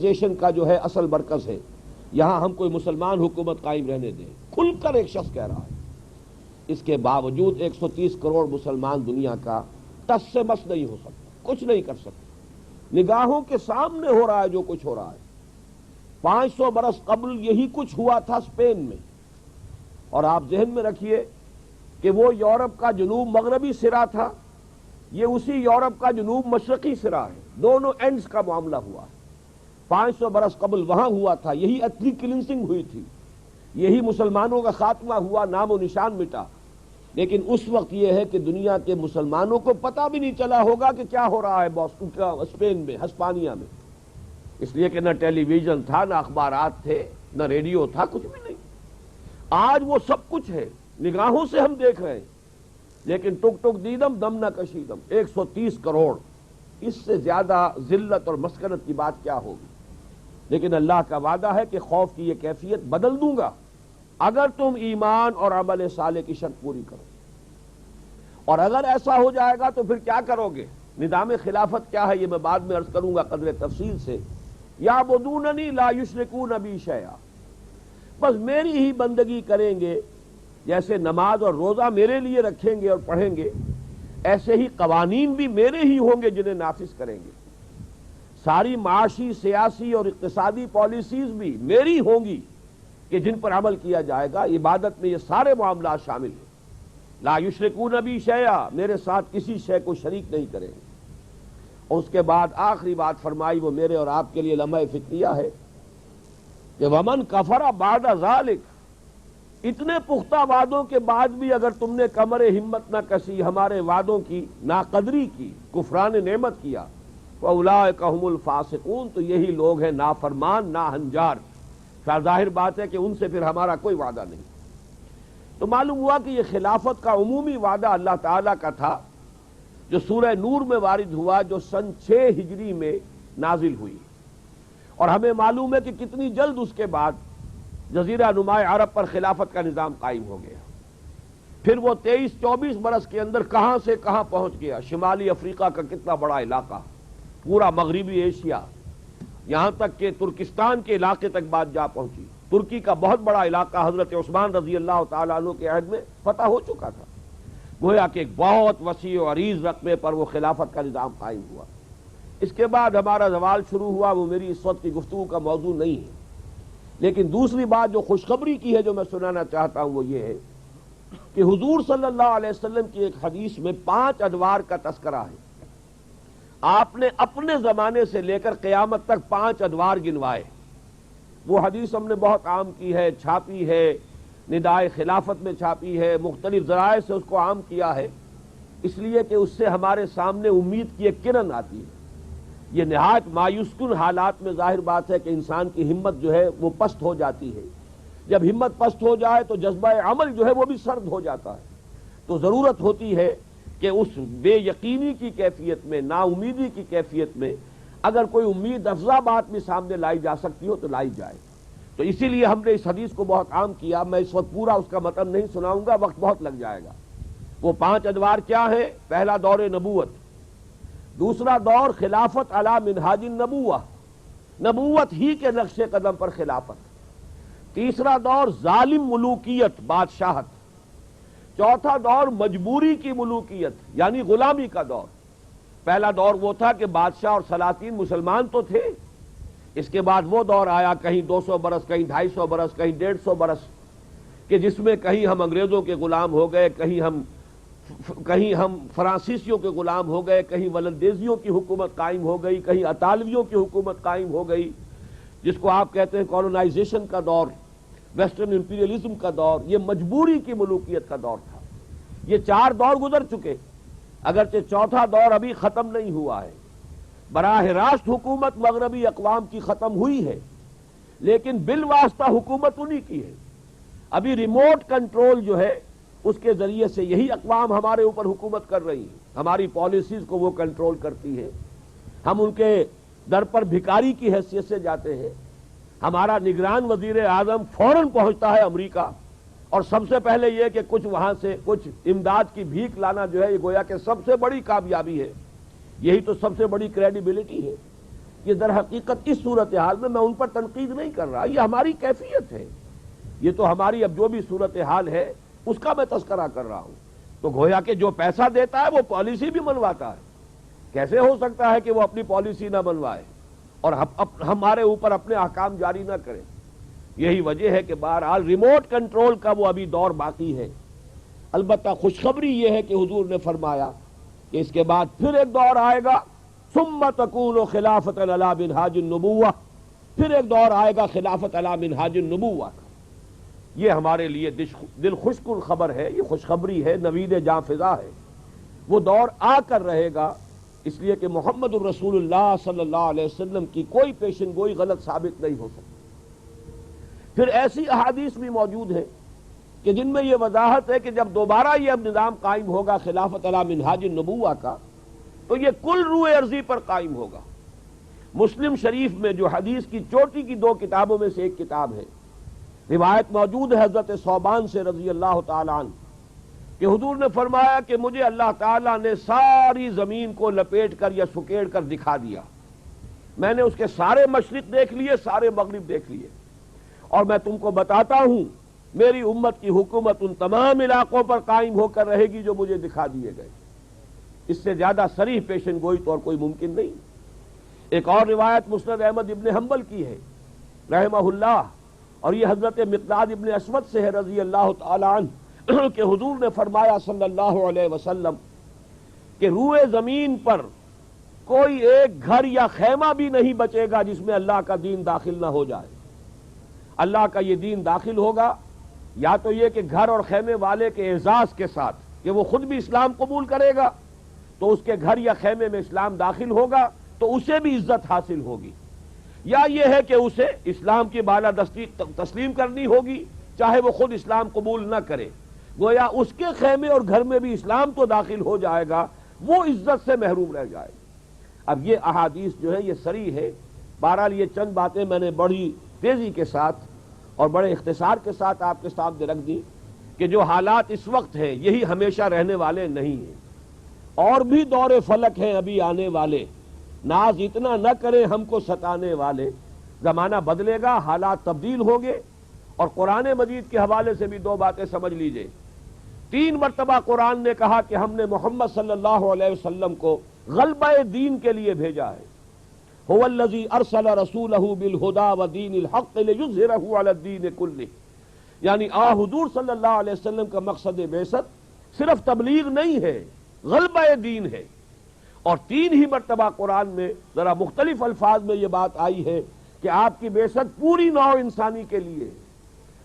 Organization کا جو ہے اصل مرکز ہے، یہاں ہم کوئی مسلمان حکومت قائم رہنے دیں، کھل کر ایک شخص کہہ رہا ہے۔ اس کے باوجود 130 کروڑ مسلمان دنیا کا ٹس سے مس نہیں ہو سکتا، کچھ نہیں کر سکتے۔ نگاہوں کے سامنے ہو رہا ہے جو کچھ ہو رہا ہے۔ 500 برس قبل یہی کچھ ہوا تھا اسپین میں، اور آپ ذہن میں رکھیے کہ وہ یورپ کا جنوب مغربی سرا تھا، یہ اسی یورپ کا جنوب مشرقی سرا ہے، دونوں اینڈز کا معاملہ ہوا ہے۔ 500 برس قبل وہاں ہوا تھا، یہی ایتھنک کلینسنگ ہوئی تھی، یہی مسلمانوں کا خاتمہ ہوا، نام و نشان مٹا۔ لیکن اس وقت یہ ہے کہ دنیا کے مسلمانوں کو پتہ بھی نہیں چلا ہوگا کہ کیا ہو رہا ہے اسپین میں، ہسپانیہ میں، اس لیے کہ نہ ٹیلی ویژن تھا، نہ اخبارات تھے، نہ ریڈیو تھا، کچھ بھی نہیں۔ آج وہ سب کچھ ہے، نگاہوں سے ہم دیکھ رہے ہیں، لیکن ٹک ٹک دیدم دم نہ کشیدم، 130 کروڑ، اس سے زیادہ ذلت اور مسکنت کی بات کیا ہوگی؟ لیکن اللہ کا وعدہ ہے کہ خوف کی یہ کیفیت بدل دوں گا اگر تم ایمان اور عمل صالح کی شرط پوری کرو۔ اور اگر ایسا ہو جائے گا تو پھر کیا کرو گے؟ نظام خلافت کیا ہے یہ میں بعد میں عرض کروں گا قدر تفصیل سے۔ یعبدوننی لا یشرکون بی شیئا، بس میری ہی بندگی کریں گے، جیسے نماز اور روزہ میرے لیے رکھیں گے اور پڑھیں گے، ایسے ہی قوانین بھی میرے ہی ہوں گے جنہیں نافذ کریں گے۔ ساری معاشی، سیاسی اور اقتصادی پالیسیز بھی میری ہوں گی کہ جن پر عمل کیا جائے گا۔ عبادت میں یہ سارے معاملات شامل ہیں۔ لا یشرکون بی شیئا، میرے ساتھ کسی شے کو شریک نہیں کریں گے۔ اور اس کے بعد آخری بات فرمائی، وہ میرے اور آپ کے لیے لمحہ فتنیہ ہے کہ ومن کفر بعد ذالک، اتنے پختہ وعدوں کے بعد بھی اگر تم نے کمر ہمت نہ کسی، ہمارے وعدوں کی ناقدری کی، کفران نعمت کیا، فَأُولَٰئِکَ هُمُ الْفَاسِقُونَ، تو یہی لوگ ہیں نافرمان، ناہنجار۔ ظاہر بات ہے کہ ان سے پھر ہمارا کوئی وعدہ نہیں۔ تو معلوم ہوا کہ یہ خلافت کا عمومی وعدہ اللہ تعالیٰ کا تھا، جو سورہ نور میں وارد ہوا، جو سن 6 ہجری میں نازل ہوئی، اور ہمیں معلوم ہے کہ کتنی جلد اس کے بعد جزیرہ نماء عرب پر خلافت کا نظام قائم ہو گیا۔ پھر وہ 23-24 برس کے اندر کہاں سے کہاں پہنچ گیا، شمالی افریقہ کا کتنا بڑا علاقہ، پورا مغربی ایشیا، یہاں تک کہ ترکستان کے علاقے تک بات جا پہنچی۔ ترکی کا بہت بڑا علاقہ حضرت عثمان رضی اللہ تعالیٰ عنہ کے عہد میں فتح ہو چکا تھا۔ گویا کہ ایک بہت وسیع و عریض رقبے پر وہ خلافت کا نظام قائم ہوا۔ اس کے بعد ہمارا زوال شروع ہوا، وہ میری اس وقت کی گفتگو کا موضوع نہیں ہے۔ لیکن دوسری بات جو خوشخبری کی ہے، جو میں سنانا چاہتا ہوں، وہ یہ ہے کہ حضور صلی اللہ علیہ وسلم کی ایک حدیث میں 5 ادوار کا تذکرہ ہے۔ آپ نے اپنے زمانے سے لے کر قیامت تک 5 ادوار گنوائے۔ وہ حدیث ہم نے بہت عام کی ہے، چھاپی ہے، ندائے خلافت میں چھاپی ہے، مختلف ذرائع سے اس کو عام کیا ہے، اس لیے کہ اس سے ہمارے سامنے امید کی ایک کرن آتی ہے۔ یہ نہایت مایوس کن حالات میں ظاہر بات ہے کہ انسان کی ہمت جو ہے وہ پست ہو جاتی ہے۔ جب ہمت پست ہو جائے تو جذبہ عمل جو ہے وہ بھی سرد ہو جاتا ہے۔ تو ضرورت ہوتی ہے کہ اس بے یقینی کی کیفیت میں، نا امیدی کی کیفیت میں، اگر کوئی امید افزا بات بھی سامنے لائی جا سکتی ہو تو لائی جائے۔ تو اسی لیے ہم نے اس حدیث کو بہت عام کیا۔ میں اس وقت پورا اس کا متن نہیں سناؤں گا، وقت بہت لگ جائے گا۔ وہ 5 ادوار کیا ہیں؟ پہلا دور نبوت، دوسرا دور خلافت علی منہاج النبوہ، نبوت ہی کے نقش قدم پر خلافت، تیسرا دور ظالم ملوکیت، بادشاہت، چوتھا دور مجبوری کی ملوکیت یعنی غلامی کا دور۔ پہلا دور وہ تھا کہ بادشاہ اور سلاطین مسلمان تو تھے، اس کے بعد وہ دور آیا کہیں 200 برس، کہیں 250 برس، کہیں 150 برس، کہ جس میں کہیں ہم انگریزوں کے غلام ہو گئے، کہیں ہم فرانسیسیوں کے غلام ہو گئے، کہیں ولندیزیوں کی حکومت قائم ہو گئی، کہیں اطالویوں کی حکومت قائم ہو گئی، جس کو آپ کہتے ہیں کولونائزیشن کا دور، ویسٹرن امپیریلزم کا دور۔ یہ مجبوری کی ملوکیت کا دور تھا۔ یہ 4 دور گزر چکے، اگرچہ چوتھا دور ابھی ختم نہیں ہوا ہے۔ براہ راست حکومت مغربی اقوام کی ختم ہوئی ہے، لیکن بالواسطہ حکومت انہی کی ہے۔ ابھی ریموٹ کنٹرول جو ہے اس کے ذریعے سے یہی اقوام ہمارے اوپر حکومت کر رہی ہیں، ہماری پالیسیز کو وہ کنٹرول کرتی ہے۔ ہم ان کے در پر بھکاری کی حیثیت سے جاتے ہیں۔ ہمارا نگران وزیر اعظم فوراً پہنچتا ہے امریکہ، اور سب سے پہلے یہ کہ کچھ وہاں سے کچھ امداد کی بھیک لانا جو ہے، یہ گویا کہ سب سے بڑی کامیابی ہے، یہی تو سب سے بڑی کریڈیبلٹی ہے۔ یہ در حقیقت اس صورتحال میں ان پر تنقید نہیں کر رہا، یہ ہماری کیفیت ہے، یہ تو ہماری اب جو بھی صورتحال ہے اس کا میں تذکرہ کر رہا ہوں۔ تو گویا کہ جو پیسہ دیتا ہے وہ پالیسی بھی منواتا ہے، کیسے ہو سکتا ہے کہ وہ اپنی پالیسی نہ بنوائے اور ہمارے اوپر اپنے احکام جاری نہ کرے؟ یہی وجہ ہے کہ بہرحال ریموٹ کنٹرول کا وہ ابھی دور باقی ہے۔ البتہ خوشخبری یہ ہے کہ حضور نے فرمایا کہ اس کے بعد پھر ایک دور آئے گا، ثم تکون خلافت علی منہاج النبوہ، پھر ایک دور آئے گا خلافت علی منہاج النبوہ کا۔ یہ ہمارے لیے دل خوش کن خبر ہے، یہ خوشخبری ہے، نوید جاں فضا ہے۔ وہ دور آ کر رہے گا، اس لیے کہ محمد الرسول اللہ صلی اللہ علیہ وسلم کی کوئی پیشن گوئی غلط ثابت نہیں ہو سکتی۔ پھر ایسی احادیث بھی موجود ہیں کہ جن میں یہ وضاحت ہے کہ جب دوبارہ یہ اب نظام قائم ہوگا خلافت علی منہاج النبوہ کا، تو یہ کل روئے ارضی پر قائم ہوگا۔ مسلم شریف میں جو حدیث کی چوٹی کی 2 کتابوں میں سے ایک کتاب ہے، روایت موجود ہے حضرت ثوبان سے رضی اللہ تعالیٰ عنہ کہ حضور نے فرمایا کہ مجھے اللہ تعالیٰ نے ساری زمین کو لپیٹ کر یا سکیڑ کر دکھا دیا، میں نے اس کے سارے مشرق دیکھ لیے، سارے مغرب دیکھ لیے، اور میں تم کو بتاتا ہوں میری امت کی حکومت ان تمام علاقوں پر قائم ہو کر رہے گی جو مجھے دکھا دیے گئے۔ اس سے زیادہ صریح پیشن گوئی تو اور کوئی ممکن نہیں۔ ایک اور روایت مسند احمد ابن حنبل کی ہے رحمہ اللہ، اور یہ حضرت مقداد ابن اسود سے ہے رضی اللہ تعالی عنہ کہ حضور نے فرمایا صلی اللہ علیہ وسلم کہ روئے زمین پر کوئی ایک گھر یا خیمہ بھی نہیں بچے گا جس میں اللہ کا دین داخل نہ ہو جائے۔ اللہ کا یہ دین داخل ہوگا یا تو یہ کہ گھر اور خیمے والے کے اعزاز کے ساتھ کہ وہ خود بھی اسلام قبول کرے گا تو اس کے گھر یا خیمے میں اسلام داخل ہوگا تو اسے بھی عزت حاصل ہوگی، یا یہ ہے کہ اسے اسلام کی بالادستی تسلیم کرنی ہوگی چاہے وہ خود اسلام قبول نہ کرے، گویا اس کے خیمے اور گھر میں بھی اسلام تو داخل ہو جائے گا، وہ عزت سے محروم رہ جائے گا۔ اب یہ احادیث جو ہے یہ صریح ہے۔ بہرحال یہ چند باتیں میں نے بڑی تیزی کے ساتھ اور بڑے اختصار کے ساتھ آپ کے سامنے رکھ دی کہ جو حالات اس وقت ہیں یہی ہمیشہ رہنے والے نہیں ہیں، اور بھی دور فلک ہیں ابھی آنے والے، ناز اتنا نہ کریں ہم کو ستانے والے۔ زمانہ بدلے گا، حالات تبدیل ہوں گے، اور قرآن مجید کے حوالے سے بھی 2 باتیں سمجھ لیجئے۔ 3 مرتبہ قرآن نے کہا کہ ہم نے محمد صلی اللہ علیہ وسلم کو غلبہ دین کے لیے بھیجا ہے۔ هو الذی ارسل رسولہ بالہدی ودین الحق لیظہرہ علی الدین کلہ، یعنی حضور صلی اللہ علیہ وسلم کا مقصد بعثت صرف تبلیغ نہیں ہے، غلبہ دین ہے۔ اور 3 ہی مرتبہ قرآن میں ذرا مختلف الفاظ میں یہ بات آئی ہے کہ آپ کی بعثت پوری نوع انسانی کے لیے،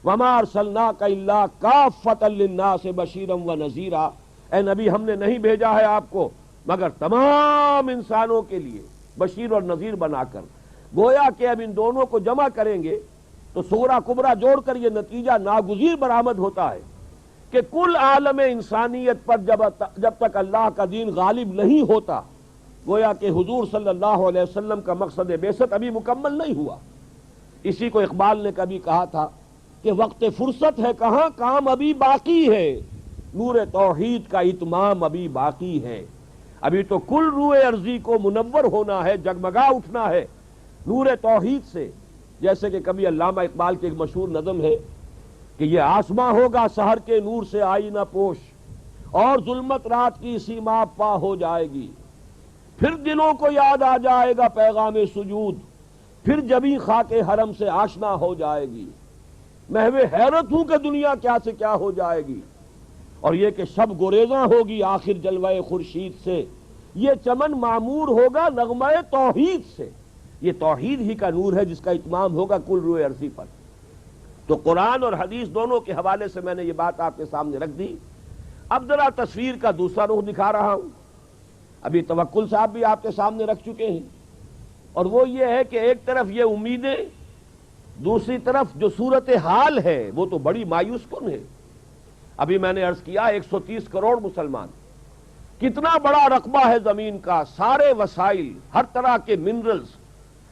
وما ارسلناک الا کافۃ للناس بشیرا ونذیرا، اے نبی ہم نے نہیں بھیجا ہے آپ کو مگر تمام انسانوں کے لیے بشیر اور نذیر بنا کر۔ گویا کہ اب ان دونوں کو جمع کریں گے تو صغرا کبرا جوڑ کر یہ نتیجہ ناگزیر برآمد ہوتا ہے کہ کل عالم انسانیت پر جب تک اللہ کا دین غالب نہیں ہوتا، گویا کہ حضور صلی اللہ علیہ وسلم کا مقصد بعثت ابھی مکمل نہیں ہوا۔ اسی کو اقبال نے کبھی کہا تھا کہ وقت فرصت ہے کہاں، کام ابھی باقی ہے، نور توحید کا اتمام ابھی باقی ہے۔ ابھی تو کل روئے ارضی کو منور ہونا ہے، جگمگا اٹھنا ہے نور توحید سے۔ جیسے کہ کبھی علامہ اقبال کی ایک مشہور نظم ہے کہ یہ آسماں ہوگا سحر کے نور سے آئینہ پوش، اور ظلمت رات کی سیماب پا ہو جائے گی، پھر دلوں کو یاد آ جائے گا پیغام سجود، پھر جبیں خاک حرم سے آشنا ہو جائے گی۔ محو حیرت ہوں کہ دنیا کیا سے کیا ہو جائے گی، اور یہ کہ شب گریزاں ہوگی آخر جلوہ خورشید سے، یہ چمن معمور ہوگا نغمہ توحید سے۔ یہ توحید ہی کا نور ہے جس کا اتمام ہوگا کل روئے ارضی پر۔ تو قرآن اور حدیث دونوں کے حوالے سے میں نے یہ بات آپ کے سامنے رکھ دی۔ اب ذرا تصویر کا دوسرا رخ دکھا رہا ہوں۔ ابھی توکل صاحب بھی آپ کے سامنے رکھ چکے ہیں، اور وہ یہ ہے کہ ایک طرف یہ امیدیں، دوسری طرف جو صورتحال ہے وہ تو بڑی مایوس کن ہے۔ ابھی میں نے عرض کیا 130 کروڑ مسلمان، کتنا بڑا رقبہ ہے زمین کا، سارے وسائل، ہر طرح کے منرلز،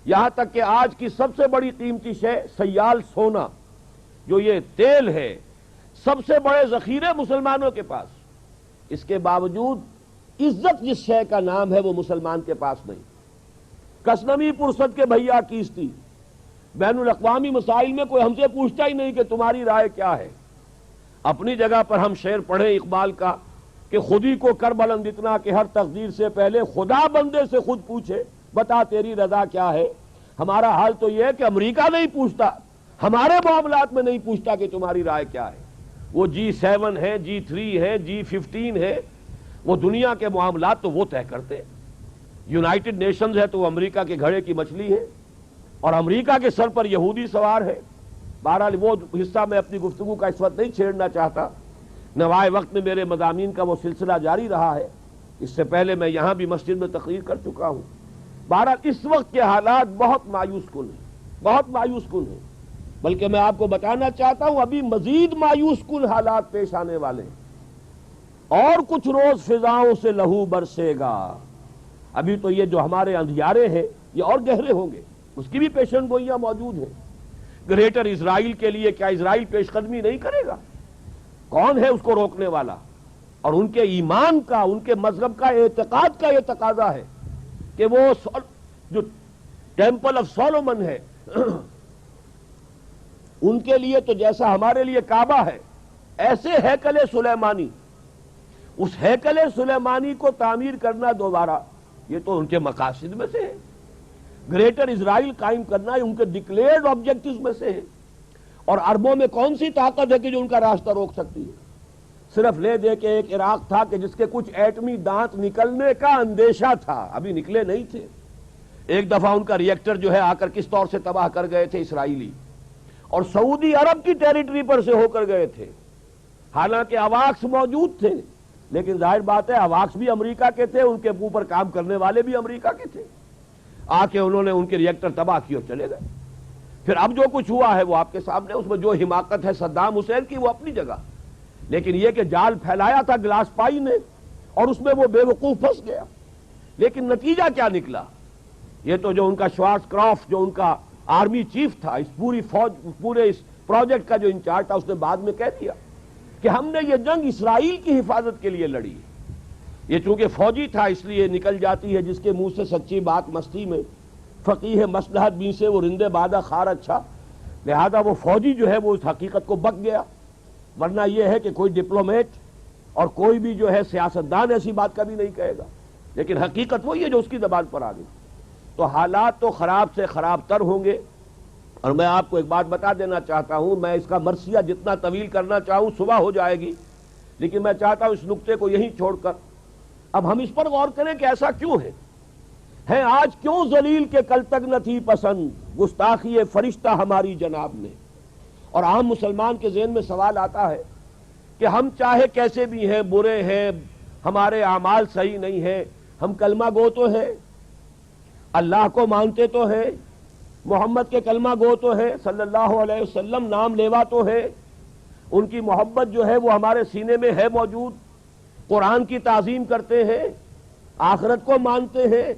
یہاں تک کہ آج کی سب سے بڑی قیمتی شے سیال سونا جو یہ تیل ہے، سب سے بڑے ذخیرے مسلمانوں کے پاس۔ اس کے باوجود عزت جس شے کا نام ہے وہ مسلمان کے پاس نہیں۔ کسنمی پرست کے بھیا کیستی، بین الاقوامی مسائل میں کوئی ہم سے پوچھتا ہی نہیں کہ تمہاری رائے کیا ہے۔ اپنی جگہ پر ہم شعر پڑھیں اقبال کا کہ خودی کو کر بلند اتنا کہ ہر تقدیر سے پہلے خدا بندے سے خود پوچھے بتا تیری رضا کیا ہے۔ ہمارا حال تو یہ ہے کہ امریکہ نہیں پوچھتا، ہمارے معاملات میں نہیں پوچھتا کہ تمہاری رائے کیا ہے۔ وہ G7 ہے، G3 ہے، G15 ہے، وہ دنیا کے معاملات تو وہ طے کرتے ہیں۔ یونائٹڈ نیشنز ہے تو وہ امریکہ کے گھڑے کی مچھلی ہے، اور امریکہ کے سر پر یہودی سوار ہے۔ بہرحال وہ حصہ میں اپنی گفتگو کا اس وقت نہیں چھیڑنا چاہتا، نوائے وقت میں میرے مضامین کا وہ سلسلہ جاری رہا ہے، اس سے پہلے میں یہاں بھی مسجد میں تقریر کر چکا ہوں۔ بہرحال اس وقت کے حالات بہت مایوس کن ہیں، بہت مایوس کن ہیں، بلکہ میں آپ کو بتانا چاہتا ہوں ابھی مزید مایوس کن حالات پیش آنے والے ہیں، اور کچھ روز فضاؤں سے لہو برسے گا۔ ابھی تو یہ جو ہمارے اندھیارے ہیں یہ اور گہرے ہوں گے، اس کی بھی پیشن گوئیاں موجود ہیں۔ گریٹر اسرائیل کے لیے کیا اسرائیل پیش قدمی نہیں کرے گا؟ کون ہے اس کو روکنے والا؟ اور ان کے ایمان کا، ان کے مذہب کا، اعتقاد کا یہ تقاضا ہے کہ وہ جو ٹیمپل آف سولومن ہے ان کے لیے تو جیسا ہمارے لیے کعبہ ہے، ایسے ہیکل سلیمانی، اس ہیکل سلیمانی کو تعمیر کرنا دوبارہ، یہ تو ان کے مقاصد میں سے ہے۔ گریٹر اسرائیل قائم کرنا ان کے ڈکلیئرڈ آبجیکٹیوز میں سے ہے، اور عربوں میں کون سی طاقت ہے کہ جو ان کا راستہ روک سکتی ہے؟ صرف لے دے کے ایک عراق تھا کہ جس کے کچھ ایٹمی دانت نکلنے کا اندیشہ تھا، ابھی نکلے نہیں تھے۔ ایک دفعہ ان کا ریئیکٹر جو ہے آ کر کس طور سے تباہ کر گئے تھے اسرائیلی، اور سعودی عرب کی ٹیریٹری پر سے ہو کر گئے تھے۔ حالانکہ اواکس موجود تھے، لیکن ظاہر بات ہے اواکس بھی امریکہ کے تھے، ان کے اوپر کام کرنے والے بھی امریکہ کے تھے۔ آ کے انہوں نے ان کے ریئیکٹر تباہ کیے اور چلے گئے۔ پھر اب جو کچھ ہوا ہے وہ آپ کے سامنے، اس میں جو حماقت ہے صدام حسین کی وہ اپنی جگہ، لیکن یہ کہ جال پھیلایا تھا گلاس پائی نے اور اس میں وہ بے وقوف پھنس گیا۔ لیکن نتیجہ کیا نکلا؟ یہ تو جو ان کا شوارٹز کرافٹ، جو ان کا آرمی چیف تھا، اس پوری فوج، پورے اس پروجیکٹ کا جو انچارج تھا، اس نے بعد میں کہہ دیا کہ ہم نے یہ جنگ اسرائیل کی حفاظت کے لیے لڑی۔ یہ چونکہ فوجی تھا اس لیے نکل جاتی ہے جس کے منہ سے سچی بات مستی میں، فقیہ مصلحت بھی سے وہ رندے بادہ خار اچھا، لہذا وہ فوجی جو ہے وہ اس حقیقت کو بک گیا۔ ورنہ یہ ہے کہ کوئی ڈپلومیٹ اور کوئی بھی جو ہے سیاستدان ایسی بات کبھی نہیں کہے گا، لیکن حقیقت وہی ہے جو اس کی زبان پر آ گئی۔ تو حالات تو خراب سے خراب تر ہوں گے، اور میں آپ کو ایک بات بتا دینا چاہتا ہوں، میں اس کا مرثیہ جتنا طویل کرنا چاہوں صبح ہو جائے گی، لیکن میں چاہتا ہوں اس نقطے کو یہیں چھوڑ کر اب ہم اس پر غور کریں کہ ایسا کیوں ہے آج کیوں ذلیل کے کل تک نہ تھی پسند گستاخی فرشتہ ہماری جناب نے۔ اور عام مسلمان کے ذہن میں سوال آتا ہے کہ ہم چاہے کیسے بھی ہیں، برے ہیں، ہمارے اعمال صحیح نہیں ہیں، ہم کلمہ گو تو ہیں، اللہ کو مانتے تو ہیں، محمد کے کلمہ گو تو ہیں، صلی اللہ علیہ وسلم نام لیوا تو ہے، ان کی محبت جو ہے وہ ہمارے سینے میں ہے موجود، قرآن کی تعظیم کرتے ہیں، آخرت کو مانتے ہیں،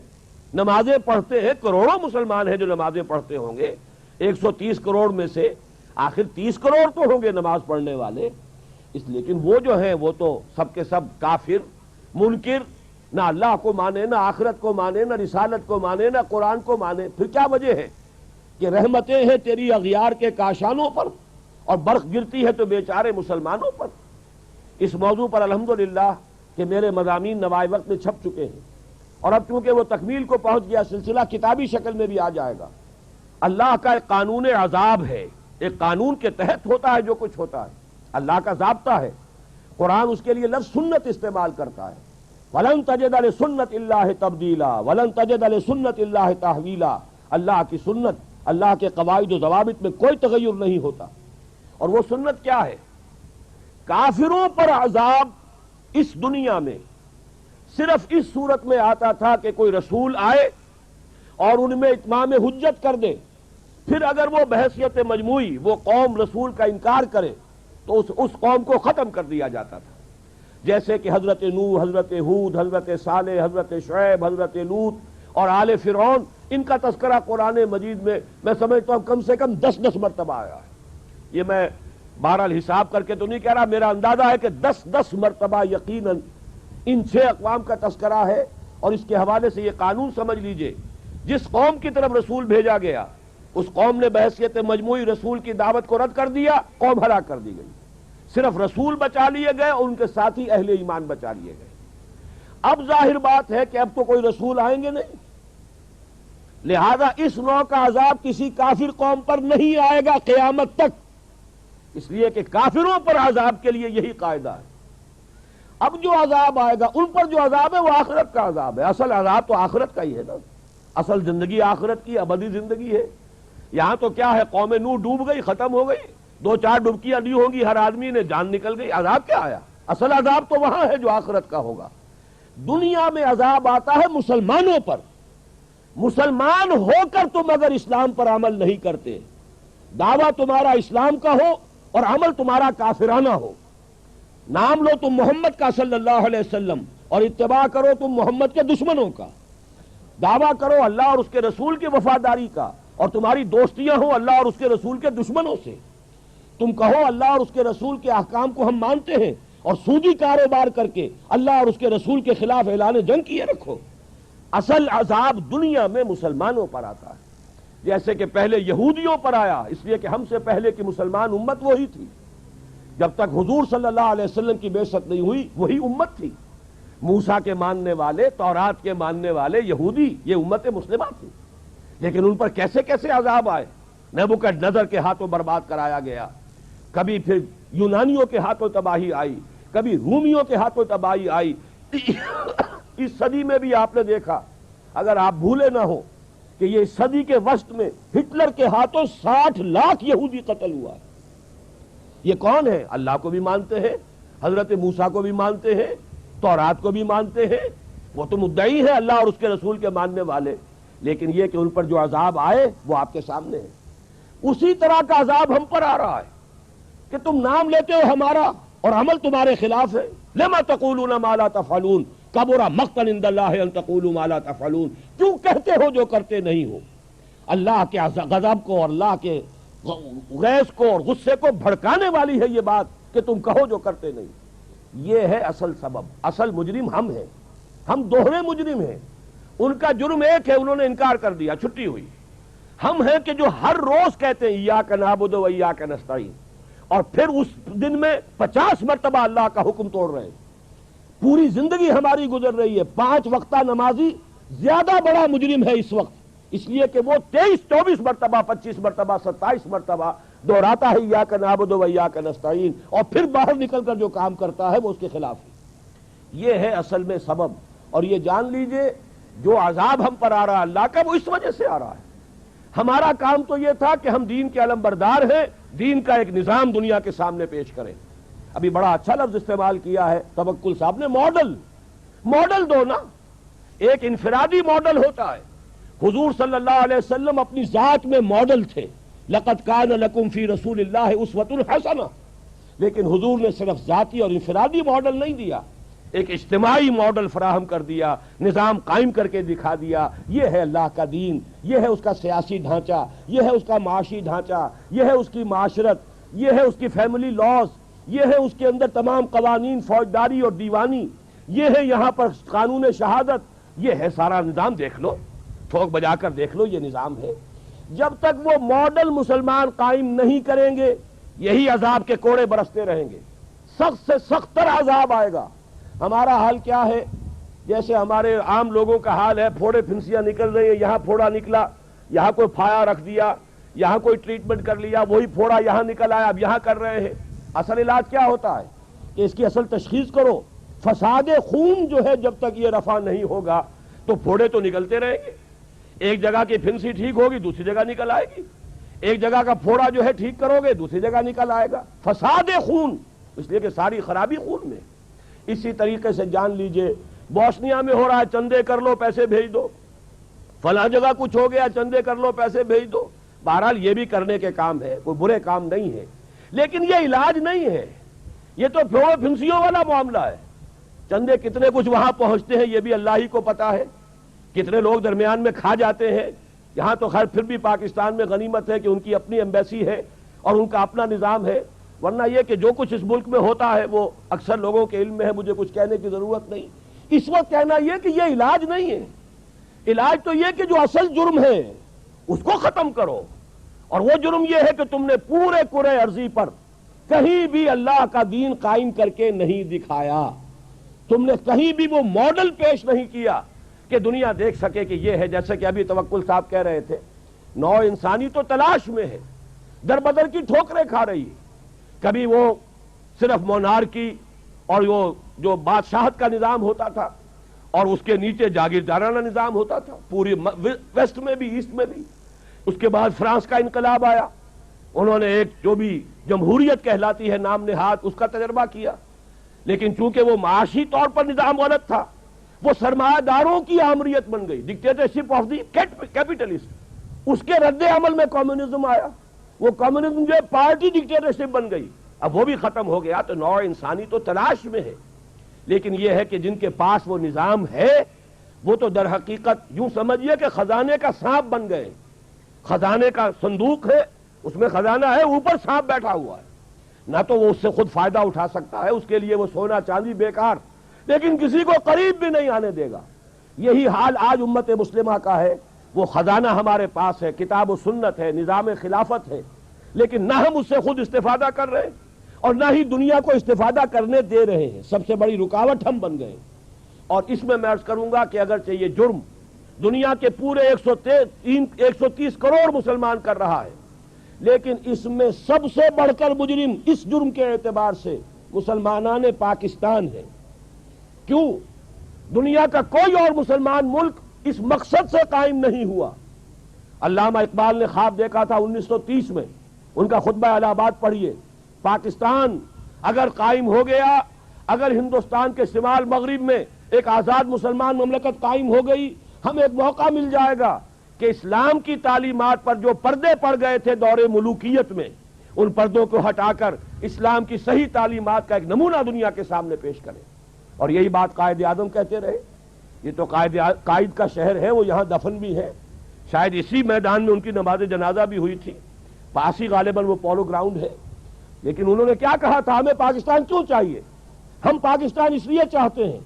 نمازیں پڑھتے ہیں، کروڑوں مسلمان ہیں جو نمازیں پڑھتے ہوں گے، 130 کروڑ میں سے آخر 30 کروڑ تو ہوں گے نماز پڑھنے والے، لیکن وہ جو ہیں وہ تو سب کے سب کافر، منکر، نہ اللہ کو مانے، نہ آخرت کو مانے، نہ رسالت کو مانے، نہ قرآن کو مانے۔ پھر کیا وجہ ہے کہ رحمتیں ہیں تیری اغیار کے کاشانوں پر اور برق گرتی ہے تو بیچارے مسلمانوں پر؟ اس موضوع پر الحمدللہ کہ میرے مضامین نوائے وقت میں چھپ چکے ہیں، اور اب چونکہ وہ تکمیل کو پہنچ گیا سلسلہ کتابی شکل میں بھی آ جائے گا۔ اللہ کا ایک قانون عذاب ہے، ایک قانون کے تحت ہوتا ہے جو کچھ ہوتا ہے، اللہ کا ضابطہ ہے۔ قرآن اس کے لیے لفظ سنت استعمال کرتا ہے، وَلَن تَجِدَ لِسُنَّتِ اللَّهِ تَبْدِيلًا وَلَن تَجِدَ لِسُنَّتِ اللَّهِ تَحْوِيلًا۔ اللہ کی سنت، اللہ کے قواعد و ضوابط میں کوئی تغیر نہیں ہوتا۔ اور وہ سنت کیا ہے؟ کافروں پر عذاب اس دنیا میں صرف اس صورت میں آتا تھا کہ کوئی رسول آئے اور ان میں اتمام حجت کر دے، پھر اگر وہ بحیثیت مجموعی وہ قوم رسول کا انکار کرے تو اس قوم کو ختم کر دیا جاتا تھا۔ جیسے کہ حضرت نوح، حضرت ہود، حضرت صالح، حضرت شعیب، حضرت لوط اور آل فرعون، ان کا تذکرہ قرآن مجید میں سمجھتا ہوں کم سے کم 10 مرتبہ آیا ہے۔ یہ میں بہرحال حساب کر کے تو نہیں کہہ رہا، میرا اندازہ ہے کہ 10 مرتبہ یقیناً ان 6 اقوام کا تذکرہ ہے۔ اور اس کے حوالے سے یہ قانون سمجھ لیجئے جس قوم کی طرف رسول بھیجا گیا اس قوم نے بحیثیت مجموعی رسول کی دعوت کو رد کر دیا، قوم ہلاک کر دی گئی۔ صرف رسول بچا لیے گئے اور ان کے ساتھی اہل ایمان بچا لیے گئے۔ اب ظاہر بات ہے کہ اب تو کوئی رسول آئیں گے نہیں، لہذا اس نوع کا عذاب کسی کافر قوم پر نہیں آئے گا قیامت تک، اس لیے کہ کافروں پر عذاب کے لیے یہی قاعدہ ہے۔ اب جو عذاب آئے گا ان پر جو عذاب ہے وہ آخرت کا عذاب ہے، اصل عذاب تو آخرت کا ہی ہے نا، اصل زندگی آخرت کی ابدی زندگی ہے۔ یہاں تو کیا ہے، قوم نوح ڈوب گئی، ختم ہو گئی، 2-4 ڈبکیاں دی ہوں گی، ہر آدمی نے جان نکل گئی، عذاب کیا آیا؟ اصل عذاب تو وہاں ہے جو آخرت کا ہوگا۔ دنیا میں عذاب آتا ہے مسلمانوں پر، مسلمان ہو کر تم اگر اسلام پر عمل نہیں کرتے، دعویٰ تمہارا اسلام کا ہو اور عمل تمہارا کافرانہ ہو، نام لو تم محمد کا صلی اللہ علیہ وسلم اور اتباع کرو تم محمد کے دشمنوں کا، دعویٰ کرو اللہ اور اس کے رسول کی وفاداری کا اور تمہاری دوستیاں ہوں اللہ اور اس کے رسول کے دشمنوں سے، تم کہو اللہ اور اس کے رسول کے احکام کو ہم مانتے ہیں اور سودی کاروبار کر کے اللہ اور اس کے رسول کے خلاف اعلان جنگ کیے رکھو۔ اصل عذاب دنیا میں مسلمانوں پر آتا ہے، جیسے کہ پہلے یہودیوں پر آیا، اس لیے کہ ہم سے پہلے کی مسلمان امت وہی تھی، جب تک حضور صلی اللہ علیہ وسلم کی بعثت نہیں ہوئی وہی امت تھی، موسیٰ کے ماننے والے، تورات کے ماننے والے یہودی، یہ امت مسلمہ تھی، لیکن ان پر کیسے کیسے عذاب آئے، نبوکدنضر کے ہاتھوں برباد کرایا گیا، کبھی پھر یونانیوں کے ہاتھوں تباہی آئی، کبھی رومیوں کے ہاتھوں تباہی آئی۔ اس صدی میں بھی آپ نے دیکھا، اگر آپ بھولے نہ ہو کہ یہ صدی کے وسط میں ہٹلر کے ہاتھوں 60 لاکھ یہودی قتل ہوا ہے۔ یہ کون ہے؟ اللہ کو بھی مانتے ہیں، حضرت موسیٰ کو بھی مانتے ہیں، تورات کو بھی مانتے ہیں، وہ تو مدعی ہیں اللہ اور اس کے رسول کے ماننے والے، لیکن یہ کہ ان پر جو عذاب آئے وہ آپ کے سامنے ہے۔ اسی طرح کا عذاب ہم پر آ رہا ہے کہ تم نام لیتے ہو ہمارا اور عمل تمہارے خلاف ہے۔ لما تقولون ما لا تفعلون کبر مقتا عند اللہ ان تقولوا ما لا تفعلون، کیوں کہتے ہو جو کرتے نہیں ہو؟ اللہ کے غضب کو اور اللہ کے غیظ کو اور غصے کو بھڑکانے والی ہے یہ بات کہ تم کہو جو کرتے نہیں۔ یہ ہے اصل سبب، اصل مجرم ہم ہیں، ہم دوہرے مجرم ہیں۔ ان کا جرم ایک ہے، انہوں نے انکار کر دیا، چھٹی ہوئی۔ ہم ہیں کہ جو ہر روز کہتے ہیں ایاک نعبد و ایاک نستعین، اور پھر اس دن میں 50 مرتبہ اللہ کا حکم توڑ رہے ہیں۔ پوری زندگی ہماری گزر رہی ہے، 5 وقتہ نمازی زیادہ بڑا مجرم ہے اس وقت، اس لیے کہ وہ 23-24 مرتبہ 25 مرتبہ 27 مرتبہ دہراتا ہے ایاک نعبد و ایاک نستعین، اور پھر باہر نکل کر جو کام کرتا ہے وہ اس کے خلاف ہے۔ یہ ہے اصل میں سبب، اور یہ جان لیجئے جو عذاب ہم پر آ رہا ہے اللہ کا وہ اس وجہ سے آ رہا ہے۔ ہمارا کام تو یہ تھا کہ ہم دین کے علم بردار ہیں، دین کا ایک نظام دنیا کے سامنے پیش کریں۔ ابھی بڑا اچھا لفظ استعمال کیا ہے توکل صاحب نے، ماڈل دو نا، ایک انفرادی ماڈل ہوتا ہے۔ حضور صلی اللہ علیہ وسلم اپنی ذات میں ماڈل تھے، لقد کان لکم فی رسول اللہ اسوۃ حسنہ، لیکن حضور نے صرف ذاتی اور انفرادی ماڈل نہیں دیا، ایک اجتماعی ماڈل فراہم کر دیا، نظام قائم کر کے دکھا دیا۔ یہ ہے اللہ کا دین، یہ ہے اس کا سیاسی ڈھانچہ، یہ ہے اس کا معاشی ڈھانچہ، یہ ہے اس کی معاشرت، یہ ہے اس کی فیملی لاز، یہ ہے اس کے اندر تمام قوانین فوجداری اور دیوانی، یہ ہے یہاں پر قانون شہادت، یہ ہے سارا نظام۔ دیکھ لو، ٹھوک بجا کر دیکھ لو، یہ نظام ہے۔ جب تک وہ ماڈل مسلمان قائم نہیں کریں گے یہی عذاب کے کوڑے برستے رہیں گے، سخت سے سخت تر عذاب آئے گا۔ ہمارا حال کیا ہے؟ جیسے ہمارے عام لوگوں کا حال ہے، پھوڑے پھنسیاں نکل رہی ہیں، یہاں پھوڑا نکلا، یہاں کوئی پھایا رکھ دیا، یہاں کوئی ٹریٹمنٹ کر لیا، وہی پھوڑا یہاں نکل آیا، اب یہاں کر رہے ہیں۔ اصل علاج کیا ہوتا ہے کہ اس کی اصل تشخیص کرو۔ فساد خون جو ہے جب تک یہ رفع نہیں ہوگا تو پھوڑے تو نکلتے رہیں گے، ایک جگہ کی پھنسی ٹھیک ہوگی دوسری جگہ نکل آئے گی، ایک جگہ کا پھوڑا جو ہے ٹھیک کرو گے دوسری جگہ نکل آئے گا۔ فساد خون، اس لیے کہ ساری خرابی خون میں۔ اسی طریقے سے جان لیجئے بوسنیا میں ہو رہا ہے، چندے کر لو پیسے بھیج دو، فلاں جگہ کچھ ہو گیا چندے کر لو پیسے بھیج دو۔ بہرحال یہ بھی کرنے کے کام ہے، کوئی برے کام نہیں ہے، لیکن یہ علاج نہیں ہے، یہ تو پھوڑے پھنسیوں والا معاملہ ہے۔ چندے کتنے کچھ وہاں پہنچتے ہیں یہ بھی اللہ ہی کو پتا ہے، کتنے لوگ درمیان میں کھا جاتے ہیں۔ یہاں تو خیر پھر بھی پاکستان میں غنیمت ہے کہ ان کی اپنی ایمبیسی ہے اور ان کا اپنا نظام ہے، ورنہ یہ کہ جو کچھ اس ملک میں ہوتا ہے وہ اکثر لوگوں کے علم میں ہے، مجھے کچھ کہنے کی ضرورت نہیں۔ اس وقت کہنا یہ کہ یہ علاج نہیں ہے، علاج تو یہ کہ جو اصل جرم ہے اس کو ختم کرو، اور وہ جرم یہ ہے کہ تم نے پورے کرۂ ارضی پر کہیں بھی اللہ کا دین قائم کر کے نہیں دکھایا، تم نے کہیں بھی وہ ماڈل پیش نہیں کیا کہ دنیا دیکھ سکے کہ یہ ہے. جیسے کہ ابھی توکل صاحب کہہ رہے تھے، نوع انسانی تو تلاش میں ہے، در بدر کی ٹھوکریں کھا رہی ہے. کبھی وہ صرف مونارکی اور وہ جو بادشاہت کا نظام ہوتا تھا اور اس کے نیچے جاگیردارانہ نظام ہوتا تھا، پوری ویسٹ میں بھی ایسٹ میں بھی. اس کے بعد فرانس کا انقلاب آیا، انہوں نے ایک جو بھی جمہوریت کہلاتی ہے نام نہاد اس کا تجربہ کیا، لیکن چونکہ وہ معاشی طور پر نظام غلط تھا، وہ سرمایہ داروں کی آمریت بن گئی، ڈکٹیٹرشپ آف دی کیپٹلسٹ. اس کے رد عمل میں کمیونزم آیا، وہ کمیونزم جو پارٹی ڈکٹیٹرشپ بن گئی، اب وہ بھی ختم ہو گیا. تو نوع انسانی تو تلاش میں ہے، لیکن یہ ہے کہ جن کے پاس وہ نظام ہے وہ تو در حقیقت یوں سمجھیے کہ خزانے کا سانپ بن گئے. خزانے کا صندوق ہے، اس میں خزانہ ہے، اوپر سانپ بیٹھا ہوا ہے، نہ تو وہ اس سے خود فائدہ اٹھا سکتا ہے، اس کے لیے وہ سونا چاندی بیکار، لیکن کسی کو قریب بھی نہیں آنے دے گا. یہی حال آج امت مسلمہ کا ہے. وہ خزانہ ہمارے پاس ہے، کتاب و سنت ہے، نظام خلافت ہے، لیکن نہ ہم اس سے خود استفادہ کر رہے ہیں اور نہ ہی دنیا کو استفادہ کرنے دے رہے ہیں. سب سے بڑی رکاوٹ ہم بن گئے. اور اس میں عرض کروں گا کہ اگرچہ یہ جرم دنیا کے پورے 130 کروڑ مسلمان کر رہا ہے، لیکن اس میں سب سے بڑھ کر مجرم اس جرم کے اعتبار سے مسلمانان پاکستان ہے. کیوں؟ دنیا کا کوئی اور مسلمان ملک اس مقصد سے قائم نہیں ہوا. علامہ اقبال نے خواب دیکھا تھا 1930 میں، ان کا خطبہ الہ آباد پڑھیے. پاکستان اگر قائم ہو گیا، اگر ہندوستان کے شمال مغرب میں ایک آزاد مسلمان مملکت قائم ہو گئی، ہمیں ایک موقع مل جائے گا کہ اسلام کی تعلیمات پر جو پردے پڑ گئے تھے دور ملوکیت میں، ان پردوں کو ہٹا کر اسلام کی صحیح تعلیمات کا ایک نمونہ دنیا کے سامنے پیش کریں. اور یہی بات قائد اعظم کہتے رہے. یہ تو قائد کا شہر ہے، وہ یہاں دفن بھی ہے، شاید اسی میدان میں ان کی نماز جنازہ بھی ہوئی تھی. پاس ہی غالباً وہ پولو گراؤنڈ ہے. لیکن انہوں نے کیا کہا تھا؟ ہمیں پاکستان کیوں چاہیے؟ ہم پاکستان اس لیے چاہتے ہیں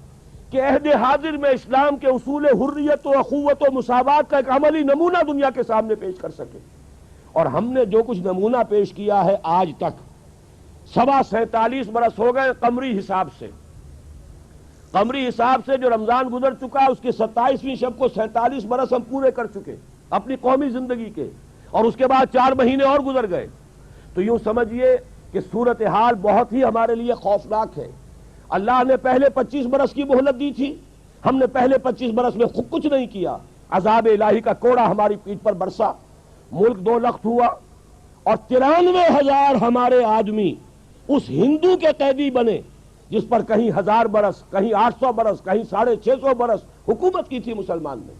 کہ عہد حاضر میں اسلام کے اصول حریت و اخوت و مساوات کا ایک عملی نمونہ دنیا کے سامنے پیش کر سکے. اور ہم نے جو کچھ نمونہ پیش کیا ہے آج تک، 47 برس ہو گئے قمری حساب سے. قمری حساب سے جو رمضان گزر چکا اس کی 27ویں شب کو 47 برس ہم پورے کر چکے اپنی قومی زندگی کے، اور اس کے بعد 4 مہینے اور گزر گئے. تو یوں سمجھیے کہ صورتحال بہت ہی ہمارے لیے خوفناک ہے. اللہ نے پہلے 25 برس کی مہلت دی تھی، ہم نے پہلے 25 برس میں خود کچھ نہیں کیا. عذاب الہی کا کوڑا ہماری پیٹھ پر برسا، ملک 2 لخت ہوا، اور 93,000 ہمارے آدمی اس ہندو کے قیدی بنے جس پر کہیں 1000 برس، کہیں 800 برس، کہیں 650 برس حکومت کی تھی مسلمان نے.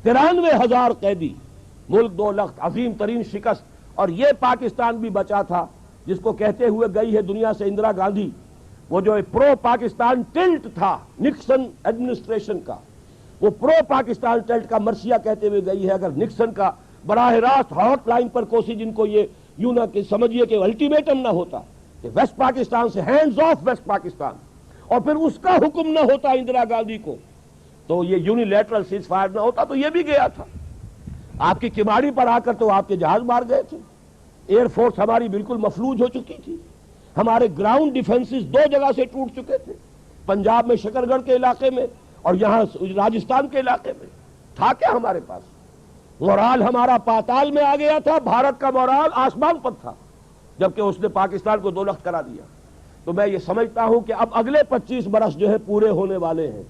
93,000 قیدی، ملک 2 لخت، عظیم ترین شکست. اور یہ پاکستان بھی بچا تھا جس کو کہتے ہوئے گئی ہے دنیا سے اندرا گاندھی، وہ جو پرو پاکستان ٹلٹ تھا نکسن ایڈمنسٹریشن کا، وہ پرو پاکستان ٹلٹ کا مرثیہ کہتے ہوئے گئی ہے. اگر نکسن کا براہ راست ہاٹ لائن پر کوسی جن کو یہ یوں نہ کہ سمجھیے کہ الٹیمیٹم نہ ہوتا کہ ویسٹ پاکستان سے ہینڈز آف ویسٹ پاکستان، اور پھر اس کا حکم نہ ہوتا اندرا گاندھی کو، تو یہ یونیلیٹرل سیز فائر نہ ہوتا تو یہ بھی گیا تھا. آپ کی کماڑی پر آ کر تو آپ کے جہاز مار گئے تھے. ایئر فورس ہماری بالکل مفلوج ہو چکی تھی. ہمارے گراؤنڈ ڈیفنسز 2 جگہ سے ٹوٹ چکے تھے، پنجاب میں شکر گڑھ کے علاقے میں اور یہاں راجستھان کے علاقے میں. تھا کیا ہمارے پاس؟ مورال ہمارا پاتال میں آ گیا تھا، بھارت کا مورال آسمان پر تھا، جبکہ اس نے پاکستان کو 2 لخت کرا دیا. تو میں یہ سمجھتا ہوں کہ اب اگلے 25 برس جو ہے پورے ہونے والے ہیں.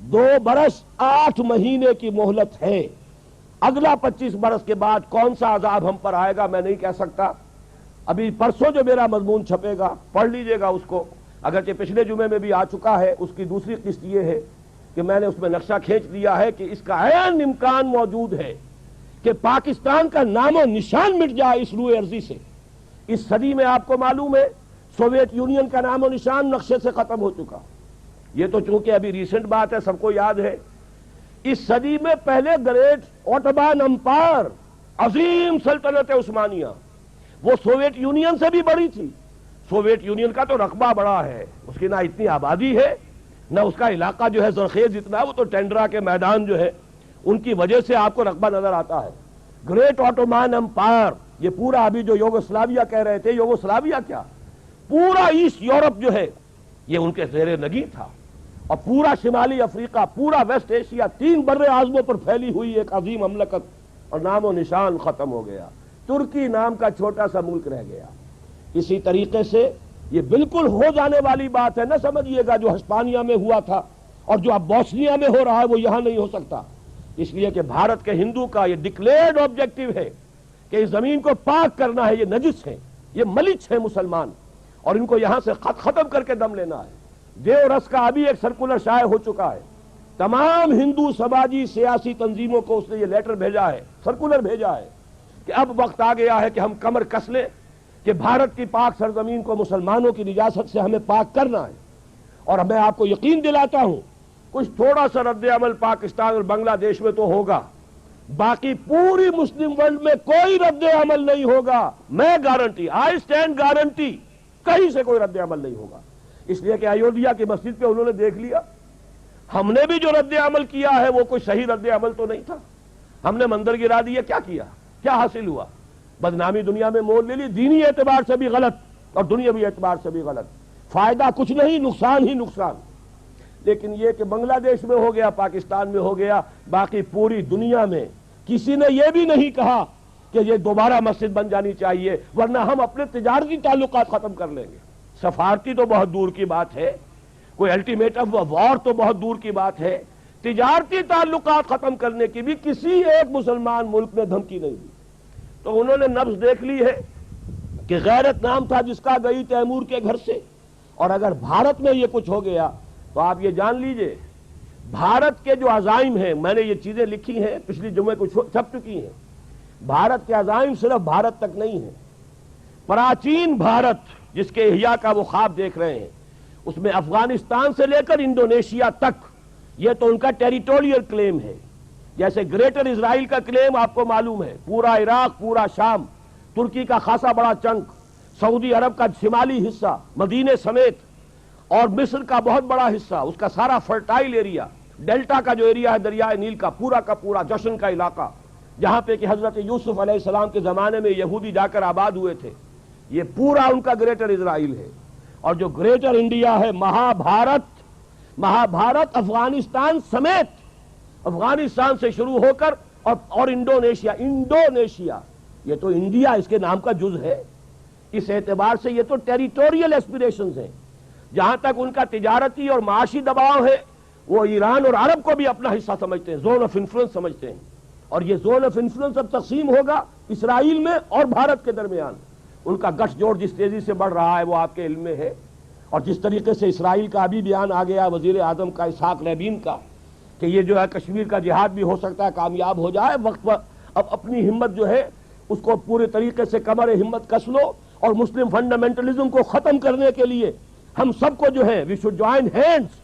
2 برس 8 مہینے کی مہلت ہے. اگلا 25 برس کے بعد کون سا عذاب ہم پر آئے گا میں نہیں کہہ سکتا. ابھی پرسوں جو میرا مضمون چھپے گا پڑھ لیجئے گا اس کو، اگرچہ پچھلے جمعے میں بھی آ چکا ہے. اس کی دوسری قسط یہ ہے کہ میں نے اس میں نقشہ کھینچ لیا ہے کہ اس کا عین امکان موجود ہے کہ پاکستان کا نام و نشان مٹ جائے اس روئے ارضی سے. اس صدی میں آپ کو معلوم ہے سوویت یونین کا نام و نشان نقشے سے ختم ہو چکا. یہ تو چونکہ ابھی ریسنٹ بات ہے، سب کو یاد ہے. اس صدی میں پہلے گریٹ اوٹومان امپائر، عظیم سلطنت عثمانیہ، وہ سوویت یونین سے بھی بڑی تھی. سوویت یونین کا تو رقبہ بڑا ہے، اس کی نہ اتنی آبادی ہے، نہ اس کا علاقہ جو ہے زرخیز اتنا. وہ تو ٹینڈرا کے میدان جو ہے ان کی وجہ سے آپ کو رقبہ نظر آتا ہے۔ گریٹ آٹومان امپائر، یہ پورا ابھی جو یوگوسلاویہ کہہ رہے تھے، یوگوسلاویہ کیا، پورا ایسٹ یورپ جو ہے یہ ان کے زیر نگین تھا، اور پورا شمالی افریقہ، پورا ویسٹ ایشیا، 3 بر اعظموں پر پھیلی ہوئی ایک عظیم مملکت، اور نام و نشان ختم ہو گیا، ترکی نام کا چھوٹا سا ملک رہ گیا۔ اسی طریقے سے یہ بالکل ہو جانے والی بات ہے، نہ سمجھیے گا جو ہسپانیہ میں ہوا تھا اور جو اب بوسنیا میں ہو رہا ہے وہ یہاں نہیں ہو سکتا، اس لیے کہ بھارت کے ہندو کا یہ ڈکلیئرڈ آبجیکٹو ہے کہ اس زمین کو پاک کرنا ہے، یہ نجس ہیں، یہ ملچ ہیں مسلمان، اور ان کو یہاں سے ختم کر کے دم لینا ہے۔ دیو رس کا ابھی ایک سرکولر شائع ہو چکا ہے، تمام ہندو سماجی سیاسی تنظیموں کو اس نے یہ لیٹر بھیجا ہے، سرکولر بھیجا ہے کہ اب وقت آ گیا ہے کہ ہم کمر کس لیں کہ بھارت کی پاک سرزمین کو مسلمانوں کی نجاست سے ہمیں پاک کرنا ہے۔ اور میں آپ کو یقین دلاتا ہوں کچھ تھوڑا سا رد عمل پاکستان اور بنگلہ دیش میں تو ہوگا، باقی پوری مسلم ورلڈ میں کوئی رد عمل نہیں ہوگا، میں گارنٹی، آئی اسٹینڈ گارنٹی، کہیں سے کوئی رد عمل نہیں ہوگا، اس لیے کہ ایودھیا کی مسجد پہ انہوں نے دیکھ لیا، ہم نے بھی جو رد عمل کیا ہے وہ کوئی صحیح رد عمل تو نہیں تھا، ہم نے مندر گرا دیا، کیا کیا، کیا حاصل ہوا، بدنامی دنیا میں مول لے لی، دینی اعتبار سے بھی غلط اور دنیاوی اعتبار سے بھی غلط، فائدہ کچھ نہیں، نقصان ہی نقصان۔ لیکن یہ کہ بنگلہ دیش میں ہو گیا، پاکستان میں ہو گیا، باقی پوری دنیا میں کسی نے یہ بھی نہیں کہا کہ یہ دوبارہ مسجد بن جانی چاہیے ورنہ ہم اپنے تجارتی تعلقات ختم کر لیں گے۔ سفارتی تو بہت دور کی بات ہے، کوئی الٹیمیٹم وار تو بہت دور کی بات ہے، تجارتی تعلقات ختم کرنے کی بھی کسی ایک مسلمان ملک نے دھمکی نہیں دی۔ تو انہوں نے نبض دیکھ لی ہے کہ غیرت نام تھا جس کا گئی تیمور کے گھر سے، اور اگر بھارت میں یہ کچھ ہو گیا تو آپ یہ جان لیجئے بھارت کے جو عزائم ہیں، میں نے یہ چیزیں لکھی ہیں، پچھلی جمعے کو چھپ چکی ہیں، بھارت کے عزائم صرف بھارت تک نہیں ہیں، پراچین بھارت جس کے احیاء کا وہ خواب دیکھ رہے ہیں، اس میں افغانستان سے لے کر انڈونیشیا تک یہ تو ان کا ٹیریٹوریل کلیم ہے، جیسے گریٹر اسرائیل کا کلیم آپ کو معلوم ہے، پورا عراق، پورا شام، ترکی کا خاصا بڑا چنک، سعودی عرب کا شمالی حصہ مدینے سمیت، اور مصر کا بہت بڑا حصہ، اس کا سارا فرٹائل ایریا، ڈیلٹا کا جو ایریا ہے دریائے نیل کا پورا جشن کا علاقہ، جہاں پہ کہ حضرت یوسف علیہ السلام کے زمانے میں یہودی جا کر آباد ہوئے تھے، یہ پورا ان کا گریٹر اسرائیل ہے۔ اور جو گریٹر انڈیا ہے، مہابھارت افغانستان سمیت، افغانستان سے شروع ہو کر اور انڈونیشیا، یہ تو انڈیا اس کے نام کا جز ہے، اس اعتبار سے یہ تو ٹیریٹوریل ایسپیریشنز ہیں۔ جہاں تک ان کا تجارتی اور معاشی دباؤ ہے، وہ ایران اور عرب کو بھی اپنا حصہ سمجھتے ہیں، زون آف انفلوئنس سمجھتے ہیں، اور یہ زون آف انفلوئنس اب تقسیم ہوگا اسرائیل میں اور بھارت کے درمیان۔ ان کا گٹھ جوڑ جس تیزی سے بڑھ رہا ہے وہ آپ کے علم میں ہے، اور جس طریقے سے اسرائیل کا ابھی بیان آ گیا وزیر اعظم کا اسحاق رابین کا کہ یہ جو ہے کشمیر کا جہاد بھی ہو سکتا ہے کامیاب ہو جائے، وقت پر اب اپنی ہمت جو ہے اس کو پورے طریقے سے کمر ہمت کس لو، اور مسلم فنڈامنٹلزم کو ختم کرنے کے لیے ہم سب کو جو ہے we should join hands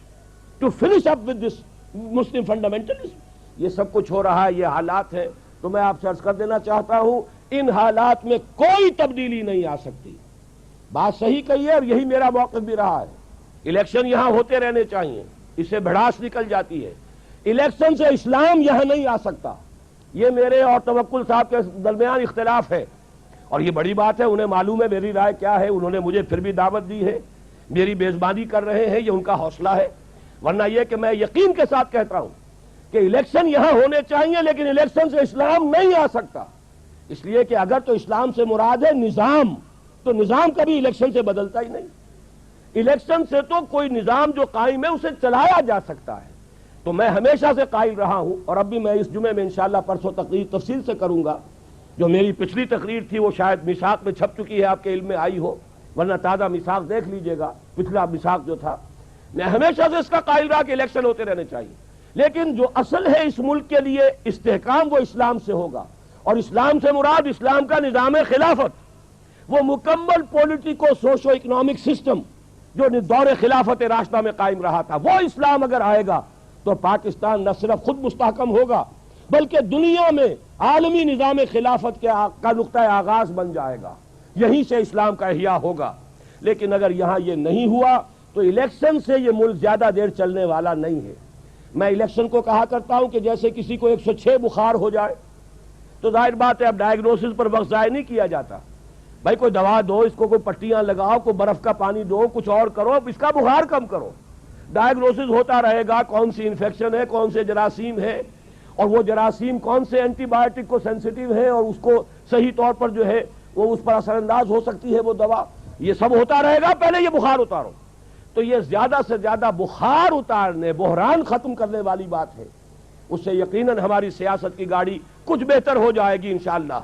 to finish up with this Muslim fundamentalism. یہ سب کچھ ہو رہا ہے، یہ حالات ہیں، تو میں آپ سے عرض کر دینا چاہتا ہوں ان حالات میں کوئی تبدیلی نہیں آ سکتی، بات صحیح کہی ہے، اور یہی میرا موقف بھی رہا ہے۔ الیکشن یہاں ہوتے رہنے چاہیے، اس سے بھڑاس نکل جاتی ہے، الیکشن سے اسلام یہاں نہیں آ سکتا، یہ میرے اور توکل صاحب کے درمیان اختلاف ہے، اور یہ بڑی بات ہے، انہیں معلوم ہے میری رائے کیا ہے، انہوں نے مجھے پھر بھی دعوت دی ہے، میری میزبانی کر رہے ہیں، یہ ان کا حوصلہ ہے، ورنہ یہ کہ میں یقین کے ساتھ کہتا ہوں کہ الیکشن یہاں ہونے چاہیے، لیکن الیکشن سے اسلام نہیں آ سکتا، اس لیے کہ اگر تو اسلام سے مراد ہے نظام، تو نظام کبھی الیکشن سے بدلتا ہی نہیں، الیکشن سے تو کوئی نظام جو قائم ہے اسے چلایا جا سکتا ہے۔ تو میں ہمیشہ سے قائل رہا ہوں، اور اب بھی میں اس جمعے میں انشاءاللہ پرسوں تقریر تفصیل سے کروں گا، جو میری پچھلی تقریر تھی وہ شاید میثاق میں چھپ چکی ہے، آپ کے علم میں آئی ہو، ورنہ تازہ میثاق دیکھ لیجئے گا، پچھلا میثاق جو تھا، میں ہمیشہ سے اس کا قائل رہا کہ الیکشن ہوتے رہنے چاہیے، لیکن جو اصل ہے اس ملک کے لیے استحکام وہ اسلام سے ہوگا، اور اسلام سے مراد اسلام کا نظام خلافت، وہ مکمل پولیٹیکو سوشو اکنامک سسٹم جو دور خلافت راشدہ میں قائم رہا تھا، وہ اسلام اگر آئے گا تو پاکستان نہ صرف خود مستحکم ہوگا بلکہ دنیا میں عالمی نظام خلافت کا نقطہ آغاز بن جائے گا، یہیں سے اسلام کا احیاء ہوگا۔ لیکن اگر یہاں یہ نہیں ہوا تو الیکشن سے یہ ملک زیادہ دیر چلنے والا نہیں ہے۔ میں الیکشن کو کہا کرتا ہوں کہ جیسے کسی کو 106 بخار ہو جائے تو ظاہر بات ہے اب ڈائیگنوسس پر وقت ضائع نہیں کیا جاتا، بھائی کوئی دوا دو، اس کو کوئی پٹیاں لگاؤ، کوئی برف کا پانی دو، کچھ اور کرو، اب اس کا بخار کم کرو۔ ڈائیگنوسس ہوتا رہے گا کون سی انفیکشن ہے، کون سے جراثیم ہے، اور وہ جراثیم کون سے اینٹی بائیوٹک کو سینسیٹیو ہے اور اس کو صحیح طور پر جو ہے وہ اس پر اثر انداز ہو سکتی ہے وہ دوا، یہ سب ہوتا رہے گا، پہلے یہ بخار اتارو۔ تو یہ زیادہ سے زیادہ بخار اتارنے، بحران ختم کرنے والی بات ہے، اس سے یقیناً ہماری سیاست کی گاڑی کچھ بہتر ہو جائے گی انشاءاللہ۔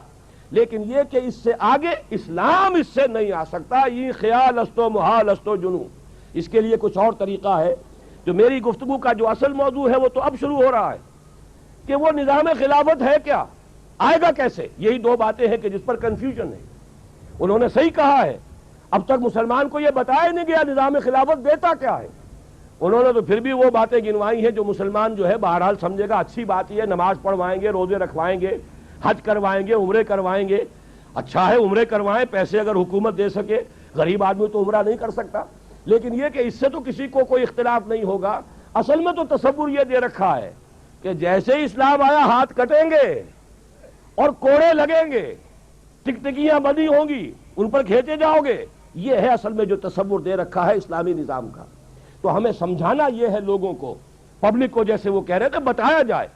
لیکن یہ کہ اس سے آگے اسلام اس سے نہیں آ سکتا، یہ خیال است و محال است و جنون، اس کے لیے کچھ اور طریقہ ہے۔ جو میری گفتگو کا جو اصل موضوع ہے وہ تو اب شروع ہو رہا ہے کہ وہ نظام خلافت ہے کیا، آئے گا کیسے، یہی دو باتیں ہیں کہ جس پر کنفیوژن ہے۔ انہوں نے صحیح کہا ہے، اب تک مسلمان کو یہ بتایا نہیں گیا نظام خلافت دیتا کیا ہے۔ انہوں نے تو پھر بھی وہ باتیں گنوائی ہیں جو مسلمان جو ہے بہرحال سمجھے گا اچھی بات ہی ہے، نماز پڑھوائیں گے، روزے رکھوائیں گے، حج کروائیں گے، عمرے کروائیں گے، اچھا ہے عمرے کروائیں، پیسے اگر حکومت دے سکے، غریب آدمی تو عمرہ نہیں کر سکتا، لیکن یہ کہ اس سے تو کسی کو کوئی اختلاف نہیں ہوگا۔ اصل میں تو تصور یہ دے رکھا ہے کہ جیسے ہی اسلام آیا ہاتھ کٹیں گے اور کوڑے لگیں گے، ٹکٹکیاں بندی ہوں گی، ان پر کھینچے جاؤ گے، یہ ہے اصل میں جو تصور دے رکھا ہے اسلامی نظام کا۔ تو ہمیں سمجھانا یہ ہے لوگوں کو، پبلک کو، جیسے وہ کہہ رہے تھے، بتایا جائے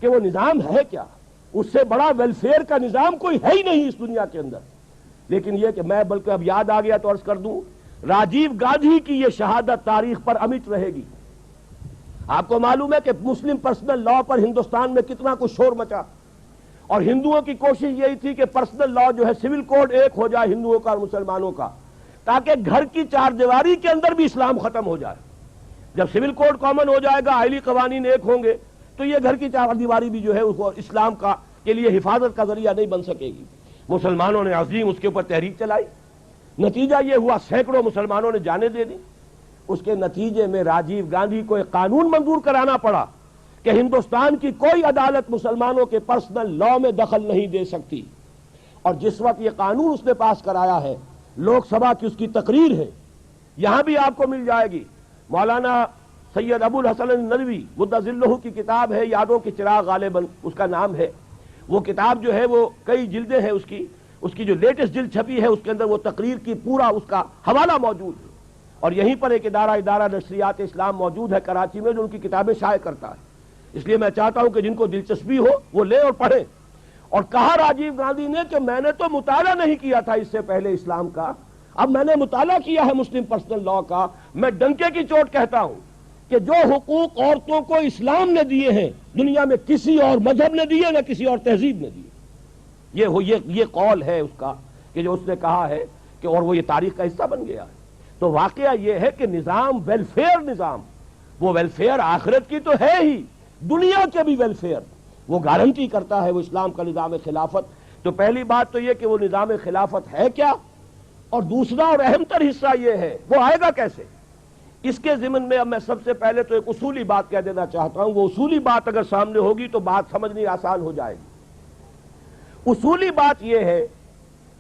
کہ وہ نظام ہے کیا، اس سے بڑا ویلفیئر کا نظام کوئی ہے ہی نہیں اس دنیا کے اندر۔ لیکن یہ کہ میں بلکہ اب یاد آ گیا تو عرض کر دوں، راجیو گاندھی کی یہ شہادت تاریخ پر امٹ رہے گی۔ آپ کو معلوم ہے کہ مسلم پرسنل لا پر ہندوستان میں کتنا کچھ شور مچا، اور ہندوؤں کی کوشش یہی تھی کہ پرسنل لا جو ہے سول کوڈ ایک ہو جائے ہندوؤں کا اور مسلمانوں کا، تاکہ گھر کی چار دیواری کے اندر بھی اسلام ختم ہو جائے۔ جب سول کوڈ کامن ہو جائے گا، آئلی قوانین ایک ہوں گے، تو یہ گھر کی چار دیواری بھی جو ہے اس کو اسلام کا کے لیے حفاظت کا ذریعہ نہیں بن سکے گی۔ مسلمانوں نے عظیم اس کے اوپر تحریک چلائی، نتیجہ یہ ہوا سینکڑوں مسلمانوں نے جانیں دے دی۔ اس کے نتیجے میں راجیو گاندھی کو ایک قانون منظور کرانا پڑا کہ ہندوستان کی کوئی عدالت مسلمانوں کے پرسنل لا میں دخل نہیں دے سکتی، اور جس وقت یہ قانون اس نے پاس کرایا ہے، لوک سبھا کی اس کی تقریر ہے، یہاں بھی آپ کو مل جائے گی، مولانا سید ابو الحسن الندوی مدہ ذلہ کی کتاب ہے، یادوں کے چراغ غالباً اس کا نام ہے۔ وہ کتاب جو ہے وہ کئی جلدیں ہیں، اس کی جو لیٹسٹ جلد چھپی ہے اس کے اندر وہ تقریر کی پورا اس کا حوالہ موجود ہے، اور یہیں پر ایک ادارہ نشریات اسلام موجود ہے کراچی میں جو ان کی کتابیں شائع کرتا ہے۔ اس لیے میں چاہتا ہوں کہ جن کو دلچسپی ہو وہ لے اور پڑھیں۔ اور کہا راجیو گاندھی نے کہ میں نے تو مطالعہ نہیں کیا تھا اس سے پہلے اسلام کا، اب میں نے مطالعہ کیا ہے مسلم پرسنل لا کا، میں ڈنکے کی چوٹ کہتا ہوں کہ جو حقوق عورتوں کو اسلام نے دیے ہیں دنیا میں کسی اور مذہب نے دیے نہ کسی اور تہذیب نے دیے۔ یہ قول ہے اس کا کہ جو اس نے کہا ہے کہ، اور وہ یہ تاریخ کا حصہ بن گیا ہے۔ تو واقعہ یہ ہے کہ نظام ویلفیئر نظام، وہ ویلفیئر آخرت کی تو ہے ہی، دنیا کے بھی ویلفیئر وہ گارنٹی کرتا ہے وہ اسلام کا نظام خلافت۔ تو پہلی بات تو یہ کہ وہ نظام خلافت ہے کیا، اور دوسرا اور اہم تر حصہ یہ ہے وہ آئے گا کیسے۔ اس کے ضمن میں اب میں سب سے پہلے تو ایک اصولی بات کہہ دینا چاہتا ہوں، وہ اصولی بات اگر سامنے ہوگی تو بات سمجھنی آسان ہو جائے گی۔ اصولی بات یہ ہے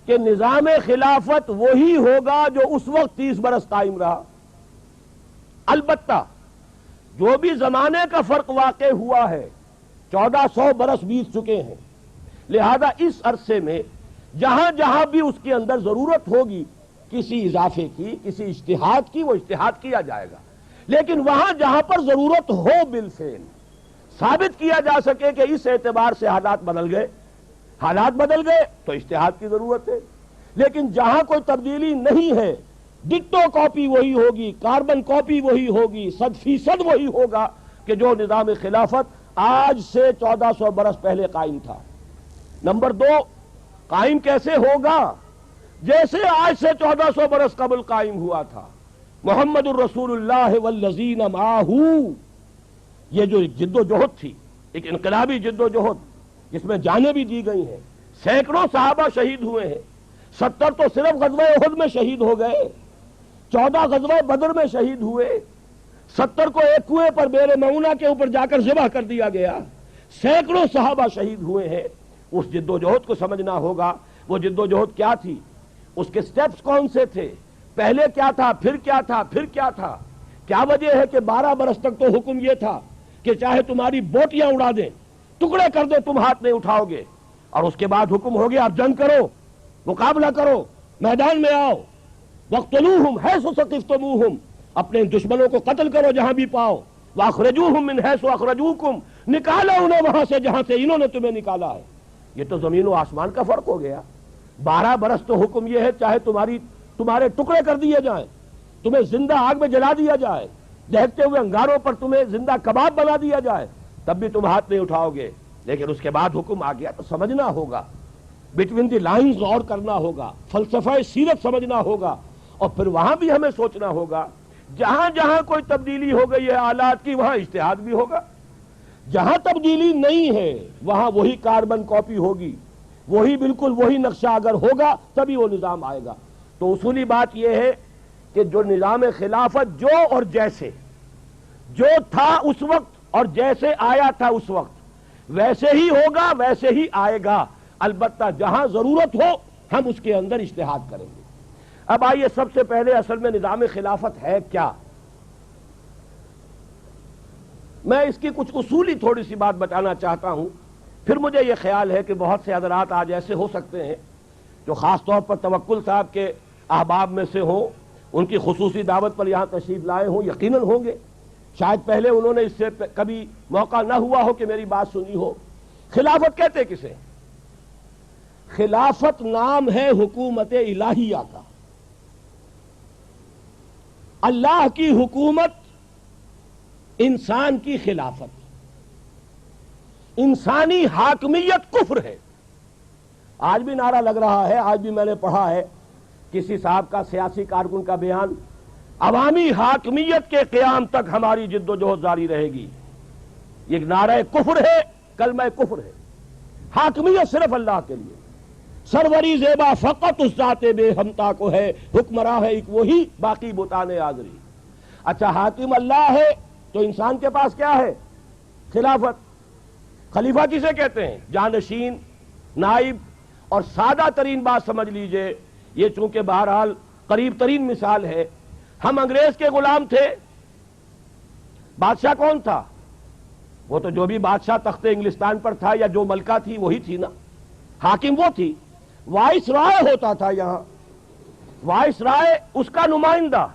کہ نظام خلافت وہی ہوگا جو اس وقت 30 برس قائم رہا، البتہ جو بھی زمانے کا فرق واقع ہوا ہے، 1400 برس بیت چکے ہیں، لہذا اس عرصے میں جہاں جہاں بھی اس کے اندر ضرورت ہوگی کسی اضافے کی، کسی اجتہاد کی، وہ اجتہاد کیا جائے گا، لیکن وہاں جہاں پر ضرورت ہو بالفعل ثابت کیا جا سکے کہ اس اعتبار سے حالات بدل گئے تو اجتہاد کی ضرورت ہے۔ لیکن جہاں کوئی تبدیلی نہیں ہے، ڈٹو کاپی وہی ہوگی، کاربن کاپی وہی ہوگی، 100% وہی ہوگا کہ جو نظام خلافت آج سے 1400 برس پہلے قائم تھا۔ نمبر 2، قائم کیسے ہوگا؟ جیسے آج سے 1400 برس قبل قائم ہوا تھا۔ محمد الرسول اللہ والذین معہ، یہ جو جد و جہد تھی، ایک انقلابی جد و جہد جس میں جانیں بھی دی گئی ہیں، سینکڑوں صحابہ شہید ہوئے ہیں، 70 تو صرف غزوہ احد میں شہید ہو گئے، 14 غزوہ بدر میں شہید ہوئے، 70 کو ایک کنویں پر بئر معونہ کے اوپر جا کر ذبح کر دیا گیا، سینکڑوں صحابہ شہید ہوئے ہیں۔ اس جد و جہد کو سمجھنا ہوگا، وہ جد و جہد کیا تھی، اس کے سٹیپس کون سے تھے، پہلے کیا تھا، پھر کیا تھا، پھر کیا تھا، کیا وجہ ہے کہ 12 برس تک تو حکم یہ تھا کہ چاہے تمہاری بوٹیاں اڑا دیں، ٹکڑے کر دیں، تم ہاتھ نہیں اٹھاؤ گے، اور اس کے بعد حکم ہو گیا اب جنگ کرو، مقابلہ کرو، میدان میں آؤ، وَاقْتُلُوهُمْ حَيْثُ ثَقِفْتُمُوهُمْ، اپنے دشمنوں کو قتل کرو جہاں بھی پاؤ، وَأَخْرَجُوهُمْ مِنْ حَيْثُ أَخْرَجُوكُمْ، نکالا انہیں وہاں سے جہاں سے انہوں نے تمہیں نکالا ہے۔ یہ تو زمین و آسمان کا فرق ہو گیا۔ 12 برس تو حکم یہ ہے چاہے تمہارے ٹکڑے کر دیے جائیں، تمہیں زندہ آگ میں جلا دیا جائے، دہتے ہوئے انگاروں پر تمہیں زندہ کباب بنا دیا جائے، تب بھی تم ہاتھ نہیں اٹھاؤ گے۔ لیکن اس کے بعد حکم آ گیا تو سمجھنا ہوگا، بٹوین دی لائنز غور کرنا ہوگا، فلسفہ سیرت سمجھنا ہوگا، اور پھر وہاں بھی ہمیں سوچنا ہوگا جہاں جہاں کوئی تبدیلی ہو گئی ہے حالات کی وہاں اجتہاد بھی ہوگا، جہاں تبدیلی نہیں ہے وہاں وہی کاربن کاپی ہوگی، وہی بالکل وہی نقشہ اگر ہوگا تبھی وہ نظام آئے گا۔ تو اصولی بات یہ ہے کہ جو نظام خلافت جو اور جیسے جو تھا اس وقت اور جیسے آیا تھا اس وقت ویسے ہی ہوگا، ویسے ہی آئے گا، البتہ جہاں ضرورت ہو ہم اس کے اندر اجتہاد کریں گے۔ اب آئیے سب سے پہلے اصل میں نظام خلافت ہے کیا؟ میں اس کی کچھ اصولی تھوڑی سی بات بتانا چاہتا ہوں، پھر مجھے یہ خیال ہے کہ بہت سے حضرات آج ایسے ہو سکتے ہیں جو خاص طور پر توکل صاحب کے احباب میں سے ہوں، ان کی خصوصی دعوت پر یہاں تشریف لائے ہوں، یقیناً ہوں گے، شاید پہلے انہوں نے اس سے کبھی موقع نہ ہوا ہو کہ میری بات سنی ہو۔ خلافت کہتے کسے؟ خلافت نام ہے حکومت الہیہ کا، اللہ کی حکومت، انسان کی خلافت۔ انسانی حاکمیت کفر ہے، آج بھی نعرہ لگ رہا ہے، آج بھی میں نے پڑھا ہے کسی صاحب کا، سیاسی کارکن کا بیان، عوامی حاکمیت کے قیام تک ہماری جد و جہد جاری رہے گی۔ یہ نعرہ کفر ہے، کلمہ کفر ہے۔ حاکمیت صرف اللہ کے لیے، سروری زیبا فقط اس ذات بے ہمتا کو ہے، حکمراں ہے ایک وہی، باقی بتانے آزری۔ اچھا حاکم اللہ ہے تو انسان کے پاس کیا ہے؟ خلافت۔ خلیفہ کسے کہتے ہیں؟ جانشین، نائب، اور سادہ ترین بات سمجھ لیجئے، یہ چونکہ بہرحال قریب ترین مثال ہے، ہم انگریز کے غلام تھے، بادشاہ کون تھا؟ وہ تو جو بھی بادشاہ تخت انگلستان پر تھا یا جو ملکہ تھی وہی تھی نا، حاکم وہ تھی۔ وائس رائے ہوتا تھا یہاں، وائس رائے اس کا نمائندہ،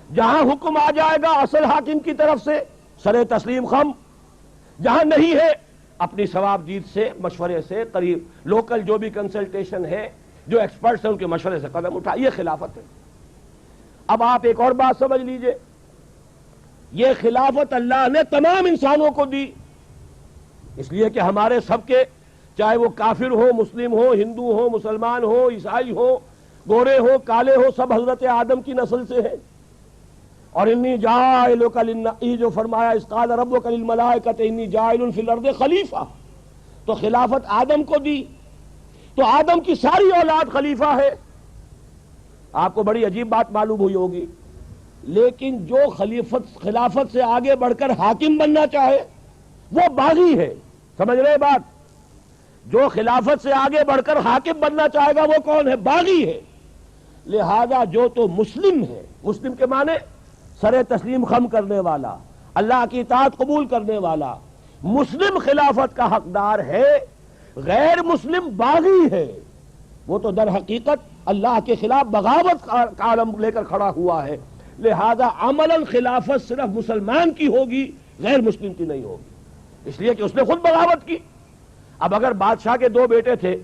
جہاں حکم آ جائے گا اصل حاکم کی طرف سے سر تسلیم خم، جہاں نہیں ہے اپنی ثواب دید سے، مشورے سے، قریب لوکل جو بھی کنسلٹیشن ہے، جو ایکسپرٹس ہیں ان کے مشورے سے قدم اٹھا، یہ خلافت ہے۔ اب آپ ایک اور بات سمجھ لیجئے، یہ خلافت اللہ نے تمام انسانوں کو دی، اس لیے کہ ہمارے سب کے، چاہے وہ کافر ہو، مسلم ہو، ہندو ہو، مسلمان ہو، عیسائی ہو، گورے ہو، کالے ہو، سب حضرت آدم کی نسل سے ہیں۔ اور انی جاعلک یہ جو فرمایا اذ قال ربک للملائکۃ انی جاعل فی الارض خلیفہ، تو خلافت آدم کو دی، تو آدم کی ساری اولاد خلیفہ ہے۔ آپ کو بڑی عجیب بات معلوم ہوئی ہوگی، لیکن جو خلافت سے آگے بڑھ کر حاکم بننا چاہے وہ باغی ہے۔ سمجھ رہے بات؟ جو خلافت سے آگے بڑھ کر حاکم بننا چاہے گا وہ کون ہے؟ باغی ہے۔ لہذا جو تو مسلم ہے، مسلم کے معنی سر تسلیم خم کرنے والا، اللہ کی اطاعت قبول کرنے والا، مسلم خلافت کا حقدار ہے، غیر مسلم باغی ہے، وہ تو در حقیقت اللہ کے خلاف بغاوت کا عالم لے کر کھڑا ہوا ہے۔ لہذا عملاً خلافت صرف مسلمان کی ہوگی، غیر مسلم کی نہیں ہوگی، اس لیے کہ اس نے خود بغاوت کی۔ اب اگر بادشاہ کے 2 بیٹے تھے،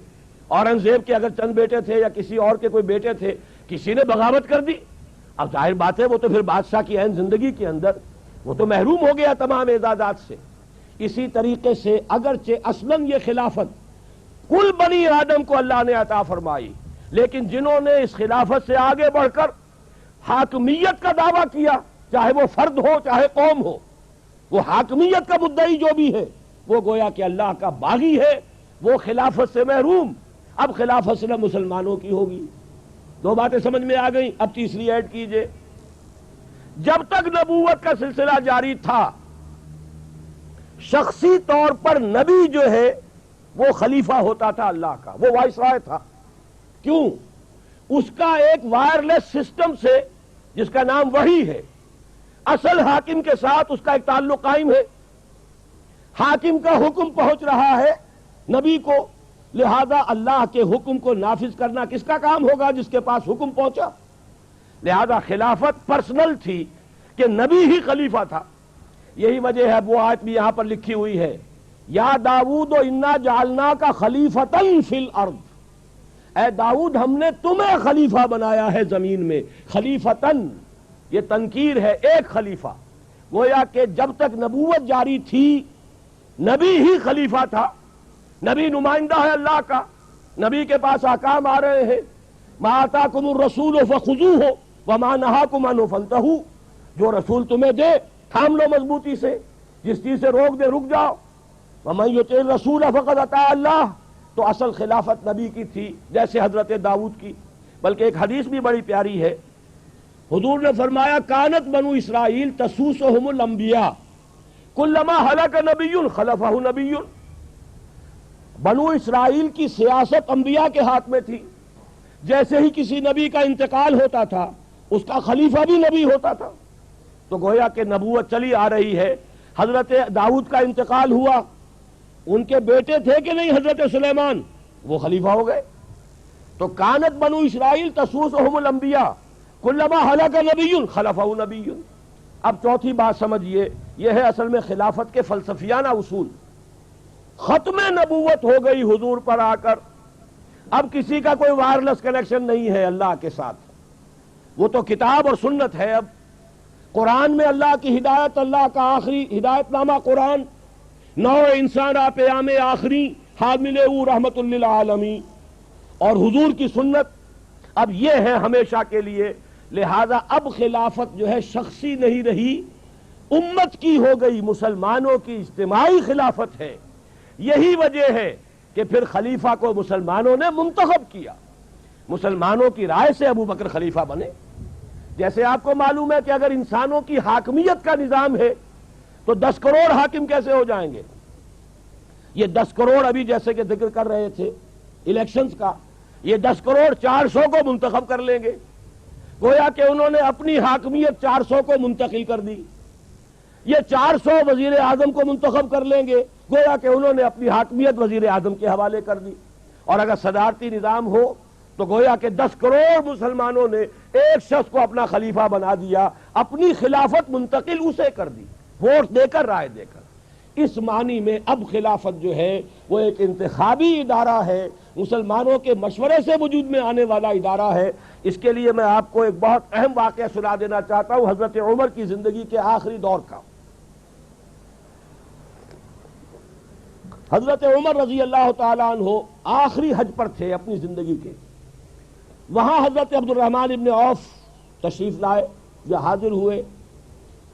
اورنگزیب کے اگر چند بیٹے تھے یا کسی اور کے کوئی بیٹے تھے، کسی نے بغاوت کر دی، اب ظاہر بات ہے وہ تو پھر بادشاہ کی عین زندگی کے اندر وہ تو محروم ہو گیا تمام اعزازات سے۔ اسی طریقے سے اگرچہ اصلاً یہ خلافت کل بنی آدم کو اللہ نے عطا فرمائی، لیکن جنہوں نے اس خلافت سے آگے بڑھ کر حاکمیت کا دعویٰ کیا، چاہے وہ فرد ہو چاہے قوم ہو، وہ حاکمیت کا مدعی جو بھی ہے وہ گویا کہ اللہ کا باغی ہے، وہ خلافت سے محروم۔ اب خلافت صرف مسلمانوں کی ہوگی۔ 2 باتیں سمجھ میں آ گئیں، اب تیسری ایڈ کیجئے۔ جب تک نبوت کا سلسلہ جاری تھا، شخصی طور پر نبی جو ہے وہ خلیفہ ہوتا تھا اللہ کا، وہ وائس رائے تھا۔ کیوں؟ اس کا ایک وائرلیس سسٹم سے جس کا نام وحی ہے، اصل حاکم کے ساتھ اس کا ایک تعلق قائم ہے، حاکم کا حکم پہنچ رہا ہے نبی کو، لہذا اللہ کے حکم کو نافذ کرنا کس کا کام ہوگا؟ جس کے پاس حکم پہنچا۔ لہذا خلافت پرسنل تھی کہ نبی ہی خلیفہ تھا۔ یہی وجہ ہے وہ آیت بھی یہاں پر لکھی ہوئی ہے، یا داؤد انا جعلناک خلیفتن فی الارض، اے داؤد ہم نے تمہیں خلیفہ بنایا ہے زمین میں۔ خلیفتن یہ تنکیر ہے، ایک خلیفہ، گویا کہ جب تک نبوت جاری تھی نبی ہی خلیفہ تھا، نبی نمائندہ ہے اللہ کا، نبی کے پاس احکام آ رہے ہیں، ما آتاکم الرسول فخذوہ وما نہاکم عنہ فانتہوا، جو رسول تمہیں دے تھام لو مضبوطی سے، جس چیز سے روک دے رک جاؤ۔ ومن یطع الرسول فقد اطاع اللہ، تو اصل خلافت نبی کی تھی جیسے حضرت داؤد کی۔ بلکہ ایک حدیث بھی بڑی پیاری ہے، حضور نے فرمایا کانت بنو اسرائیل تسوسہم الانبیاء کلما ہلک نبی خلفہ نبی، بنو اسرائیل کی سیاست انبیاء کے ہاتھ میں تھی، جیسے ہی کسی نبی کا انتقال ہوتا تھا اس کا خلیفہ بھی نبی ہوتا تھا۔ تو گویا کہ نبوت چلی آ رہی ہے۔ حضرت داؤد کا انتقال ہوا، ان کے بیٹے تھے کہ نہیں حضرت سلیمان، وہ خلیفہ ہو گئے۔ تو کانت بنو اسرائیل تسوسہم الانبیاء کلما ہلک نبی خلفہ نبی۔ اب چوتھی بات سمجھیے، یہ ہے اصل میں خلافت کے فلسفیانہ اصول۔ ختم نبوت ہو گئی حضور پر آ کر، اب کسی کا کوئی وائرلیس کنیکشن نہیں ہے اللہ کے ساتھ، وہ تو کتاب اور سنت ہے۔ اب قرآن میں اللہ کی ہدایت، اللہ کا آخری ہدایت نامہ قرآن، نو انسان پیام آخری حامل او رحمت للعالمین، اور حضور کی سنت اب یہ ہے ہمیشہ کے لیے۔ لہذا اب خلافت جو ہے شخصی نہیں رہی، امت کی ہو گئی، مسلمانوں کی اجتماعی خلافت ہے۔ یہی وجہ ہے کہ پھر خلیفہ کو مسلمانوں نے منتخب کیا، مسلمانوں کی رائے سے ابو بکر خلیفہ بنے۔ جیسے آپ کو معلوم ہے کہ اگر انسانوں کی حاکمیت کا نظام ہے تو 10 کروڑ حاکم کیسے ہو جائیں گے؟ یہ 10 کروڑ ابھی جیسے کہ ذکر کر رہے تھے الیکشنز کا، یہ 10 کروڑ 400 کو منتخب کر لیں گے، گویا کہ انہوں نے اپنی حاکمیت 400 کو منتقل کر دی۔ یہ 400 وزیر اعظم کو منتخب کر لیں گے، گویا کہ انہوں نے اپنی حاکمیت وزیر اعظم کے حوالے کر دی۔ اور اگر صدارتی نظام ہو تو گویا کہ 10 کروڑ مسلمانوں نے ایک شخص کو اپنا خلیفہ بنا دیا، اپنی خلافت منتقل اسے کر دی، ووٹ دے کر، رائے دے کر۔ اس معنی میں اب خلافت جو ہے وہ ایک انتخابی ادارہ ہے، مسلمانوں کے مشورے سے وجود میں آنے والا ادارہ ہے۔ اس کے لیے میں آپ کو ایک بہت اہم واقعہ سنا دینا چاہتا ہوں حضرت عمر کی زندگی کے آخری دور کا۔ حضرت عمر رضی اللہ تعالیٰ عنہ آخری حج پر تھے اپنی زندگی کے، وہاں حضرت عبد الرحمن ابن عوف تشریف لائے جو حاضر ہوئے۔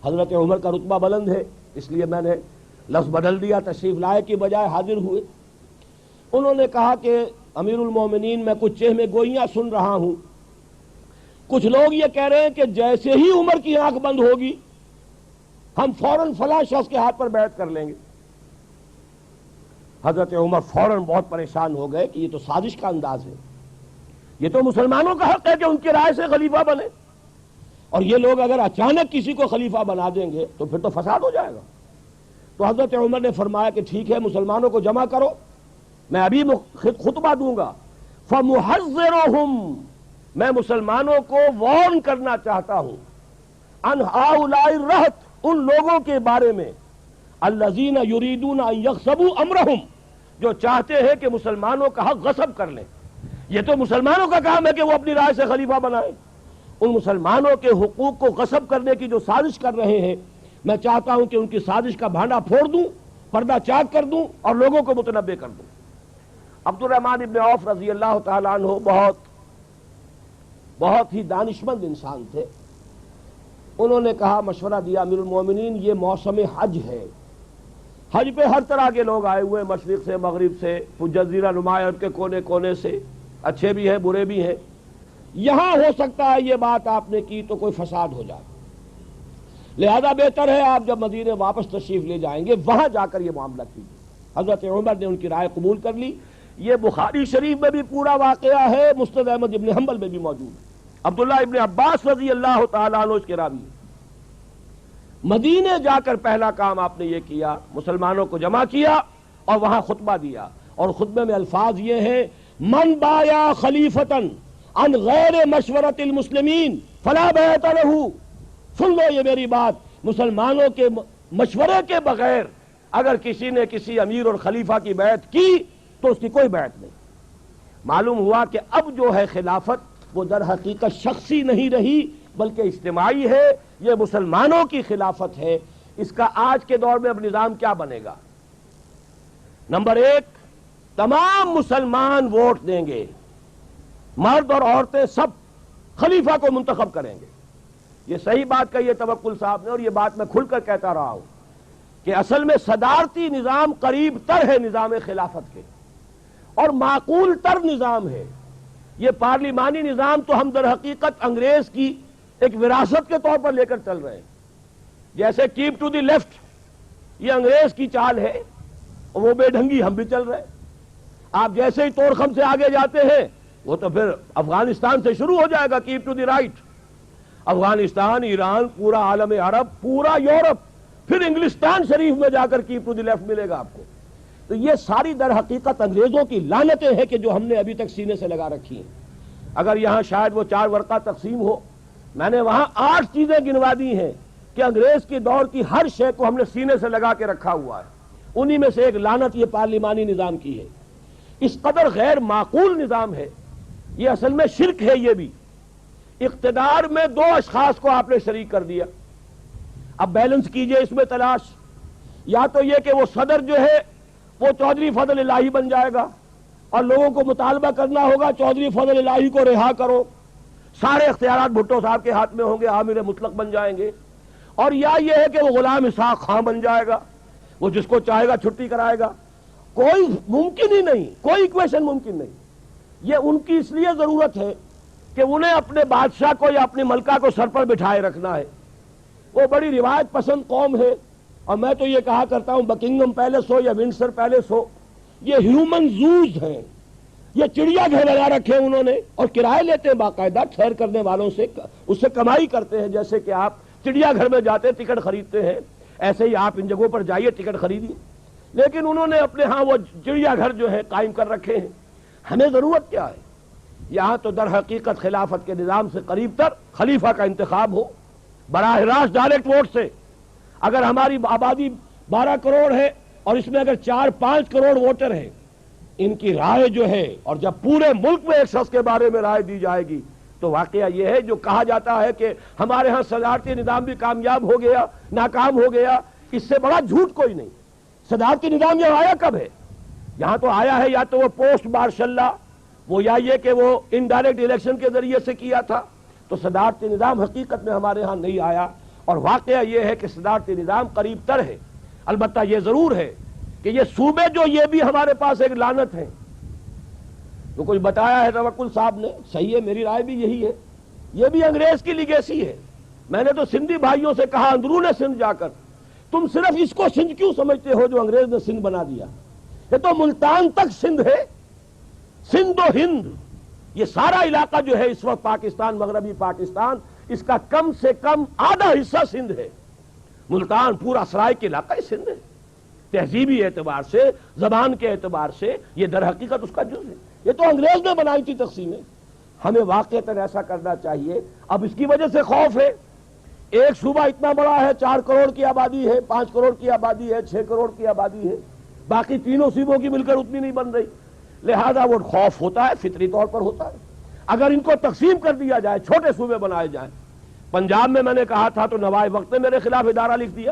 حضرت عمر کا رتبہ بلند ہے اس لیے میں نے لفظ بدل دیا، تشریف لائے کی بجائے حاضر ہوئے۔ انہوں نے کہا کہ امیر المومنین میں کچھ چہمے گوئیاں سن رہا ہوں، کچھ لوگ یہ کہہ رہے ہیں کہ جیسے ہی عمر کی آنکھ بند ہوگی ہم فوراً فلاں شخص کے ہاتھ پر بیعت کر لیں گے۔ حضرت عمر فوراً بہت پریشان ہو گئے کہ یہ تو سازش کا انداز ہے، یہ تو مسلمانوں کا حق ہے کہ ان کی رائے سے خلیفہ بنے، اور یہ لوگ اگر اچانک کسی کو خلیفہ بنا دیں گے تو پھر تو فساد ہو جائے گا۔ تو حضرت عمر نے فرمایا کہ ٹھیک ہے، مسلمانوں کو جمع کرو، میں ابھی خطبہ دوں گا۔ فَمُحَذِّرُهُمْ، میں مسلمانوں کو وارن کرنا چاہتا ہوں، ان ہؤلاء الرہط، ان لوگوں کے بارے میں، الذین یریدون ان یغصبوا امرہم، جو چاہتے ہیں کہ مسلمانوں کا حق غصب کر لیں۔ یہ تو مسلمانوں کا کام ہے کہ وہ اپنی رائے سے خلیفہ بنائیں، ان مسلمانوں کے حقوق کو غصب کرنے کی جو سازش کر رہے ہیں، میں چاہتا ہوں کہ ان کی سازش کا بھانڈا پھوڑ دوں، پردہ چاک کر دوں اور لوگوں کو متنبع کر دوں۔ عبد الرحمن ابن عوف رضی اللہ تعالیٰ عنہ بہت ہی دانشمند انسان تھے۔ انہوں نے کہا، مشورہ دیا، امیر المومنین یہ موسم حج ہے، حج پہ ہر طرح کے لوگ آئے ہوئے، مشرق سے، مغرب سے، جزیرہ نما کے کونے کونے سے، اچھے بھی ہیں برے بھی ہیں، یہاں ہو سکتا ہے یہ بات آپ نے کی تو کوئی فساد ہو جائے، لہذا بہتر ہے آپ جب مدینے واپس تشریف لے جائیں گے وہاں جا کر یہ معاملہ کیجیے۔ حضرت عمر نے ان کی رائے قبول کر لی۔ یہ بخاری شریف میں بھی پورا واقعہ ہے، مسند احمد ابن حنبل میں بھی موجود ہے۔ عبداللہ ابن عباس رضی اللہ تعالیٰ عنہ اس کے راوی ہیں۔ مدینے جا کر پہلا کام آپ نے یہ کیا، مسلمانوں کو جمع کیا اور وہاں خطبہ دیا، اور خطبے میں الفاظ یہ ہیں: من بایا خلیفتن عن غیر مشورت المسلمین فلا بیعت لہ۔ سن لو یہ میری بات، مسلمانوں کے مشورے کے بغیر اگر کسی نے کسی امیر اور خلیفہ کی بیعت کی تو اس کی کوئی بیعت نہیں۔ معلوم ہوا کہ اب جو ہے خلافت وہ در حقیقت شخصی نہیں رہی بلکہ اجتماعی ہے، یہ مسلمانوں کی خلافت ہے۔ اس کا آج کے دور میں اب نظام کیا بنے گا؟ نمبر ایک، تمام مسلمان ووٹ دیں گے، مرد اور عورتیں سب خلیفہ کو منتخب کریں گے۔ یہ صحیح بات کہی ہے توکل صاحب نے، اور یہ بات میں کھل کر کہتا رہا ہوں کہ اصل میں صدارتی نظام قریب تر ہے نظام خلافت کے، اور معقول تر نظام ہے۔ یہ پارلیمانی نظام تو ہم در حقیقت انگریز کی ایک وراثت کے طور پر لے کر چل رہے ہیں، جیسے کیپ ٹو دی لیفٹ یہ انگریز کی چال ہے، اور وہ بے ڈھنگی ہم بھی چل رہے ہیں۔ آپ جیسے ہی توڑخم سے آگے جاتے ہیں وہ تو پھر افغانستان سے شروع ہو جائے گا cape to the right, Afghanistan, Iran, پورا عالم عرب، پورا یورپ، پھر انگلستان شریف میں جا کر کیپ ٹو دی لیفٹ ملے گا آپ کو۔ تو یہ ساری در حقیقت انگریزوں کی لعنتیں ہیں کہ جو ہم نے ابھی تک سینے سے لگا رکھی ہیں۔ اگر یہاں شاید وہ 4 ورقہ تقسیم ہو، میں نے وہاں 8 چیزیں گنوا دی ہیں کہ انگریز کے دور کی ہر شے کو ہم نے سینے سے لگا کے رکھا ہوا ہے۔ انہی میں سے ایک لعنت یہ پارلیمانی نظام کی ہے۔ اس قدر غیر معقول نظام ہے، یہ اصل میں شرک ہے۔ یہ بھی اقتدار میں 2 اشخاص کو آپ نے شریک کر دیا۔ اب بیلنس کیجئے اس میں تلاش، یا تو یہ کہ وہ صدر جو ہے وہ چودھری فضل الہی بن جائے گا اور لوگوں کو مطالبہ کرنا ہوگا چودھری فضل الہی کو رہا کرو، سارے اختیارات بھٹو صاحب کے ہاتھ میں ہوں گے، عامر مطلق بن جائیں گے، اور یا یہ ہے کہ وہ غلام اسحاق خان بن جائے گا، وہ جس کو چاہے گا چھٹی کرائے گا۔ کوئی ممکن ہی نہیں، کوئی ایکویشن ممکن نہیں۔ یہ ان کی اس لیے ضرورت ہے کہ انہیں اپنے بادشاہ کو یا اپنی ملکہ کو سر پر بٹھائے رکھنا ہے۔ وہ بڑی روایت پسند قوم ہے، اور میں تو یہ کہا کرتا ہوں بکنگم پیلس ہو یا ونڈسر پیلس ہو، یہ ہیومن زوز ہیں، یہ چڑیا گھر لگا رکھے ہیں انہوں نے، اور کرائے لیتے ہیں باقاعدہ ٹھہر کرنے والوں سے، اس سے کمائی کرتے ہیں۔ جیسے کہ آپ چڑیا گھر میں جاتے ٹکٹ خریدتے ہیں، ایسے ہی آپ ان جگہوں پر جائیے ٹکٹ خریدیے، لیکن انہوں نے اپنے ہاں وہ چڑیا گھر جو ہے قائم کر رکھے ہیں۔ ہمیں ضرورت کیا ہے؟ یہاں تو در حقیقت خلافت کے نظام سے قریب تر خلیفہ کا انتخاب ہو براہ راست ڈائریکٹ ووٹ سے۔ اگر ہماری آبادی 12 کروڑ ہے اور اس میں اگر 4-5 کروڑ ووٹر ہیں، ان کی رائے جو ہے، اور جب پورے ملک میں ایک شخص کے بارے میں رائے دی جائے گی تو واقعہ یہ ہے جو کہا جاتا ہے کہ ہمارے ہاں صدارتی نظام بھی کامیاب ہو گیا، ناکام ہو گیا، اس سے بڑا جھوٹ کوئی نہیں۔ صدارتی نظام یہ آیا کب ہے؟ یہاں تو آیا ہے یا تو وہ پوسٹ مارشل لا، وہ یا یہ کہ وہ انڈائریکٹ الیکشن کے ذریعے سے کیا تھا۔ تو صدارتی نظام حقیقت میں ہمارے ہاں نہیں آیا، اور واقعہ یہ ہے کہ صدارتی نظام قریب تر ہے۔ البتہ یہ ضرور ہے کہ یہ صوبے جو یہ بھی ہمارے پاس ایک لعنت ہے، جو کچھ بتایا ہے توکل صاحب نے، صحیح ہے، میری رائے بھی یہی ہے، یہ بھی انگریز کی لیگیسی ہے۔ میں نے تو سندھی بھائیوں سے کہا اندرون سندھ جا کر، تم صرف اس کو سندھ کیوں سمجھتے ہو جو انگریز نے سندھ بنا دیا؟ یہ تو ملتان تک سندھ ہے، سندھ و ہند، یہ سارا علاقہ جو ہے اس وقت پاکستان، مغربی پاکستان، اس کا کم سے کم آدھا حصہ سندھ ہے۔ ملتان پورا سرائے کے علاقہ ہی سندھ ہے، تہذیبی اعتبار سے، زبان کے اعتبار سے یہ در حقیقت اس کا جز ہے۔ یہ تو انگریز نے بنائی تھی تقسیمیں۔ ہمیں واقعتاً ایسا کرنا چاہیے۔ اب اس کی وجہ سے خوف ہے، ایک صوبہ اتنا بڑا ہے، 4 کروڑ کی آبادی ہے، 5 کروڑ کی آبادی ہے، 6 کروڑ کی آبادی ہے، باقی تینوں صوبوں کی مل کر اتنی نہیں بن رہی، لہذا وہ خوف ہوتا ہے، فطری طور پر ہوتا ہے۔ اگر ان کو تقسیم کر دیا جائے، چھوٹے صوبے بنائے جائیں، پنجاب میں نے کہا تھا تو نوائے وقت نے میرے خلاف ادارہ لکھ دیا،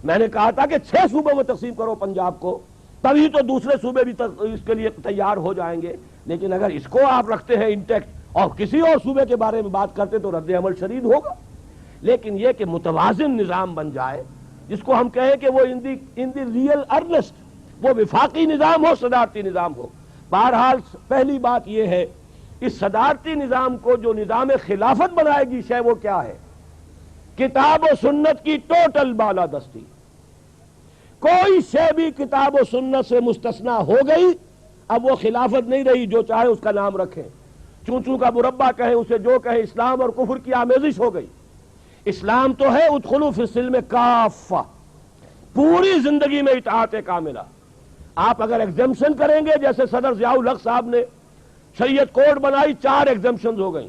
میں نے کہا تھا کہ 6 صوبوں میں تقسیم کرو پنجاب کو، تبھی تو دوسرے صوبے بھی اس کے لیے تیار ہو جائیں گے۔ لیکن اگر اس کو آپ رکھتے ہیں انٹیکٹ اور کسی اور صوبے کے بارے میں بات کرتے تو رد عمل شدید ہوگا۔ لیکن یہ کہ متوازن نظام بن جائے، جس کو ہم کہیں کہ وہ ان دی ریئل ارنسٹ، وہ وفاقی نظام ہو، صدارتی نظام ہو۔ بہرحال پہلی بات یہ ہے، اس صدارتی نظام کو جو نظام خلافت بنائے گی شے وہ کیا ہے؟ کتاب و سنت کی ٹوٹل بالادستی۔ کوئی شے بھی کتاب و سنت سے مستثنا ہو گئی، اب وہ خلافت نہیں رہی، جو چاہے اس کا نام رکھیں، چون چون کا مربع کہیں، اسے جو کہیں، اسلام اور کفر کی آمیزش ہو گئی۔ اسلام تو ہے ادخلوا فی السلم کافہ، پوری زندگی میں اطاعت کاملہ۔ آپ اگر ایگزمپشن کریں گے، جیسے صدر ضیاء الحق صاحب نے شریعت کوڈ بنائی، 4 ایگزمپشنز ہو گئیں۔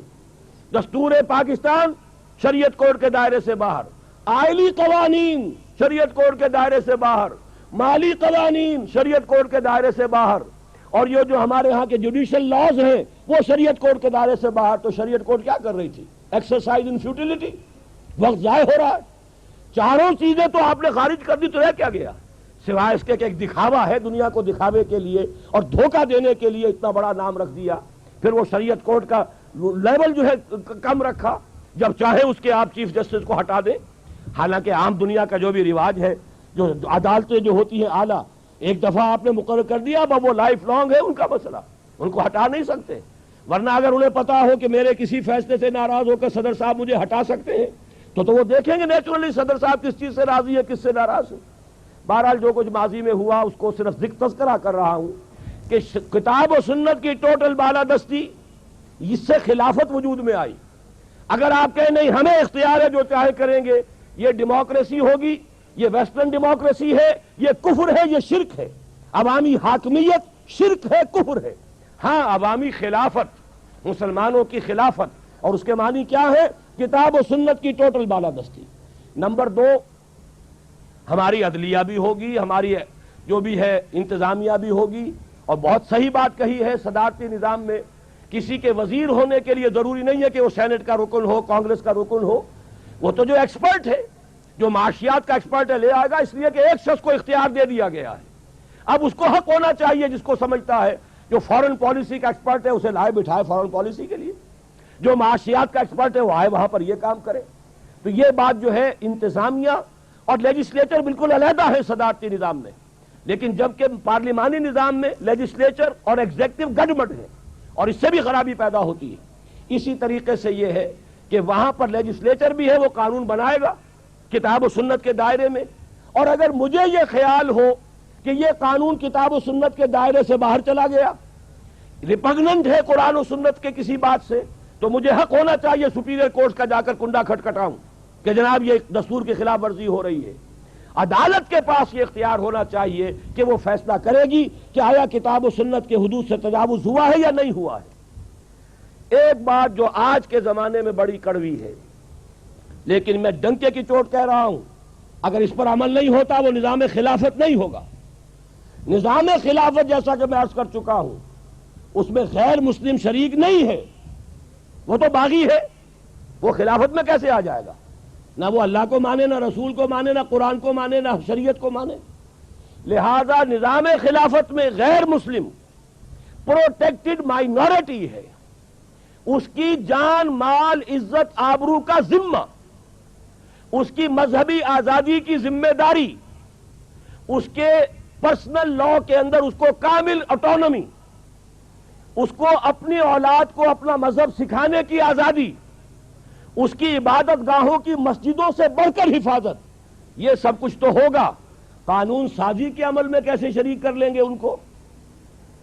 دستور پاکستان شریعت کوڈ کے دائرے سے باہر، آئلی قوانین شریعت کوڈ کے دائرے سے باہر، مالی قوانین شریعت کوڈ کے دائرے سے باہر، اور یہ جو ہمارے ہاں کے جوڈیشل لاز ہیں وہ شریعت کوڈ کے دائرے سے باہر۔ تو شریعت کوڈ کیا کر رہی تھی؟ ایکسرسائز ان فیوٹیلٹی، وقت ضائع ہو رہا ہے۔ چاروں چیزیں تو آپ نے خارج کر دی، تو رہ کیا گیا؟ سوائے اس کے کہ ایک دکھاوا ہے، دنیا کو دکھاوے کے لیے اور دھوکہ دینے کے لیے اتنا بڑا نام رکھ دیا۔ پھر وہ شریعت کوڈ کا لیول جو ہے کم رکھا، جب چاہے اس کے آپ چیف جسٹس کو ہٹا دیں۔ حالانکہ عام دنیا کا جو بھی رواج ہے، جو عدالتیں جو ہوتی ہیں اعلیٰ، ایک دفعہ آپ نے مقرر کر دیا، اب وہ لائف لانگ ہے ان کا مسئلہ، ان کو ہٹا نہیں سکتے۔ ورنہ اگر انہیں پتا ہو کہ میرے کسی فیصلے سے ناراض ہو کر صدر صاحب مجھے ہٹا سکتے ہیں، تو وہ دیکھیں گے نیچرلی صدر صاحب کس چیز سے راضی ہے، کس سے ناراض ہے۔ بہرحال جو کچھ ماضی میں ہوا اس کو صرف تذکرہ کر رہا ہوں کہ کتاب و سنت کی ٹوٹل بالادستی، اس سے خلافت وجود میں آئی۔ اگر آپ کہیں نہیں ہمیں اختیار ہے جو چاہے کریں گے، یہ ڈیموکریسی ہوگی، یہ ویسٹرن ڈیموکریسی ہے، یہ کفر ہے، یہ شرک ہے۔ عوامی حاکمیت شرک ہے، کفر ہے۔ ہاں عوامی خلافت، مسلمانوں کی خلافت، اور اس کے معنی کیا ہے؟ کتاب و سنت کی ٹوٹل بالادستی۔ نمبر 2، ہماری عدلیہ بھی ہوگی، ہماری جو بھی ہے انتظامیہ بھی ہوگی۔ اور بہت صحیح بات کہی ہے، صدارتی نظام میں کسی کے وزیر ہونے کے لیے ضروری نہیں ہے کہ وہ سینٹ کا رکن ہو، کانگریس کا رکن ہو۔ وہ تو جو ایکسپرٹ ہے، جو معاشیات کا ایکسپرٹ ہے، لے آئے گا، اس لیے کہ ایک شخص کو اختیار دے دیا گیا ہے۔ اب اس کو حق ہونا چاہیے، جس کو سمجھتا ہے، جو فورن پالیسی کا ایکسپرٹ ہے اسے لائے بٹھائے فورن پالیسی کے لیے، جو معاشیات کا ایکسپرٹ ہے وہ آئے وہاں پر یہ کام کرے۔ تو یہ بات جو ہے انتظامیہ اور لیجسلیچر بالکل علیحدہ ہے صدارتی نظام میں، لیکن جبکہ پارلیمانی نظام میں لیجسلیچر اور ایگزیکٹو گڈمڈ ہے، اور اس سے بھی خرابی پیدا ہوتی ہے۔ اسی طریقے سے یہ ہے کہ وہاں پر لیجسلیچر بھی ہے، وہ قانون بنائے گا کتاب و سنت کے دائرے میں، اور اگر مجھے یہ خیال ہو کہ یہ قانون کتاب و سنت کے دائرے سے باہر چلا گیا، ریپگننٹ ہے قرآن و سنت کے کسی بات سے، تو مجھے حق ہونا چاہیے سپیریئر کورٹ کا جا کر کنڈا کھٹکھٹاؤں کہ جناب یہ دستور کی خلاف ورزی ہو رہی ہے۔ عدالت کے پاس یہ اختیار ہونا چاہیے کہ وہ فیصلہ کرے گی کہ آیا کتاب و سنت کے حدود سے تجاوز ہوا ہے یا نہیں ہوا ہے۔ ایک بات جو آج کے زمانے میں بڑی کڑوی ہے، لیکن میں ڈنکے کی چوٹ کہہ رہا ہوں، اگر اس پر عمل نہیں ہوتا وہ نظام خلافت نہیں ہوگا۔ نظام خلافت جیسا کہ میں عرض کر چکا ہوں، اس میں غیر مسلم شریک نہیں ہے، وہ تو باغی ہے، وہ خلافت میں کیسے آ جائے گا؟ نہ وہ اللہ کو مانے، نہ رسول کو مانے، نہ قرآن کو مانے، نہ شریعت کو مانے۔ لہذا نظام خلافت میں غیر مسلم پروٹیکٹڈ مائنورٹی ہے، اس کی جان، مال، عزت، آبرو کا ذمہ، اس کی مذہبی آزادی کی ذمہ داری، اس کے پرسنل لا کے اندر اس کو کامل آٹونومی، اس کو اپنی اولاد کو اپنا مذہب سکھانے کی آزادی، اس کی عبادت گاہوں کی مسجدوں سے بڑھ کر حفاظت، یہ سب کچھ تو ہوگا۔ قانون سازی کے عمل میں کیسے شریک کر لیں گے ان کو،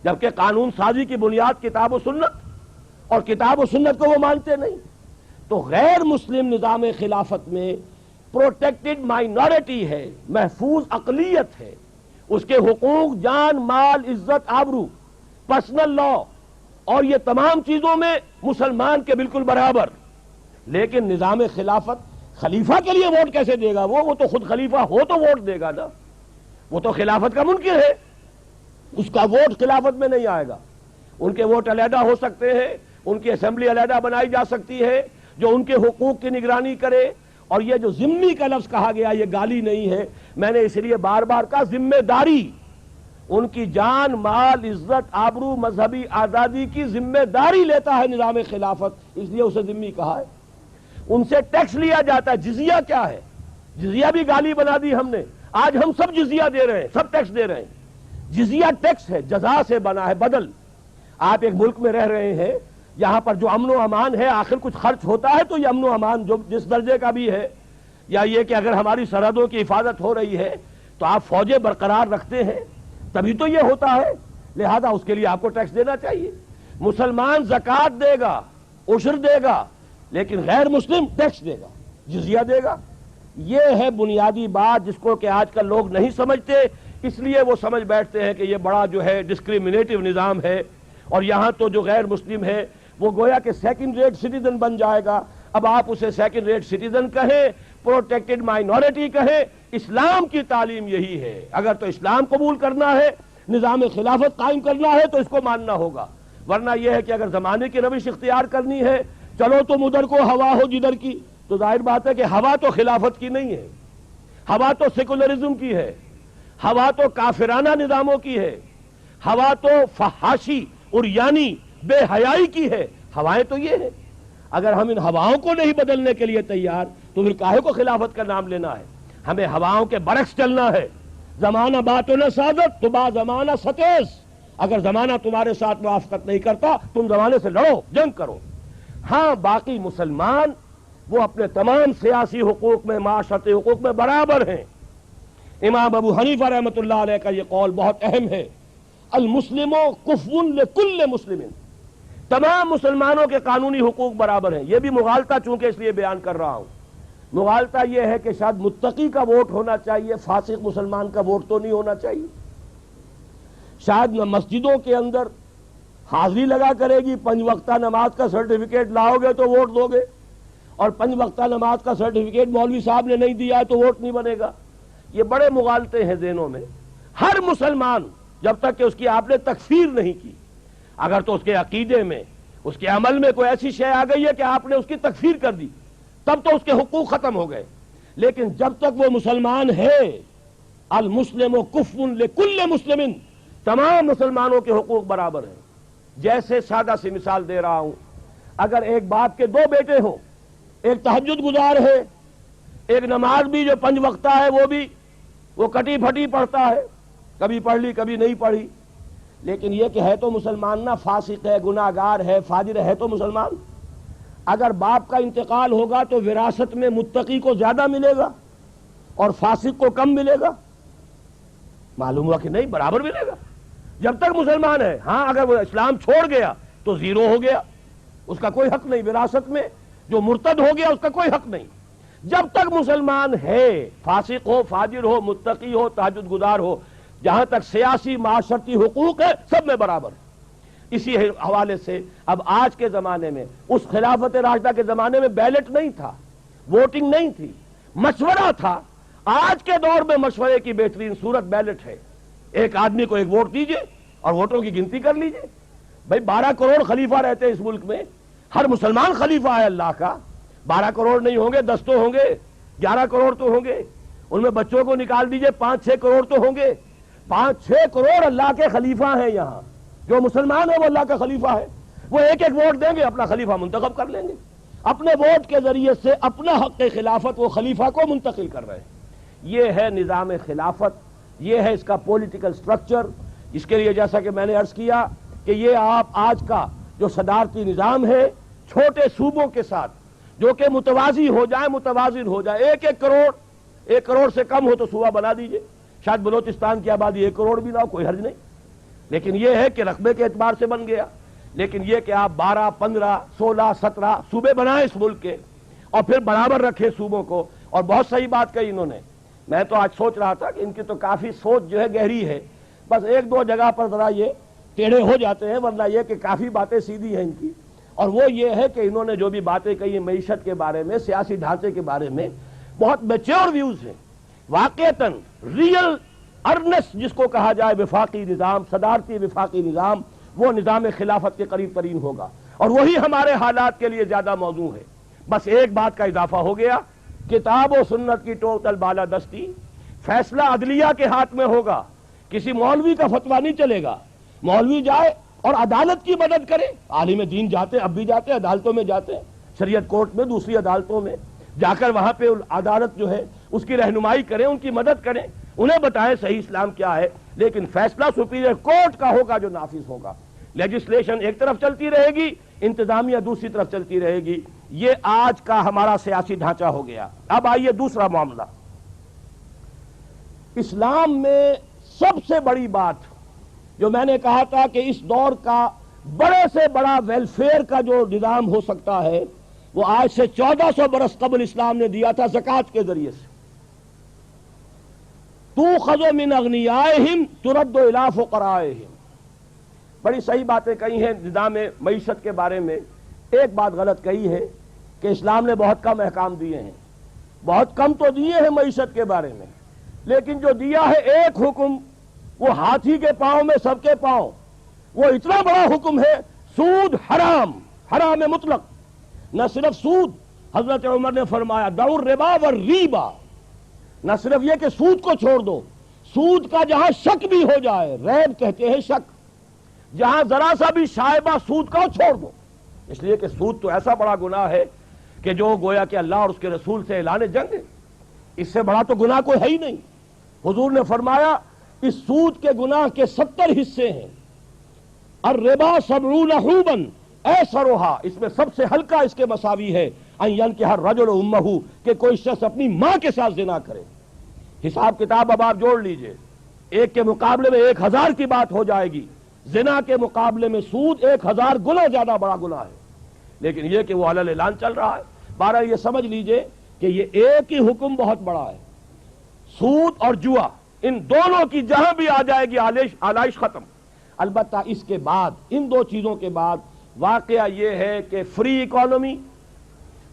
جبکہ قانون سازی کی بنیاد کتاب و سنت، اور کتاب و سنت کو وہ مانتے نہیں۔ تو غیر مسلم نظام خلافت میں پروٹیکٹڈ مائنورٹی ہے، محفوظ اقلیت ہے، اس کے حقوق، جان، مال، عزت، آبرو، پرسنل لا، اور یہ تمام چیزوں میں مسلمان کے بالکل برابر۔ لیکن نظام خلافت، خلیفہ کے لیے ووٹ کیسے دے گا؟ وہ تو خود خلیفہ ہو تو ووٹ دے گا نا، وہ تو خلافت کا منکر ہے، اس کا ووٹ خلافت میں نہیں آئے گا۔ ان کے ووٹ علیحدہ ہو سکتے ہیں، ان کی اسمبلی علیحدہ بنائی جا سکتی ہے جو ان کے حقوق کی نگرانی کرے۔ اور یہ جو ذمہ کا لفظ کہا گیا یہ گالی نہیں ہے، میں نے اس لیے بار بار کہا ذمہ داری، ان کی جان، مال، عزت، آبرو، مذہبی آزادی کی ذمہ داری لیتا ہے نظام خلافت، اس لیے اسے ذمہ کہا ہے۔ ان سے ٹیکس لیا جاتا ہے۔ جزیہ کیا ہے؟ جزیہ بھی گالی بنا دی ہم نے، آج ہم سب جزیہ دے رہے ہیں، سب ٹیکس دے رہے ہیں۔ جزیہ ٹیکس ہے، جزا سے بنا ہے، بدل۔ آپ ایک ملک میں رہ رہے ہیں، یہاں پر جو امن و امان ہے، آخر کچھ خرچ ہوتا ہے تو یہ امن و امان جو جس درجے کا بھی ہے، یا یہ کہ اگر ہماری سرحدوں کی حفاظت ہو رہی ہے تو آپ فوجیں برقرار رکھتے ہیں، تبھی تو یہ ہوتا ہے، لہذا اس کے لیے آپ کو ٹیکس دینا چاہیے۔ مسلمان زکوٰۃ دے گا، عشر دے گا، لیکن غیر مسلم ٹیکس دے گا، جزیہ دے گا. یہ ہے بنیادی بات جس کو کہ آج کل لوگ نہیں سمجھتے، اس لیے وہ سمجھ بیٹھتے ہیں کہ یہ بڑا جو ہے ڈسکریمنیٹو نظام ہے، اور یہاں تو جو غیر مسلم ہے وہ گویا کہ سیکنڈ ریٹ سٹیزن بن جائے گا. اب آپ اسے سیکنڈ ریٹ سٹیزن کہیں، پروٹیکٹڈ مائنورٹی کہیں، اسلام کی تعلیم یہی ہے. اگر تو اسلام قبول کرنا ہے، نظام خلافت قائم کرنا ہے تو اس کو ماننا ہوگا، ورنہ یہ ہے کہ اگر زمانے کی روش اختیار کرنی ہے، چلو تم ادھر کو ہوا ہو جدھر کی، تو ظاہر بات ہے کہ ہوا تو خلافت کی نہیں ہے، ہوا تو سیکولرزم کی ہے، ہوا تو کافرانہ نظاموں کی ہے، ہوا تو فحاشی اور یعنی بے حیائی کی ہے. ہوائیں تو یہ ہیں. اگر ہم ان ہواؤں کو نہیں بدلنے کے لیے تیار تو پھر کاہے کو خلافت کا نام لینا ہے؟ ہمیں ہواؤں کے برعکس چلنا ہے. زمانہ بات نہ سازت تو با زمانہ ستیز. اگر زمانہ تمہارے ساتھ موافقت نہیں کرتا تم زمانے سے لڑو، جنگ کرو. ہاں باقی مسلمان وہ اپنے تمام سیاسی حقوق میں، معاشرتی حقوق میں برابر ہیں. امام ابو حنیفہ رحمۃ اللہ علیہ کا یہ قول بہت اہم ہے، المسلم کفو لکل مسلم. تمام مسلمانوں کے قانونی حقوق برابر ہیں. یہ بھی مغالطہ چونکہ اس لیے بیان کر رہا ہوں، مغالطہ یہ ہے کہ شاید متقی کا ووٹ ہونا چاہیے، فاسق مسلمان کا ووٹ تو نہیں ہونا چاہیے. شاید مسجدوں کے اندر حاضری لگا کرے گی، 5 وقتہ نماز کا سرٹیفکیٹ لاؤ گے تو ووٹ دو گے، اور 5 وقتہ نماز کا سرٹیفکیٹ مولوی صاحب نے نہیں دیا تو ووٹ نہیں بنے گا. یہ بڑے مغالطے ہیں ذہنوں میں. ہر مسلمان جب تک کہ اس کی آپ نے تکفیر نہیں کی، اگر تو اس کے عقیدے میں، اس کے عمل میں کوئی ایسی شے آ گئی ہے کہ آپ نے اس کی تکفیر کر دی، تب تو اس کے حقوق ختم ہو گئے. لیکن جب تک وہ مسلمان ہے، المسلم کفو لکل مسلم، تمام مسلمانوں کے حقوق برابر ہیں. جیسے سادہ سی مثال دے رہا ہوں، اگر ایک باپ کے 2 بیٹے ہوں، ایک تہجد گزار ہے، ایک نماز بھی جو 5 وقتہ ہے وہ کٹی پھٹی پڑھتا ہے، کبھی پڑھ لی کبھی نہیں پڑھی، لیکن یہ کہ ہے تو مسلمان نہ، فاسق ہے، گناہگار ہے، فاجر ہے تو مسلمان. اگر باپ کا انتقال ہوگا تو وراثت میں متقی کو زیادہ ملے گا اور فاسق کو کم ملے گا؟ معلوم ہوا کہ نہیں، برابر ملے گا جب تک مسلمان ہے. ہاں اگر وہ اسلام چھوڑ گیا تو زیرو ہو گیا، اس کا کوئی حق نہیں وراثت میں. جو مرتد ہو گیا اس کا کوئی حق نہیں. جب تک مسلمان ہے، فاسق ہو، فاجر ہو، متقی ہو، تہجد گزار ہو، جہاں تک سیاسی معاشرتی حقوق ہے سب میں برابر. اسی حوالے سے اب آج کے زمانے میں، اس خلافت راشدہ کے زمانے میں بیلٹ نہیں تھا، ووٹنگ نہیں تھی، مشورہ تھا. آج کے دور میں مشورے کی بہترین صورت بیلٹ ہے. ایک آدمی کو ایک ووٹ دیجئے اور ووٹوں کی گنتی کر لیجئے. بھائی 12 کروڑ خلیفہ رہتے ہیں اس ملک میں، ہر مسلمان خلیفہ ہے اللہ کا. 12 کروڑ نہیں ہوں گے، 10 تو ہوں گے، 11 کروڑ تو ہوں گے. ان میں بچوں کو نکال دیجئے، 5-6 کروڑ تو ہوں گے. 5-6 کروڑ اللہ کے خلیفہ ہیں. یہاں جو مسلمان ہے وہ اللہ کا خلیفہ ہے. وہ ایک ایک ووٹ دیں گے، اپنا خلیفہ منتخب کر لیں گے. اپنے ووٹ کے ذریعے سے اپنا حق خلافت وہ خلیفہ کو منتقل کر رہے ہیں. یہ ہے نظام خلافت، یہ ہے اس کا پولیٹیکل سٹرکچر. اس کے لیے جیسا کہ میں نے عرض کیا کہ یہ آپ آج کا جو صدارتی نظام ہے، چھوٹے صوبوں کے ساتھ جو کہ متوازی ہو جائے، متوازن ہو جائے. 1 کروڑ سے کم ہو تو صوبہ بنا دیجئے. شاید بلوچستان کی آبادی 1 کروڑ بھی نہ ہو، کوئی حرج نہیں، لیکن یہ ہے کہ رقبے کے اعتبار سے بن گیا. لیکن یہ کہ آپ 12, 15, 16, 17 صوبے بنائیں اس ملک کے اور پھر برابر رکھیں صوبوں کو. اور بہت صحیح بات کہی انہوں نے. میں تو آج سوچ رہا تھا کہ ان کی تو کافی سوچ جو ہے گہری ہے، بس 1-2 جگہ پر ذرا یہ ٹیڑھے ہو جاتے ہیں، ورنہ یہ کہ کافی باتیں سیدھی ہیں ان کی. اور وہ یہ ہے کہ انہوں نے جو بھی باتیں کہی معیشت کے بارے میں، سیاسی ڈھانچے کے بارے میں، بہت میچور ویوز ہیں. واقعتاً ریئل ارنس جس کو کہا جائے وفاقی نظام، صدارتی وفاقی نظام، وہ نظام خلافت کے قریب ترین ہوگا، اور وہی ہمارے حالات کے لیے زیادہ موزوں ہے. بس ایک بات کا اضافہ ہو گیا، کتاب و سنت کی ٹوٹل بالادستی، فیصلہ عدلیہ کے ہاتھ میں ہوگا. کسی مولوی کا فتویٰ نہیں چلے گا. مولوی جائے اور عدالت کی مدد کرے. عالم دین جاتے، اب بھی جاتے، عدالتوں میں جاتے، شریعت کورٹ میں، دوسری عدالتوں میں جا کر وہاں پہ عدالت جو ہے اس کی رہنمائی کریں، ان کی مدد کریں، انہیں بتائیں صحیح اسلام کیا ہے. لیکن فیصلہ سپیریئر کورٹ کا ہوگا جو نافذ ہوگا. لیجسلیشن ایک طرف چلتی رہے گی، انتظامیہ دوسری طرف چلتی رہے گی. یہ آج کا ہمارا سیاسی ڈھانچہ ہو گیا. اب آئیے دوسرا معاملہ. اسلام میں سب سے بڑی بات جو میں نے کہا تھا کہ اس دور کا بڑے سے بڑا ویلفیئر کا جو نظام ہو سکتا ہے، وہ آج سے 1400 برس قبل اسلام نے دیا تھا زکوٰۃ کے ذریعے سے. تُؤْخَذُ مِنْ أَغْنِيَائِهِمْ تُرَدُّ إِلَىٰ فُقَرَائِهِمْ. بڑی صحیح باتیں کہی ہیں نظام معیشت کے بارے میں. ایک بات غلط کہی ہے کہ اسلام نے بہت کم احکام دیے ہیں. بہت کم تو دیے ہیں معیشت کے بارے میں، لیکن جو دیا ہے ایک حکم، وہ ہاتھی کے پاؤں میں سب کے پاؤں، وہ اتنا بڑا حکم ہے، سود حرام، حرام مطلق. نہ صرف سود، حضرت عمر نے فرمایا دعوا الربا والریبا. نہ صرف یہ کہ سود کو چھوڑ دو، سود کا جہاں شک بھی ہو جائے، ریب کہتے ہیں شک، جہاں ذرا سا بھی شائبہ سود کا چھوڑ دو. اس لیے کہ سود تو ایسا بڑا گناہ ہے کہ جو گویا کہ اللہ اور اس کے رسول سے اعلان جنگ ہے. اس سے بڑا تو گناہ کوئی ہے ہی نہیں. حضور نے فرمایا اس سود کے گناہ کے 70 حصے ہیں. الربا 70 حوبا ایسرھا، اس میں سب سے ہلکا اس کے مساوی ہے ان ينكح الرجل امه، کہ کوئی شخص اپنی ماں کے ساتھ زنا کرے. حساب کتاب اب آپ جوڑ لیجئے، ایک کے مقابلے میں 1000 کی بات ہو جائے گی. زنا کے مقابلے میں سود 1000 گنا زیادہ بڑا گناہ ہے. لیکن یہ کہ وہ علی الاعلان چل رہا ہے. بہرحال یہ سمجھ لیجئے کہ یہ ایک ہی حکم بہت بڑا ہے. سود اور جوا، ان دونوں کی جہاں بھی آ جائے گی آلائش ختم. البتہ اس کے بعد، ان دو چیزوں کے بعد واقعہ یہ ہے کہ free economy,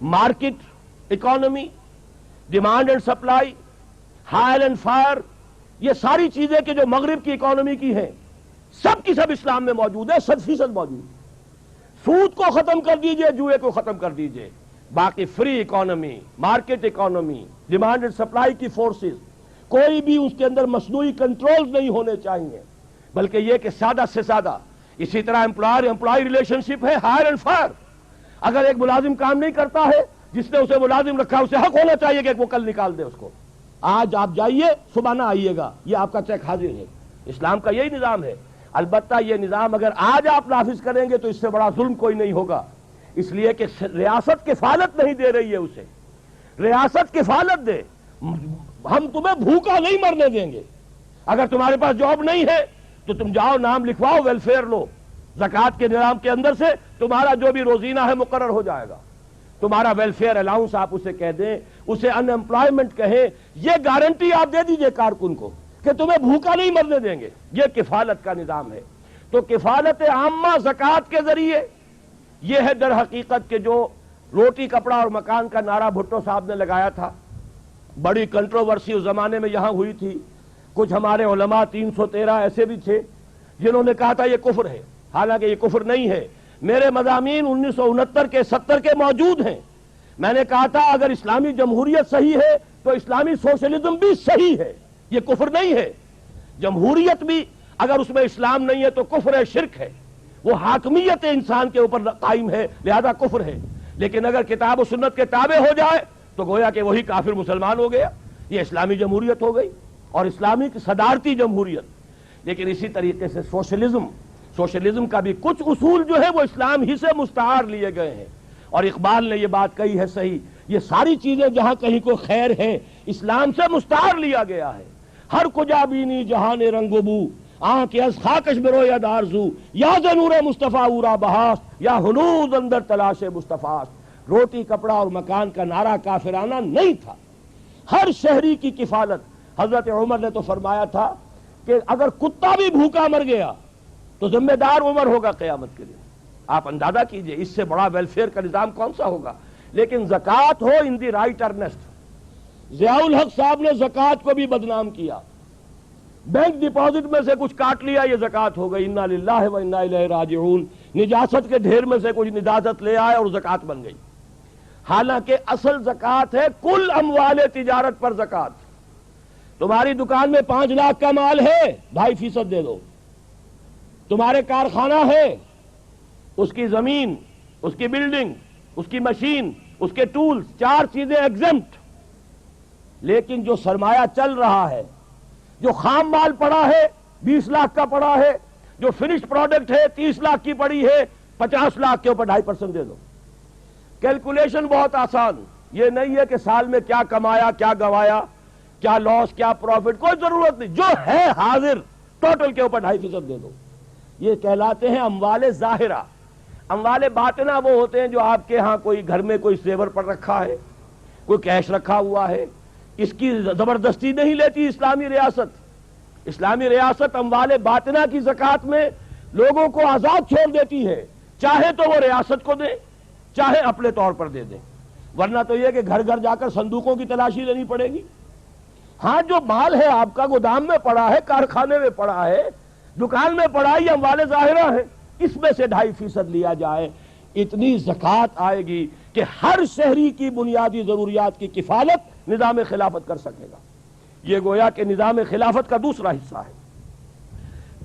market economy, demand and supply, hire and fire, یہ ساری چیزیں کہ جو مغرب کی اکانومی کی ہیں، سب کی سب اسلام میں موجود ہے، 100% موجود ہے. سود کو ختم کر دیجئے، جوئے کو ختم کر دیجئے، باقی free economy, market economy, demand and supply کی فورسز، کوئی بھی اس کے اندر مصنوعی کنٹرول نہیں ہونے چاہیے، بلکہ یہ کہ سادہ سے سادہ. اسی طرح امپلائی ریلیشن شپ ہے، ہائر اینڈ فائر. اگر ایک ملازم کام نہیں کرتا ہے، جس نے اسے ملازم رکھا اسے حق ہونا چاہیے کہ وہ کل نکال دے اس کو. آج آپ جائیے، صبح نہ آئیے گا، یہ آپ کا چیک حاضر ہے. اسلام کا یہی نظام ہے. البتہ یہ نظام اگر آج آپ نافذ کریں گے تو اس سے بڑا ظلم کوئی نہیں ہوگا، اس لیے کہ ریاست کفالت نہیں دے رہی ہے اسے. ریاست کفالت دے، ہم تمہیں بھوکا نہیں مرنے دیں گے. اگر تمہارے پاس جاب نہیں ہے تو تم جاؤ، نام لکھواؤ، ویلفیئر لو، زکوٰۃ کے نظام کے اندر سے تمہارا جو بھی روزینہ ہے مقرر ہو جائے گا. تمہارا ویلفیئر الاؤنس آپ اسے کہہ دیں، اسے ان امپلائمنٹ کہیں، یہ گارنٹی آپ دے دیجئے کارکن کو کہ تمہیں بھوکا نہیں مرنے دیں گے. یہ کفالت کا نظام ہے. تو کفالت عامہ زکوٰۃ کے ذریعے یہ ہے در حقیقت کہ جو روٹی کپڑا اور مکان کا نعرہ بھٹو صاحب نے لگایا تھا، بڑی کنٹروورسی اس زمانے میں یہاں ہوئی تھی. کچھ ہمارے علماء 313 ایسے بھی تھے جنہوں نے کہا تھا یہ کفر ہے، حالانکہ یہ کفر نہیں ہے. میرے مضامین 1969 کے 70 کے موجود ہیں. میں نے کہا تھا اگر اسلامی جمہوریت صحیح ہے تو اسلامی سوشلزم بھی صحیح ہے، یہ کفر نہیں ہے. جمہوریت بھی اگر اس میں اسلام نہیں ہے تو کفر ہے، شرک ہے، وہ حاکمیت انسان کے اوپر قائم ہے، لہذا کفر ہے. لیکن اگر کتاب و سنت کے تابع ہو جائے تو گویا کہ وہی کافر مسلمان ہو گیا. یہ اسلامی جمہوریت ہو گئی اور اسلامی صدارتی جمہوریت. لیکن اسی طریقے سے سوشلزم کا بھی کچھ اصول جو ہے وہ اسلام ہی سے مستعار لیے گئے ہیں. اور اقبال نے یہ بات کہی ہے صحیح، یہ ساری چیزیں جہاں کہیں کوئی خیر ہے اسلام سے مستعار لیا گیا ہے. ہر کجا بینی جہان رنگ و بو، آنکھ از خاکش برو یا دارزو، یا نور مصطفیٰ اورا بہاست، یا ہنوز اندر تلاش مصطفیٰ. روٹی کپڑا اور مکان کا نعرہ کافرانہ نہیں تھا. ہر شہری کی کفالت. حضرت عمر نے تو فرمایا تھا کہ اگر کتا بھی بھوکا مر گیا تو ذمہ دار عمر ہوگا قیامت کے دن. آپ اندازہ کیجئے اس سے بڑا ویلفیئر کا نظام کون سا ہوگا. لیکن زکوٰۃ ہو ان دی رائٹ ارنسٹ. ضیاء الحق صاحب نے زکوٰۃ کو بھی بدنام کیا. بینک ڈپازٹ میں سے کچھ کاٹ لیا، یہ زکوٰۃ ہو گئی. انا للہ و انا الیہ راجعون. نجاست کے ڈھیر میں سے کچھ نجاست لے آئے اور زکوٰۃ بن گئی. حالانکہ اصل زکوٰۃ ہے کل اموال تجارت پر زکوٰۃ. تمہاری دکان میں 5 لاکھ کا مال ہے، 2.5% دے دو. تمہارے کارخانہ ہے، اس کی زمین، اس کی بلڈنگ، اس کی مشین، اس کے ٹولز، 4 چیزیں ایگزمپٹ. لیکن جو سرمایہ چل رہا ہے، جو خام مال پڑا ہے 20 لاکھ کا پڑا ہے، جو فنشڈ پروڈکٹ ہے 30 لاکھ کی پڑی ہے، 50 لاکھ کے اوپر 2.5% دے دو. کیلکولیشن بہت آسان. یہ نہیں ہے کہ سال میں کیا کمایا، کیا گوایا، کیا لاس، کیا پروفٹ، کوئی ضرورت نہیں. جو ہے حاضر ٹوٹل کے اوپر 2.5% دے دو. یہ کہلاتے ہیں اموال ظاہرہ. اموال باطنہ وہ ہوتے ہیں جو آپ کے ہاں کوئی گھر میں کوئی زیور پر رکھا ہے، کوئی کیش رکھا ہوا ہے، اس کی زبردستی نہیں لیتی اسلامی ریاست۔ اسلامی ریاست اموال باطنہ کی زکوٰۃ میں لوگوں کو آزاد چھوڑ دیتی ہے، چاہے تو وہ ریاست کو دیں، چاہے اپنے طور پر دے دیں، ورنہ تو یہ کہ گھر گھر جا کر صندوقوں کی تلاشی لینی پڑے گی۔ ہاں جو مال ہے آپ کا گودام میں پڑا ہے، کارخانے میں پڑا ہے، دکان میں پڑا ہے، یہ اموال ظاہرہ ہے، اس میں سے 2.5% لیا جائے، اتنی زکوٰۃ آئے گی کہ ہر شہری کی بنیادی ضروریات کی کفالت نظام خلافت کر سکے گا۔ یہ گویا کہ نظام خلافت کا دوسرا حصہ ہے۔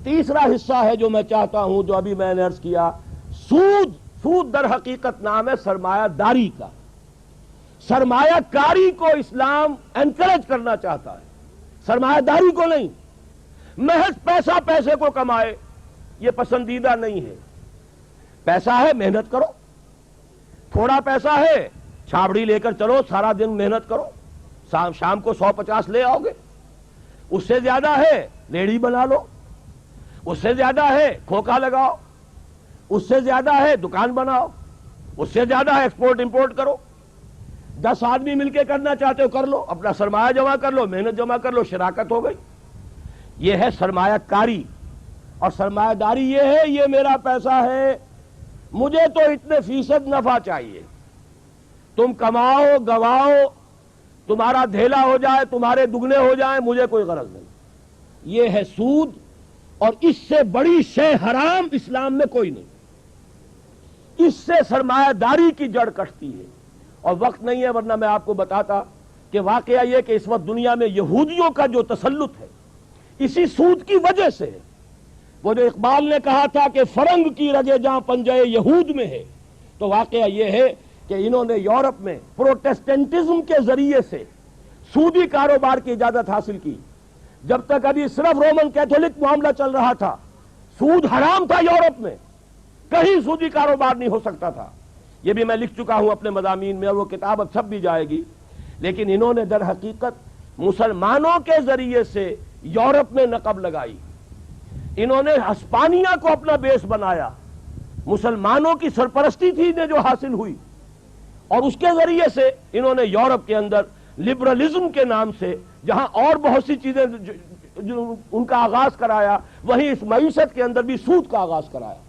تیسرا حصہ ہے جو میں چاہتا ہوں، جو ابھی میں نے عرض کیا، سود در حقیقت نام ہے سرمایہ داری کا۔ سرمایہ کاری کو اسلام انکریج کرنا چاہتا ہے، سرمایہ داری کو نہیں۔ محض پیسہ پیسے کو کمائے یہ پسندیدہ نہیں ہے۔ پیسہ ہے محنت کرو، تھوڑا پیسہ ہے چھابڑی لے کر چلو، سارا دن محنت کرو، شام کو 150 لے آؤ گے۔ اس سے زیادہ ہے ریڑھی بنا لو، اس سے زیادہ ہے کھوکا لگاؤ، اس سے زیادہ ہے دکان بناؤ، اس سے زیادہ ہے ایکسپورٹ امپورٹ کرو۔ 10 آدمی مل کے کرنا چاہتے ہو کر لو، اپنا سرمایہ جمع کر لو، محنت جمع کر لو، شراکت ہو گئی۔ یہ ہے سرمایہ کاری۔ اور سرمایہ داری یہ ہے، یہ میرا پیسہ ہے، مجھے تو اتنے فیصد نفع چاہیے، تم کماؤ گواؤ، تمہارا دھیلا ہو جائے، تمہارے دگنے ہو جائیں، مجھے کوئی غرض نہیں۔ یہ ہے سود، اور اس سے بڑی شے حرام اسلام میں کوئی نہیں۔ اس سے سرمایہ داری کی جڑ کٹتی ہے۔ اور وقت نہیں ہے ورنہ میں آپ کو بتاتا کہ واقعہ یہ کہ اس وقت دنیا میں یہودیوں کا جو تسلط ہے اسی سود کی وجہ سے ہے۔ وہ جو اقبال نے کہا تھا کہ فرنگ کی رگے جہاں پنجے یہود میں ہے، تو واقعہ یہ ہے کہ انہوں نے یورپ میں پروٹیسٹنٹزم کے ذریعے سے سودی کاروبار کی اجازت حاصل کی۔ جب تک ابھی صرف رومن کیتھولک معاملہ چل رہا تھا، سود حرام تھا یورپ میں، کہیں سودی کاروبار نہیں ہو سکتا تھا۔ یہ بھی میں لکھ چکا ہوں اپنے مضامین میں، اور وہ کتاب اب چھپ بھی جائے گی۔ لیکن انہوں نے در حقیقت مسلمانوں کے ذریعے سے یورپ میں نقب لگائی۔ انہوں نے ہسپانیہ کو اپنا بیس بنایا، مسلمانوں کی سرپرستی تھی انہیں جو حاصل ہوئی، اور اس کے ذریعے سے انہوں نے یورپ کے اندر لبرلزم کے نام سے جہاں اور بہت سی چیزیں جو ان کا آغاز کرایا، وہیں اس معیشت کے اندر بھی سود کا آغاز کرایا،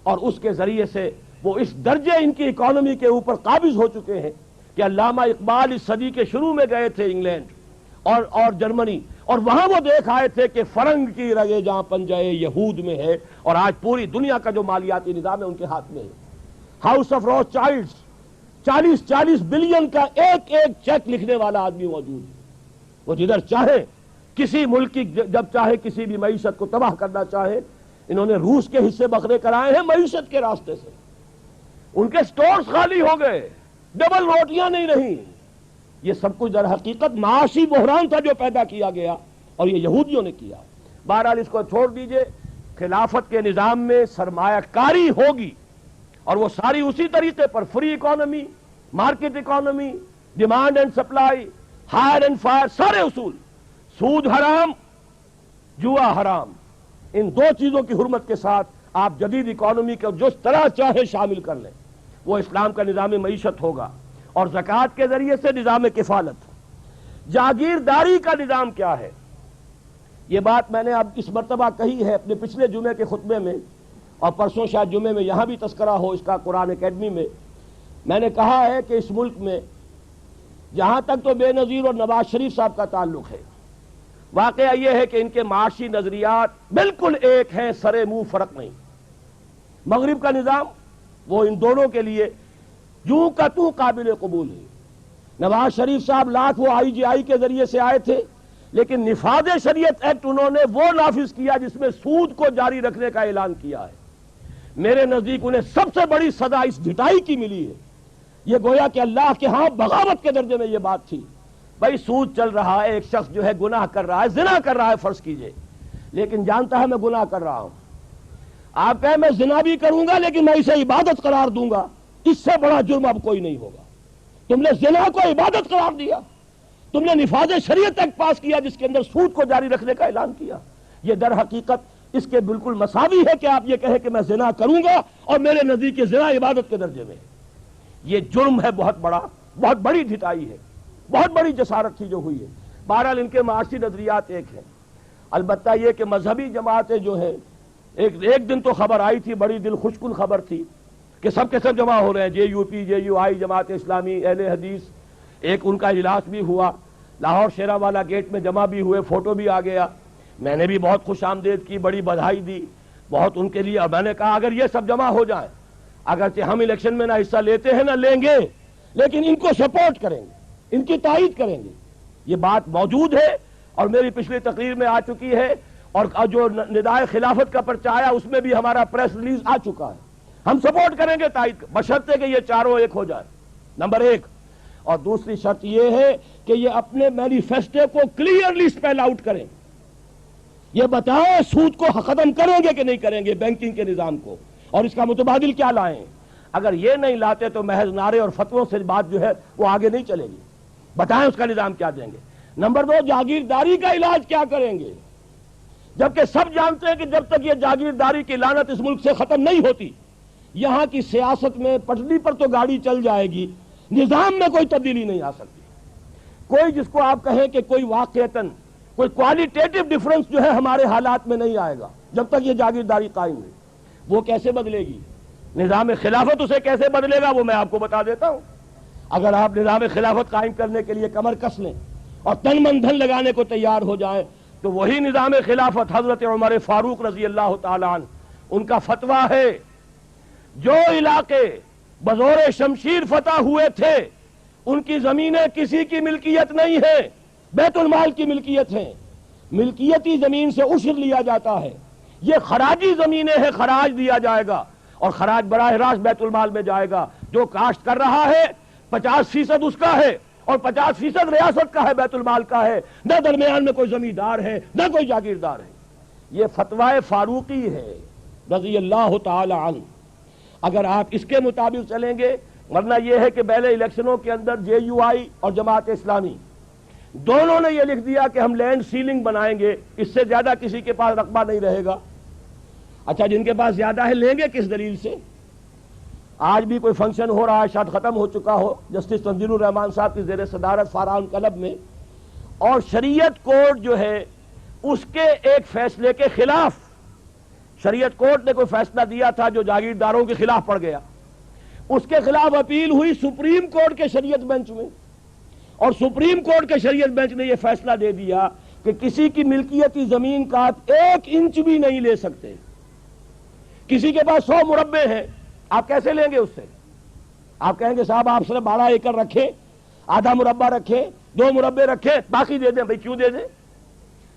اور اس کے ذریعے سے وہ اس درجے ان کی اکانومی کے اوپر قابض ہو چکے ہیں کہ علامہ اقبال اس صدی کے شروع میں گئے تھے انگلینڈ اور جرمنی، اور وہاں وہ دیکھ آئے تھے کہ فرنگ کی رگے جہاں پنجے یہود میں ہے، اور آج پوری دنیا کا جو مالیاتی نظام ہے ان کے ہاتھ میں ہے۔ House of Rothschilds 40 billion کا ایک چیک لکھنے والا آدمی موجود ہے۔ وہ جدھر چاہے کسی ملک کی جب چاہے کسی بھی معیشت کو تباہ کرنا چاہے، انہوں نے روس کے حصے بکرے کرائے ہیں معیشت کے راستے سے۔ ان کے سٹورز خالی ہو گئے، ڈبل روٹیاں نہیں رہیں۔ یہ سب کچھ در حقیقت معاشی بحران تھا جو پیدا کیا گیا، اور یہ یہودیوں نے کیا۔ بہرحال اس کو چھوڑ دیجئے، خلافت کے نظام میں سرمایہ کاری ہوگی، اور وہ ساری اسی طریقے پر، free economy, market economy, demand and supply, hire and fire, سارے اصول، سود حرام، جوا حرام، ان دو چیزوں کی حرمت کے ساتھ آپ جدید اکانومی کو جس طرح چاہے شامل کر لیں، وہ اسلام کا نظام معیشت ہوگا۔ اور زکوٰۃ کے ذریعے سے نظام کفالت۔ جاگیرداری کا نظام کیا ہے؟ یہ بات میں نے اب اس مرتبہ کہی ہے اپنے پچھلے جمعے کے خطبے میں، اور پرسوں شاید جمعے میں یہاں بھی تذکرہ ہو اس کا قرآن اکیڈمی میں نے کہا ہے کہ اس ملک میں جہاں تک تو بے نظیر اور نواز شریف صاحب کا تعلق ہے، واقعہ یہ ہے کہ ان کے معاشی نظریات بالکل ایک ہیں، سرے منہ فرق نہیں۔ مغرب کا نظام وہ ان دونوں کے لیے یوں کا توں قابل قبول ہے۔ نواز شریف صاحب لاکھ وہ IGI کے ذریعے سے آئے تھے، لیکن نفاذ شریعت ایکٹ انہوں نے وہ نافذ کیا جس میں سود کو جاری رکھنے کا اعلان کیا ہے۔ میرے نزدیک انہیں سب سے بڑی سزا اس ڈھٹائی کی ملی ہے۔ یہ گویا کہ اللہ کے ہاں بغاوت کے درجے میں یہ بات تھی۔ بھائی سود چل رہا ہے، ایک شخص جو ہے گناہ کر رہا ہے، زنا کر رہا ہے فرض کیجئے، لیکن جانتا ہے میں گناہ کر رہا ہوں۔ آپ کہیں میں زنا بھی کروں گا لیکن میں اسے عبادت قرار دوں گا، اس سے بڑا جرم اب کوئی نہیں ہوگا۔ تم نے زنا کو عبادت قرار دیا، تم نے نفاذ شریعت ایکٹ پاس کیا جس کے اندر سود کو جاری رکھنے کا اعلان کیا۔ یہ در حقیقت اس کے بالکل مساوی ہے کہ آپ یہ کہیں کہ میں زنا کروں گا اور میرے نزدیک یہ زنا عبادت کے درجے میں ہے۔ یہ جرم ہے بہت بڑا، بہت بڑی ڈھٹائی ہے، بہت بڑی جسارت تھی جو ہوئی ہے۔ بہرحال ان کے معاشی نظریات ایک ہیں، البتہ یہ کہ مذہبی جماعتیں جو ہیں، ایک دن تو خبر آئی تھی، بڑی دل خوش کن خبر تھی کہ سب کے سب جمع ہو رہے ہیں، جے یو پی، جے یو آئی، جماعت اسلامی، اہل حدیث، ایک ان کا اجلاس بھی ہوا، لاہور شیرا والا گیٹ میں جمع بھی ہوئے، فوٹو بھی آ گیا، میں نے بھی بہت خوش آمدید کی، بڑی بدھائی دی بہت ان کے لیے، اور میں نے کہا اگر یہ سب جمع ہو جائیں، اگرچہ ہم الیکشن میں نہ حصہ لیتے ہیں نہ لیں گے، لیکن ان کو سپورٹ کریں گے، ان کی تائید کریں گے، یہ بات موجود ہے اور میری پچھلی تقریر میں آ چکی ہے، اور جو ندائے خلافت کا پرچہ آیا اس میں بھی ہمارا پریس ریلیز آ چکا ہے، ہم سپورٹ کریں گے تائید، بشرطے کہ یہ چاروں ایک ہو جائے، نمبر ایک۔ اور دوسری شرط یہ ہے کہ یہ اپنے مینیفیسٹو کو کلیئرلی اسپیل آؤٹ کریں، یہ بتائیں سود کو ختم کریں گے کہ نہیں کریں گے، بینکنگ کے نظام کو، اور اس کا متبادل کیا لائیں۔ اگر یہ نہیں لاتے تو محض نعرے اور فتووں سے بات جو ہے وہ آگے نہیں چلے گی، بتائیں اس کا نظام کیا دیں گے۔ نمبر دو، جاگیرداری کا علاج کیا کریں گے، جبکہ سب جانتے ہیں کہ جب تک یہ جاگیرداری کی لعنت اس ملک سے ختم نہیں ہوتی، یہاں کی سیاست میں پٹری پر تو گاڑی چل جائے گی، نظام میں کوئی تبدیلی نہیں آ سکتی۔ کوئی جس کو آپ کہیں کہ کوئی واقعتاً کوئی کوالٹیٹیو ڈیفرنس جو ہے ہمارے حالات میں نہیں آئے گا جب تک یہ جاگیرداری قائم ہے۔ وہ کیسے بدلے گی؟ نظام خلافت اسے کیسے بدلے گا وہ میں آپ کو بتا دیتا ہوں۔ اگر آپ نظام خلافت قائم کرنے کے لیے کمر کس لیں اور تن من دھن لگانے کو تیار ہو جائیں تو وہی نظام خلافت حضرت عمر فاروق رضی اللہ تعالیٰ عنہ ان کا فتویٰ ہے، جو علاقے بزور شمشیر فتح ہوئے تھے ان کی زمینیں کسی کی ملکیت نہیں ہے، بیت المال کی ملکیت ہیں، ملکیتی زمین سے عشر لیا جاتا ہے، یہ خراجی زمینیں ہیں، خراج دیا جائے گا اور خراج براہ راست بیت المال میں جائے گا، جو کاشت کر رہا ہے 50% اس کا ہے اور 50% ریاست کا ہے، بیت المال کا ہے، نہ درمیان میں کوئی زمیندار ہے نہ کوئی جاگیردار ہے۔ یہ فتویٰ فاروقی ہے رضی اللہ تعالی عنہ، اگر آپ اس کے مطابق چلیں گے، ورنہ یہ ہے کہ پہلے الیکشنوں کے اندر جے یو آئی اور جماعت اسلامی دونوں نے یہ لکھ دیا کہ ہم لینڈ سیلنگ بنائیں گے، اس سے زیادہ کسی کے پاس رقبہ نہیں رہے گا۔ اچھا جن کے پاس زیادہ ہے لیں گے کس دلیل سے؟ آج بھی کوئی فنکشن ہو رہا ہے، شاید ختم ہو چکا ہو، جسٹس تنزیل الرحمان صاحب کی زیر صدارت فاران کلب میں، اور شریعت کورٹ جو ہے اس کے ایک فیصلے کے خلاف، شریعت کورٹ نے کوئی فیصلہ دیا تھا جو جاگیرداروں کے خلاف پڑ گیا، اس کے خلاف اپیل ہوئی سپریم کورٹ کے شریعت بینچ میں، اور سپریم کورٹ کے شریعت بینچ نے یہ فیصلہ دے دیا کہ کسی کی ملکیتی زمین کا آپ 1 انچ بھی نہیں لے سکتے۔ کسی کے پاس 100 مربع ہیں، آپ کیسے لیں گے اس سے؟ آپ کہیں گے صاحب آپ صرف 12 ایکڑ رکھیں، آدھا مربع رکھیں، 2 مربع رکھیں، باقی دے دیں۔ بھائی کیوں دے دیں؟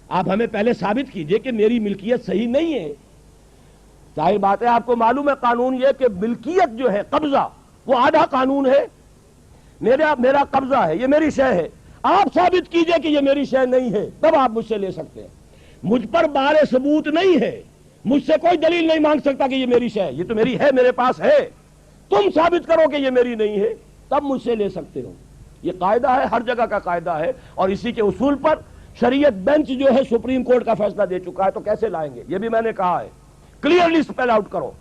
آپ ہمیں پہلے ثابت کیجئے کہ میری ملکیت صحیح نہیں ہے۔ ظاہر بات ہے آپ کو معلوم ہے قانون یہ کہ ملکیت جو ہے، قبضہ، وہ آدھا قانون ہے، میرا قبضہ ہے، یہ میری شے ہے، آپ ثابت کیجئے کہ یہ میری شے نہیں ہے، تب آپ مجھ سے لے سکتے ہیں۔ مجھ پر بار ثبوت نہیں ہے، مجھ سے کوئی دلیل نہیں مانگ سکتا کہ یہ میری شے ہے، یہ تو میری ہے، میرے پاس ہے، تم ثابت کرو کہ یہ میری نہیں ہے تب مجھ سے لے سکتے ہو۔ یہ قاعدہ ہے، ہر جگہ کا قاعدہ ہے، اور اسی کے اصول پر شریعت بینچ جو ہے سپریم کورٹ کا فیصلہ دے چکا ہے، تو کیسے لائیں گے؟ یہ بھی میں نے کہا ہے، کلیئرلی اسپیل آؤٹ کرو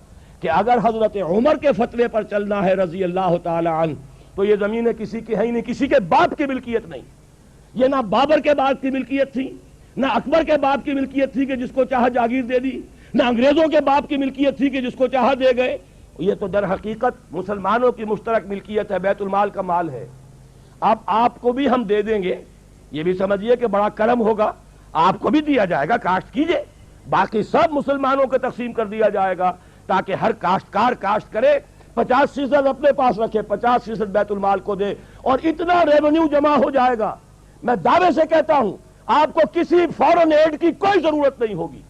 کہ اگر حضرت عمر کے فتوے پر چلنا ہے رضی اللہ تعالی عنہ تو یہ زمینیں کسی کی ہیں ہی نہیں، کسی کے باپ کی ملکیت نہیں، یہ نہ بابر کے باپ کی ملکیت تھی، نہ اکبر کے باپ کی ملکیت تھی کہ جس کو چاہا جاگیر دے دی، نہ انگریزوں کے باپ کی ملکیت تھی کہ جس کو چاہا دے گئے۔ یہ تو در حقیقت مسلمانوں کی مشترک ملکیت ہے، بیت المال کا مال ہے۔ اب آپ کو بھی ہم دے دیں گے، یہ بھی سمجھیے کہ بڑا کرم ہوگا، آپ کو بھی دیا جائے گا، کاشت کیجئے، باقی سب مسلمانوں کو تقسیم کر دیا جائے گا تاکہ ہر کاشتکار کاشت کرے، 50% اپنے پاس رکھے، 50% بیت المال کو دے، اور اتنا ریونیو جمع ہو جائے گا، میں دعوے سے کہتا ہوں آپ کو کسی فورن ایڈ کی کوئی ضرورت نہیں ہوگی۔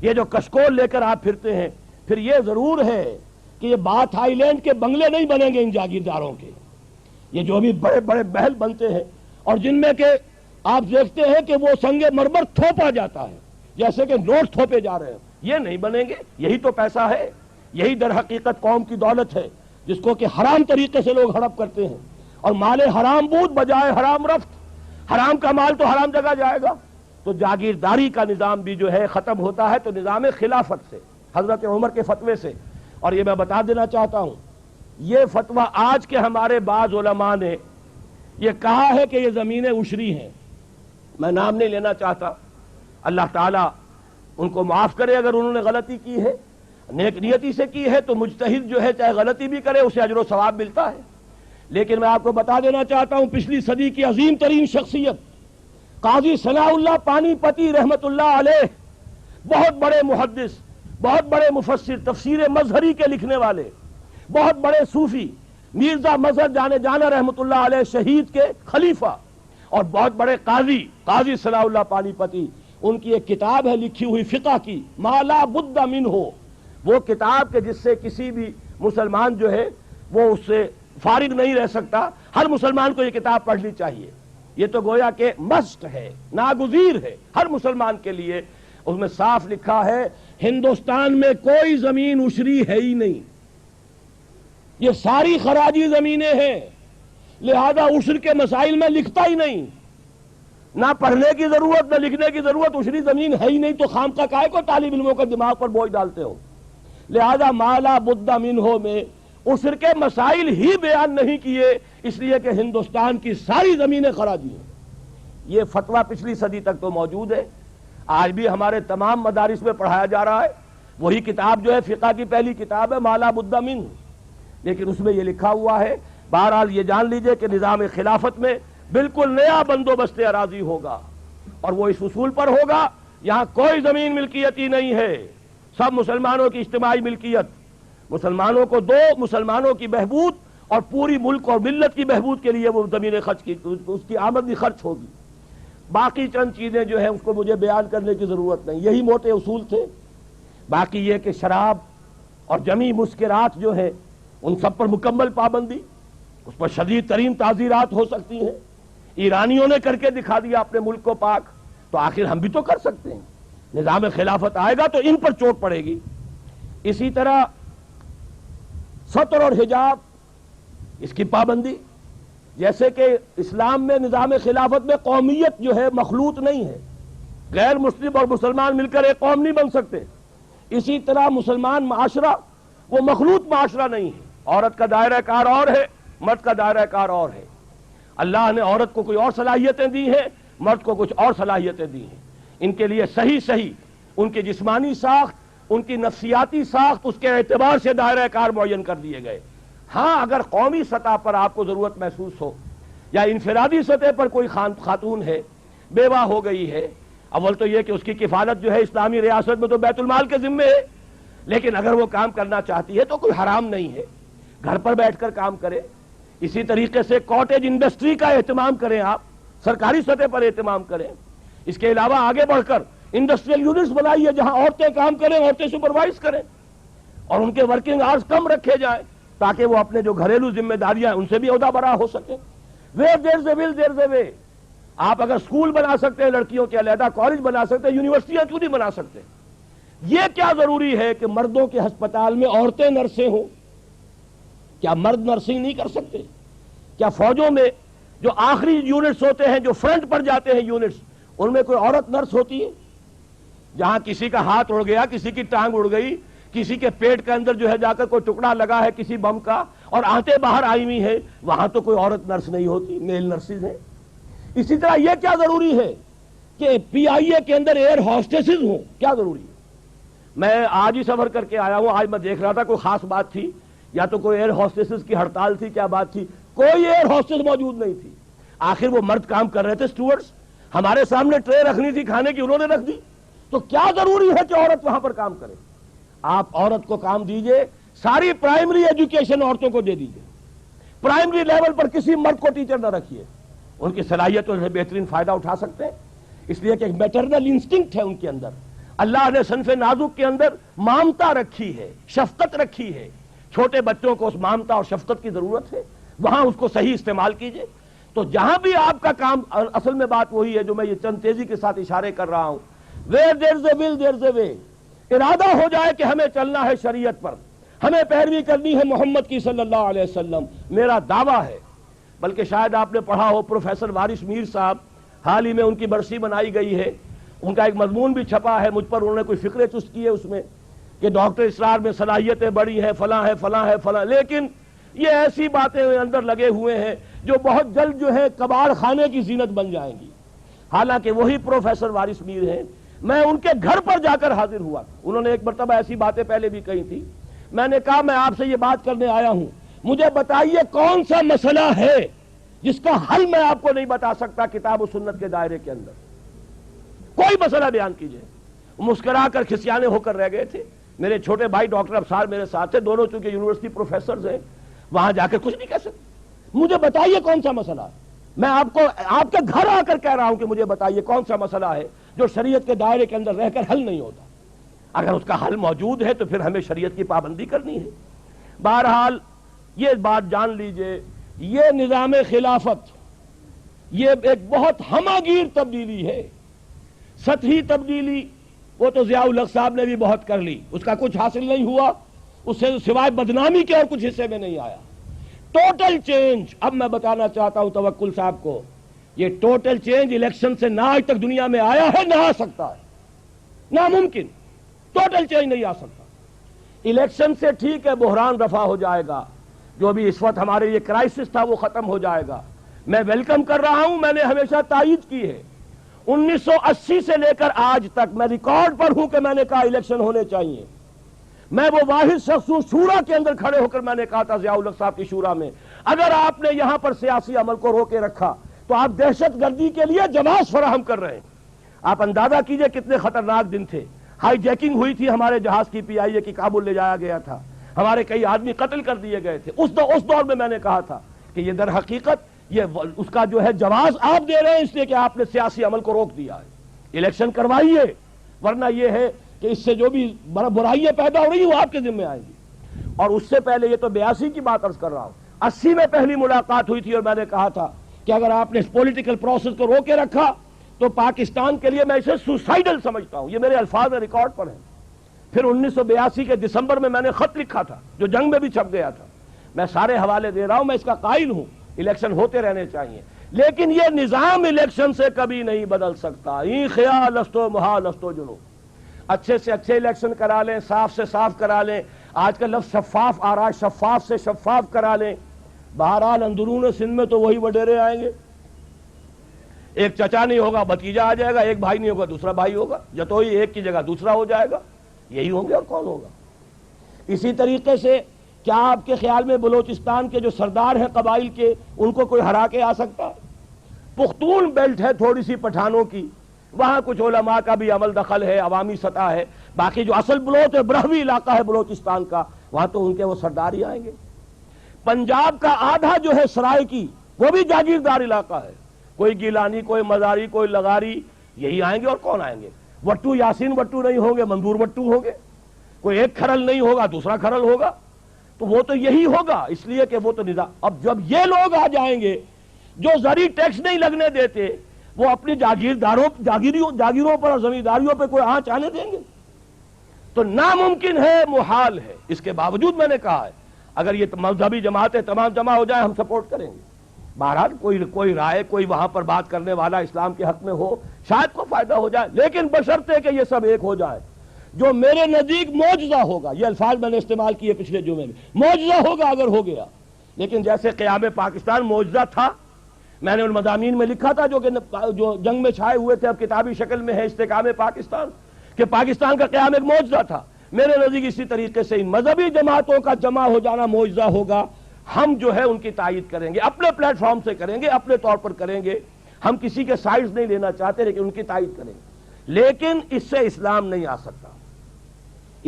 یہ جو کشکول لے کر آپ پھرتے ہیں، پھر یہ ضرور ہے کہ یہ بات ہائی لینڈ کے بنگلے نہیں بنیں گے ان جاگیرداروں کے، یہ جو بھی بڑے بڑے محل بنتے ہیں اور جن میں کہ آپ دیکھتے ہیں کہ وہ سنگ مرمر تھوپا جاتا ہے جیسے کہ نوٹ تھوپے جا رہے ہیں، یہ نہیں بنیں گے۔ یہی تو پیسہ ہے، یہی در حقیقت قوم کی دولت ہے جس کو کہ حرام طریقے سے لوگ ہڑپ کرتے ہیں، اور مال حرام بود بجائے حرام رفت، حرام کا مال تو حرام جگہ جائے گا، تو جاگیرداری کا نظام بھی جو ہے ختم ہوتا ہے تو نظام خلافت سے، حضرت عمر کے فتوے سے۔ اور یہ میں بتا دینا چاہتا ہوں، یہ فتویٰ آج کے ہمارے بعض علماء نے یہ کہا ہے کہ یہ زمینیں عشری ہیں، میں نام نہیں لینا چاہتا، اللہ تعالیٰ ان کو معاف کرے اگر انہوں نے غلطی کی ہے، نیک نیتی سے کی ہے تو مجتہد جو ہے چاہے غلطی بھی کرے اسے اجر و ثواب ملتا ہے۔ لیکن میں آپ کو بتا دینا چاہتا ہوں، پچھلی صدی کی عظیم ترین شخصیت قاضی ثناء اللہ پانی پتی رحمت اللہ علیہ، بہت بڑے محدث، بہت بڑے مفسر، تفسیر مظہری کے لکھنے والے، بہت بڑے صوفی، میرزا مظہر جانے جانا رحمت اللہ علیہ شہید کے خلیفہ، اور بہت بڑے قاضی ثناء اللہ پانی پتی، ان کی ایک کتاب ہے لکھی ہوئی فقہ کی، ما لا بد منہ، وہ کتاب کے جس سے کسی بھی مسلمان جو ہے وہ اس سے فارغ نہیں رہ سکتا، ہر مسلمان کو یہ کتاب پڑھنی چاہیے۔ یہ تو گویا کہ مسٹ ہے، ناگزیر ہے ہر مسلمان کے لیے۔ اس میں صاف لکھا ہے ہندوستان میں کوئی زمین عشری ہے ہی نہیں، یہ ساری خراجی زمینیں ہیں، لہذا عشر کے مسائل میں لکھتا ہی نہیں، نہ پڑھنے کی ضرورت نہ لکھنے کی ضرورت، عشری زمین ہے ہی نہیں تو خام کا کائے کو طالب علموں کا دماغ پر بوجھ ڈالتے ہو۔ لہذا ما لا بد منہ میں عشر کے مسائل ہی بیان نہیں کیے، اس لیے کہ ہندوستان کی ساری زمینیں خراجی ہیں۔ یہ فتویٰ پچھلی صدی تک تو موجود ہے، آج بھی ہمارے تمام مدارس میں پڑھایا جا رہا ہے، وہی کتاب جو ہے فقہ کی پہلی کتاب ہے ما لا بد منہ، لیکن اس میں یہ لکھا ہوا ہے۔ بہرحال یہ جان لیجئے کہ نظام خلافت میں بالکل نیا بندوبست اراضی ہوگا، اور وہ اس اصول پر ہوگا یہاں کوئی زمین ملکیتی نہیں ہے، سب مسلمانوں کی اجتماعی ملکیت، مسلمانوں کو دو، مسلمانوں کی بہبود اور پوری ملک اور ملت کی بہبود کے لیے وہ زمینیں خرچ کی، اس کی آمدنی خرچ ہوگی۔ باقی چند چیزیں جو ہیں اس کو مجھے بیان کرنے کی ضرورت نہیں، یہی موٹے اصول تھے۔ باقی یہ کہ شراب اور جمی مسکرات جو ہے ان سب پر مکمل پابندی، اس پر شدید ترین تعزیرات ہو سکتی ہیں۔ ایرانیوں نے کر کے دکھا دیا اپنے ملک کو پاک، تو آخر ہم بھی تو کر سکتے ہیں۔ نظام خلافت آئے گا تو ان پر چوٹ پڑے گی۔ اسی طرح ستر اور حجاب، اس کی پابندی، جیسے کہ اسلام میں نظام خلافت میں قومیت جو ہے مخلوط نہیں ہے، غیر مسلم اور مسلمان مل کر ایک قوم نہیں بن سکتے، اسی طرح مسلمان معاشرہ وہ مخلوط معاشرہ نہیں ہے، عورت کا دائرہ کار اور ہے، مرد کا دائرہ کار اور ہے۔ اللہ نے عورت کو کوئی اور صلاحیتیں دی ہیں، مرد کو کچھ اور صلاحیتیں دی ہیں۔ ان کے لیے صحیح ان کی جسمانی ساخت، ان کی نفسیاتی ساخت، اس کے اعتبار سے دائرہ کار معین کر دیے گئے۔ ہاں اگر قومی سطح پر آپ کو ضرورت محسوس ہو یا انفرادی سطح پر کوئی خاتون ہے، بیوہ ہو گئی ہے، اول تو یہ کہ اس کی کفالت جو ہے اسلامی ریاست میں تو بیت المال کے ذمے ہے، لیکن اگر وہ کام کرنا چاہتی ہے تو کوئی حرام نہیں ہے، گھر پر بیٹھ کر کام کرے۔ اسی طریقے سے کاٹیج انڈسٹری کا اہتمام کریں، آپ سرکاری سطح پر اہتمام کریں۔ اس کے علاوہ آگے بڑھ کر انڈسٹریل یونٹس بنائیے جہاں عورتیں کام کریں، عورتیں سپروائز کریں، اور ان کے ورکنگ آورز کم رکھے جائیں تاکہ وہ اپنے جو گھریلو ذمہ داریاں ان سے بھی عہدہ برا ہو سکیں۔ ویئر دیر از اے ول دیر از اے وے۔ آپ اگر اسکول بنا سکتے ہیں لڑکیوں کے علیحدہ، کالج بنا سکتے ہیں، یونیورسٹیاں کیوں نہیں بنا سکتے؟ یہ کیا ضروری ہے کہ مردوں کے ہسپتال میں عورتیں نرسیں ہوں؟ کیا مرد نرسنگ نہیں کر سکتے؟ کیا فوجوں میں جو آخری یونٹس ہوتے ہیں، جو فرنٹ پر جاتے ہیں یونٹس، ان میں کوئی عورت نرس ہوتی ہے؟ جہاں کسی کا ہاتھ اڑ گیا، کسی کی ٹانگ اڑ گئی، کسی کے پیٹ کے اندر جو ہے جا کر کوئی ٹکڑا لگا ہے کسی بم کا اور آنتیں باہر آئی ہوئی ہیں، وہاں تو کوئی عورت نرس نہیں ہوتی، میل نرسز ہیں۔ اسی طرح یہ کیا ضروری ہے کہ پی آئی اے کے اندر ایئر ہاسٹسز ہوں؟ کیا ضروری ہے؟ میں آج ہی سفر کر کے آیا ہوں، آج میں دیکھ رہا تھا کوئی خاص بات تھی یا تو کوئی ایئر ہاسٹسز کی ہڑتال تھی، کیا بات تھی؟ کوئی ایئر ہاسٹس موجود نہیں تھی۔ آخر وہ مرد کام کر رہے تھے، اسٹوورڈز، ہمارے سامنے ٹرے رکھنی تھی کھانے کی، انہوں نے رکھ دی۔ تو کیا ضروری ہے کہ عورت وہاں پر کام کرے؟ آپ عورت کو کام دیجئے، ساری پرائمری ایجوکیشن عورتوں کو دے دیجئے، پرائمری لیول پر کسی مرد کو ٹیچر نہ رکھیے، ان کی صلاحیتوں سے بہترین فائدہ اٹھا سکتے ہیں۔ اس لیے کہ ایک میٹرنل انسٹنکٹ ہے ان کے اندر، اللہ نے صنف نازک کے اندر مامتا رکھی ہے، شفقت رکھی ہے، چھوٹے بچوں کو اس مامتا اور شفقت کی ضرورت ہے، وہاں اس کو صحیح استعمال کیجئے۔ تو جہاں بھی آپ کا کام، اصل میں بات وہی ہے جو میں یہ چند تیزی کے ساتھ اشارے کر رہا ہوں، where there is a will there is a way۔ ارادہ ہو جائے کہ ہمیں چلنا ہے شریعت پر، ہمیں پیروی کرنی ہے محمد کی صلی اللہ علیہ وسلم، میرا دعویٰ ہے، بلکہ شاید آپ نے پڑھا ہو پروفیسر وارث میر صاحب، حال ہی میں ان کی برسی منائی گئی ہے، ان کا ایک مضمون بھی چھپا ہے مجھ پر، انہوں نے کوئی فکرے چست کی ہے اس میں کہ ڈاکٹر اسرار میں صلاحیتیں بڑی ہیں، فلاں ہے فلاں ہے فلاں، لیکن یہ ایسی باتیں اندر لگے ہوئے ہیں جو بہت جلد جو ہے کباڑ خانے کی زینت بن جائیں گی۔ حالانکہ وہی پروفیسر وارث میر ہیں، میں ان کے گھر پر جا کر حاضر ہوا، انہوں نے ایک مرتبہ ایسی باتیں پہلے بھی کہی تھی، میں نے کہا میں آپ سے یہ بات کرنے آیا ہوں، مجھے بتائیے کون سا مسئلہ ہے جس کا حل میں آپ کو نہیں بتا سکتا کتاب و سنت کے دائرے کے اندر، کوئی مسئلہ بیان کیجئے۔ مسکرا کر کھسیانے ہو کر رہ گئے تھے۔ میرے چھوٹے بھائی ڈاکٹر ابصار میرے ساتھ تھے، دونوں چونکہ یونیورسٹی پروفیسرز ہیں، وہاں جا کے کچھ نہیں کہہ سکتے۔ مجھے بتائیے کون سا مسئلہ ہے، میں آپ کو آپ کے گھر آ کر کہہ رہا ہوں کہ مجھے بتائیے کون سا مسئلہ ہے جو شریعت کے دائرے کے اندر رہ کر حل نہیں ہوتا۔ اگر اس کا حل موجود ہے تو پھر ہمیں شریعت کی پابندی کرنی ہے۔ بہرحال یہ بات جان لیجئے، یہ نظام خلافت یہ ایک بہت ہماگیر تبدیلی ہے، سطحی تبدیلی وہ تو ضیاء الحق صاحب نے بھی بہت کر لی، اس کا کچھ حاصل نہیں ہوا، اس سے سوائے بدنامی کے اور کچھ حصے میں نہیں آیا۔ ٹوٹل چینج، اب میں بتانا چاہتا ہوں توکل صاحب کو، یہ ٹوٹل چینج الیکشن سے نہ آج تک دنیا میں آیا ہے، نہ آ سکتا ہے، ناممکن، ٹوٹل چینج نہیں آ سکتا۔ الیکشن سے ٹھیک ہے بحران رفع ہو جائے گا، جو بھی اس وقت ہمارے یہ کرائسس تھا وہ ختم ہو جائے گا، میں ویلکم کر رہا ہوں، میں نے ہمیشہ تائید کی ہے۔ 1980 سے لے کر آج تک میں ریکارڈ پر ہوں کہ میں نے کہا الیکشن ہونے چاہیے۔ میں وہ واحد شخص ہوں شورا کے اندر کھڑے ہو کر میں نے کہا تھا ضیاء الحق صاحب کی شورا میں، اگر آپ نے یہاں پر سیاسی عمل کو روکے رکھا تو آپ دہشت گردی کے لیے جواز فراہم کر رہے ہیں۔ آپ اندازہ کیجئے کتنے خطرناک دن تھے، ہائی جیکنگ ہوئی تھی ہمارے جہاز کی، پی آئی اے کی کابل لے جایا گیا تھا، ہمارے کئی آدمی قتل کر دیے گئے تھے۔ اس دور میں نے کہا تھا کہ یہ در حقیقت یہ اس کا جو ہے جواز آپ دے رہے ہیں اس لیے کہ آپ نے سیاسی عمل کو روک دیا ہے، الیکشن کروائیے، ورنہ یہ ہے کہ اس سے جو بھی برائیاں پیدا ہو رہی ہیں وہ آپ کے ذمہ آئیں گی۔ اور اس سے پہلے یہ تو 82 کی بات عرض کر رہا ہوں، 80 میں پہلی ملاقات ہوئی تھی اور میں نے کہا تھا کہ اگر آپ نے اس پولیٹیکل پروسیس کو روکے رکھا تو پاکستان کے لیے میں اسے سوسائیڈل سمجھتا ہوں، یہ میرے الفاظ میں ریکارڈ پر ہیں۔ پھر 1982 کے دسمبر میں نے خط لکھا تھا جو جنگ میں بھی چھپ گیا تھا، میں سارے حوالے دے رہا ہوں، میں اس کا قائل ہوں، الیکشن ہوتے رہنے چاہیے، لیکن یہ نظام الیکشن سے کبھی نہیں بدل سکتا۔ این خیال استو محال استو جنو، اچھے سے اچھے الیکشن کرا لیں، صاف سے صاف کرا لیں، آج کا لفظ شفاف آ رہا ہے، شفاف سے شفاف کرا لیں، بہرحال اندرون سندھ میں تو وہی وڈیرے آئیں گے، ایک چچا نہیں ہوگا بھتیجا آ جائے گا، ایک بھائی نہیں ہوگا دوسرا بھائی ہوگا، جتوئی ایک کی جگہ دوسرا ہو جائے گا، یہی ہوں گے اور کون ہوگا۔ اسی طریقے سے کیا آپ کے خیال میں بلوچستان کے جو سردار ہیں قبائل کے ان کو کوئی ہرا کے آ سکتا ہے؟ پختون بیلٹ ہے تھوڑی سی پٹھانوں کی، وہاں کچھ علماء کا بھی عمل دخل ہے، عوامی سطح ہے، باقی جو اصل بلوچ ہے برہوی علاقہ ہے بلوچستان کا، وہاں تو ان کے وہ سردار ہی آئیں گے۔ پنجاب کا آدھا جو ہے سرائے کی وہ بھی جاگیردار علاقہ ہے، کوئی گیلانی، کوئی مزاری، کوئی لغاری، یہی آئیں گے اور کون آئیں گے؟ وٹو یاسین وٹو نہیں ہوں گے، منظور وٹو ہوں گے، کوئی ایک کھرل نہیں ہوگا دوسرا کھرل ہوگا، تو وہ تو یہی ہوگا، اس لیے کہ وہ تو نظام۔ اب جب یہ لوگ آ جائیں گے جو زرعی ٹیکس نہیں لگنے دیتے، وہ اپنی جاگیروں پر اور زمینداریوں پہ کوئی آنچ آنے دیں گے؟ تو ناممکن ہے، محال ہے۔ اس کے باوجود میں نے کہا ہے اگر یہ مذہبی جماعتیں تمام جمع ہو جائیں ہم سپورٹ کریں گے۔ بہرحال کوئی رائے، کوئی وہاں پر بات کرنے والا اسلام کے حق میں ہو، شاید کو فائدہ ہو جائے، لیکن بشرطے کہ یہ سب ایک ہو جائے، جو میرے نزدیک معجزہ ہوگا، یہ الفاظ میں نے استعمال کیے پچھلے جمعے میں، معجزہ ہوگا اگر ہو گیا، لیکن جیسے قیام پاکستان معجزہ تھا، میں نے ان مضامین میں لکھا تھا جو جنگ میں چھائے ہوئے تھے، اب کتابی شکل میں ہے استحکام پاکستان، کہ پاکستان کا قیام ایک معجزہ تھا، میرے نزدیک اسی طریقے سے ان مذہبی جماعتوں کا جمع ہو جانا معجزہ ہوگا۔ ہم جو ہے ان کی تائید کریں گے، اپنے پلیٹ فارم سے کریں گے، اپنے طور پر کریں گے، ہم کسی کے سائڈز نہیں لینا چاہتے لیکن ان کی تائید کریں گے، لیکن اس سے اسلام نہیں آ سکتا۔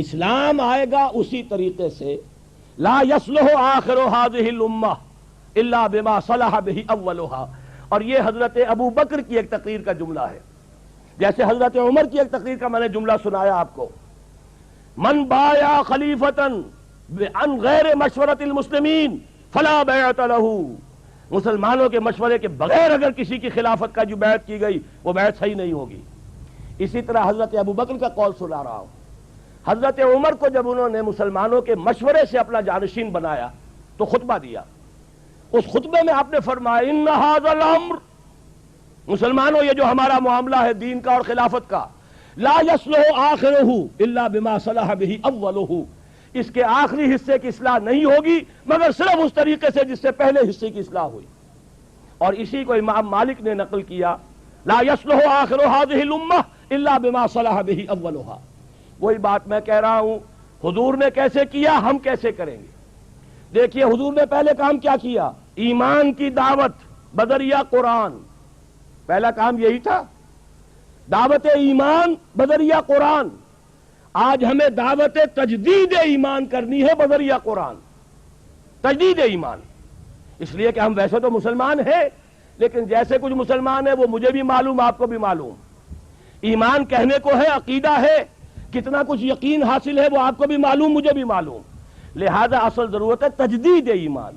اسلام آئے گا اسی طریقے سے، لا یصلح آخر هذه الامہ الا بما صلح به اولها، اور یہ حضرت ابو بکر کی ایک تقریر کا جملہ ہے، جیسے حضرت عمر کی ایک تقریر کا میں نے جملہ سنایا آپ کو، من بایا خلیفتا عن غیر مشورت المسلمین فلا بیعت له، مسلمانوں کے مشورے کے بغیر اگر کسی کی خلافت کا جو بیعت کی گئی وہ بیعت صحیح نہیں ہوگی۔ اسی طرح حضرت ابو بکر کا قول سنا رہا ہوں، حضرت عمر کو جب انہوں نے مسلمانوں کے مشورے سے اپنا جانشین بنایا تو خطبہ دیا، اس خطبے میں آپ نے فرمایا ان ھذا الامر مسلمانوں یہ جو ہمارا معاملہ ہے دین کا اور خلافت کا، لا یصلح آخرہ الا بما صلح به اولہ، اس کے آخری حصے کی اصلاح نہیں ہوگی مگر صرف اس طریقے سے جس سے پہلے حصے کی اصلاح ہوئی. اور اسی کو امام مالک نے نقل کیا، لا یصلح آخر هذه الامہ الا بما صلح به اولها. وہی بات میں کہہ رہا ہوں، حضور نے کیسے کیا ہم کیسے کریں گے. دیکھیے حضور نے پہلے کام کیا کیا، ایمان کی دعوت بدریہ قرآن. پہلا کام یہی تھا، دعوت ایمان بدریہ قرآن. آج ہمیں دعوت تجدید ایمان کرنی ہے بدریہ قرآن. تجدید ایمان، اس لیے کہ ہم ویسے تو مسلمان ہیں لیکن جیسے کچھ مسلمان ہیں وہ مجھے بھی معلوم آپ کو بھی معلوم. ایمان کہنے کو ہے، عقیدہ ہے، کتنا کچھ یقین حاصل ہے وہ آپ کو بھی معلوم مجھے بھی معلوم. لہذا اصل ضرورت ہے تجدید ایمان.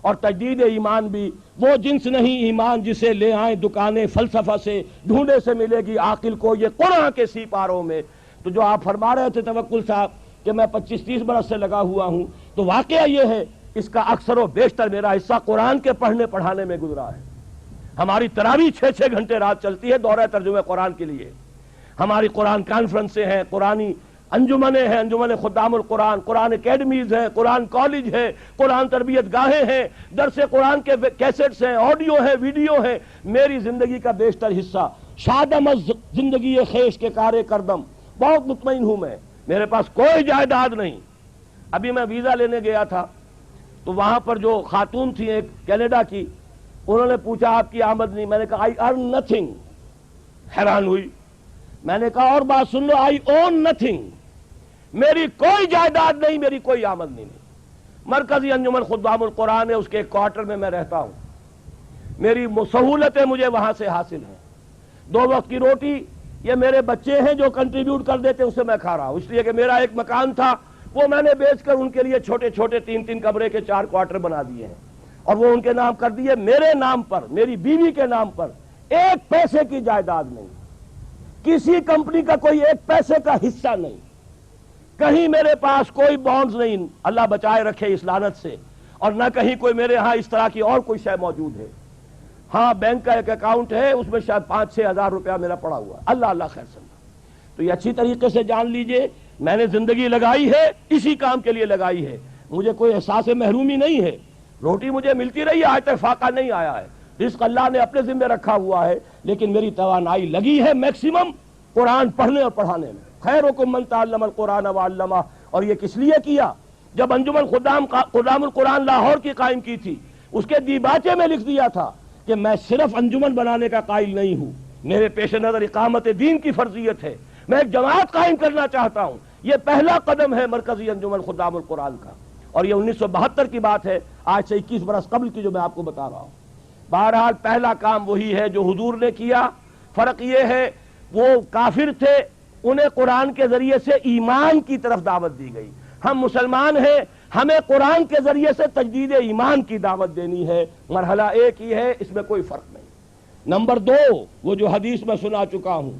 اور تجدید ایمان بھی وہ جنس نہیں ایمان جسے لے آئیں دکانیں فلسفہ سے، ڈھونڈے سے ملے گی عاقل کو یہ قرآن کے سی پاروں میں. تو جو آپ فرما رہے تھے توکل صاحب کہ میں 25-30 برس سے لگا ہوا ہوں، تو واقعہ یہ ہے اس کا اکثر و بیشتر میرا حصہ قرآن کے پڑھنے پڑھانے میں گزرا ہے. ہماری تراویح 6-6 گھنٹے رات چلتی ہے دورہ ترجمہ قرآن کے لیے. ہماری قرآن کانفرنسیں ہیں، قرآنی انجمنیں ہیں، انجمن خدام القرآن، قرآن اکیڈمیز ہیں، قرآن کالج ہے، قرآن تربیت گاہیں ہیں، درس قرآن کے کیسٹس ہیں، آڈیو ہیں، ویڈیو ہیں. میری زندگی کا بیشتر حصہ شادم از زندگی خیش کے کارے کردم. بہت مطمئن ہوں میں، میرے پاس کوئی جائیداد نہیں. ابھی میں ویزا لینے گیا تھا تو وہاں پر جو خاتون تھی ایک کینیڈا کی، انہوں نے پوچھا آپ کی آمدنی. میں نے کہا آئی ارن نتھنگ. حیران ہوئی. میں نے کہا اور بات سن لو، آئی اون نتھنگ. میری کوئی جائیداد نہیں، میری کوئی آمدنی نہیں. مرکزی انجمن خدام القرآن ہے، اس کے ایک کوارٹر میں میں رہتا ہوں. میری سہولتیں مجھے وہاں سے حاصل ہیں. 2 وقت کی روٹی یہ میرے بچے ہیں جو کنٹریبیوٹ کر دیتے ہیں، اس سے میں کھا رہا ہوں. اس لیے کہ میرا ایک مکان تھا وہ میں نے بیچ کر ان کے لیے چھوٹے چھوٹے 3-3 کمرے کے 4 کوارٹر بنا دیے ہیں اور وہ ان کے نام کر دیے. میرے نام پر، میری بیوی کے نام پر 1 پیسے کی جائیداد نہیں، کسی کمپنی کا کوئی 1 پیسے کا حصہ نہیں، کہیں میرے پاس کوئی بانڈز نہیں، اللہ بچائے رکھے اس لعنت سے. اور نہ کہیں کوئی میرے ہاں اس طرح کی اور کوئی شے موجود ہے. ہاں بینک کا ایک اکاؤنٹ ہے، اس میں شاید 5-6 ہزار روپیہ میرا پڑا ہوا. اللہ خیر سمجھا. تو یہ اچھی طریقے سے جان لیجئے میں نے زندگی لگائی ہے اسی کام کے لیے لگائی ہے. مجھے کوئی احساس محرومی نہیں ہے. روٹی مجھے ملتی رہی ہے، آج تک فاقہ نہیں آیا ہے. رزق اللہ نے اپنے ذمہ رکھا ہوا ہے، لیکن میری توانائی لگی ہے میکسیمم قرآن پڑھنے اور پڑھانے میں. خیرکم من تعلم القرآن وعلمہ. اور یہ کس لیے کیا؟ جب انجمن خدام القرآن لاہور کی قائم کی تھی، اس کے دیباچے میں لکھ دیا تھا کہ میں صرف انجمن بنانے کا قائل نہیں ہوں، میرے پیش نظر اقامت دین کی فرضیت ہے. میں ایک جماعت قائم کرنا چاہتا ہوں. یہ پہلا قدم ہے مرکزی انجمن خدام القرآن کا. اور یہ 1972 کی بات ہے، آج سے 21 برس قبل کی جو میں آپ کو بتا رہا ہوں. بہرحال پہلا کام وہی ہے جو حضور نے کیا. فرق یہ ہے وہ کافر تھے، انہیں قرآن کے ذریعے سے ایمان کی طرف دعوت دی گئی. ہم مسلمان ہیں، ہمیں قرآن کے ذریعے سے تجدید ایمان کی دعوت دینی ہے. مرحلہ ایک ہی ہے، اس میں کوئی فرق نہیں. نمبر 2 وہ جو حدیث میں سنا چکا ہوں،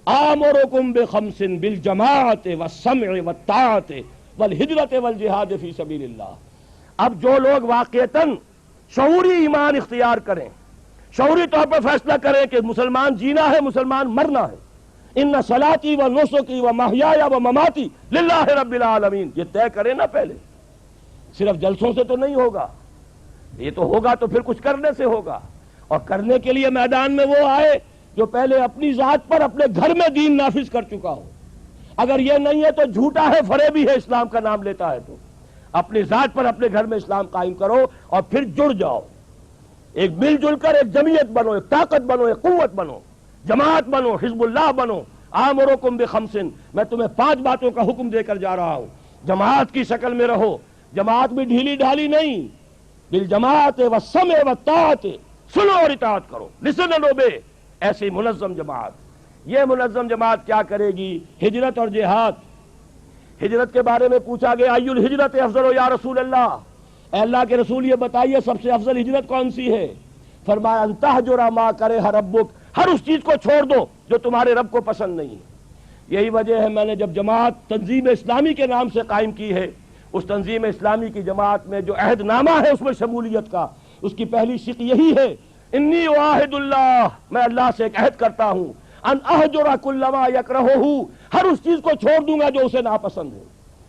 آمرکم بخمس بالجماعت والسمع والطاعت والہجرت والجہاد فی سبیل اللہ. اب جو لوگ واقعتاً شعوری ایمان اختیار کریں، شعوری طور پر فیصلہ کریں کہ مسلمان جینا ہے، مسلمان مرنا ہے، ان صلاتی و نسکی و محیای و مماتی للہ رب العالمین، یہ طے کریں نا پہلے. صرف جلسوں سے تو نہیں ہوگا، یہ تو ہوگا تو پھر کچھ کرنے سے ہوگا. اور کرنے کے لیے میدان میں وہ آئے جو پہلے اپنی ذات پر اپنے گھر میں دین نافذ کر چکا ہو. اگر یہ نہیں ہے تو جھوٹا ہے، فریبی ہے، اسلام کا نام لیتا ہے. تو اپنی ذات پر اپنے گھر میں اسلام قائم کرو اور پھر جڑ جاؤ. ایک مل جل کر ایک جمعیت بنو، ایک طاقت بنو، ایک قوت بنو، جماعت بنو، حزب اللہ بنو. آمرکم بخمسن، میں تمہیں 5 باتوں کا حکم دے کر جا رہا ہوں. جماعت کی شکل میں رہو، جماعت بھی ڈھیلی ڈھالی نہیں. بالجماعت والسمع والطاعت، سنو اور اطاعت کرو، لسن اینڈ اوبے. ایسی منظم جماعت. یہ منظم جماعت کیا کرے گی؟ ہجرت اور جہاد. ہجرت کے بارے میں پوچھا گیا ای الہجرت افضل یا رسول اللہ، اے اللہ کے رسول یہ بتائیے سب سے افضل ہجرت کون سی ہے؟ فرمایا ان تہجر ما کرہ ربک، ہر اس چیز کو چھوڑ دو جو تمہارے رب کو پسند نہیں ہے. یہی وجہ ہے میں نے جب جماعت تنظیم اسلامی کے نام سے قائم کی ہے، اس تنظیم اسلامی کی جماعت میں جو عہد نامہ ہے اس میں شمولیت کا، اس کی پہلی شق یہی ہے انی اعاہد اللہ، میں اللہ سے ایک عہد کرتا ہوں، ان اہجر کل ما یکرہہ، ہر اس چیز کو چھوڑ دوں گا جو اسے ناپسند ہے۔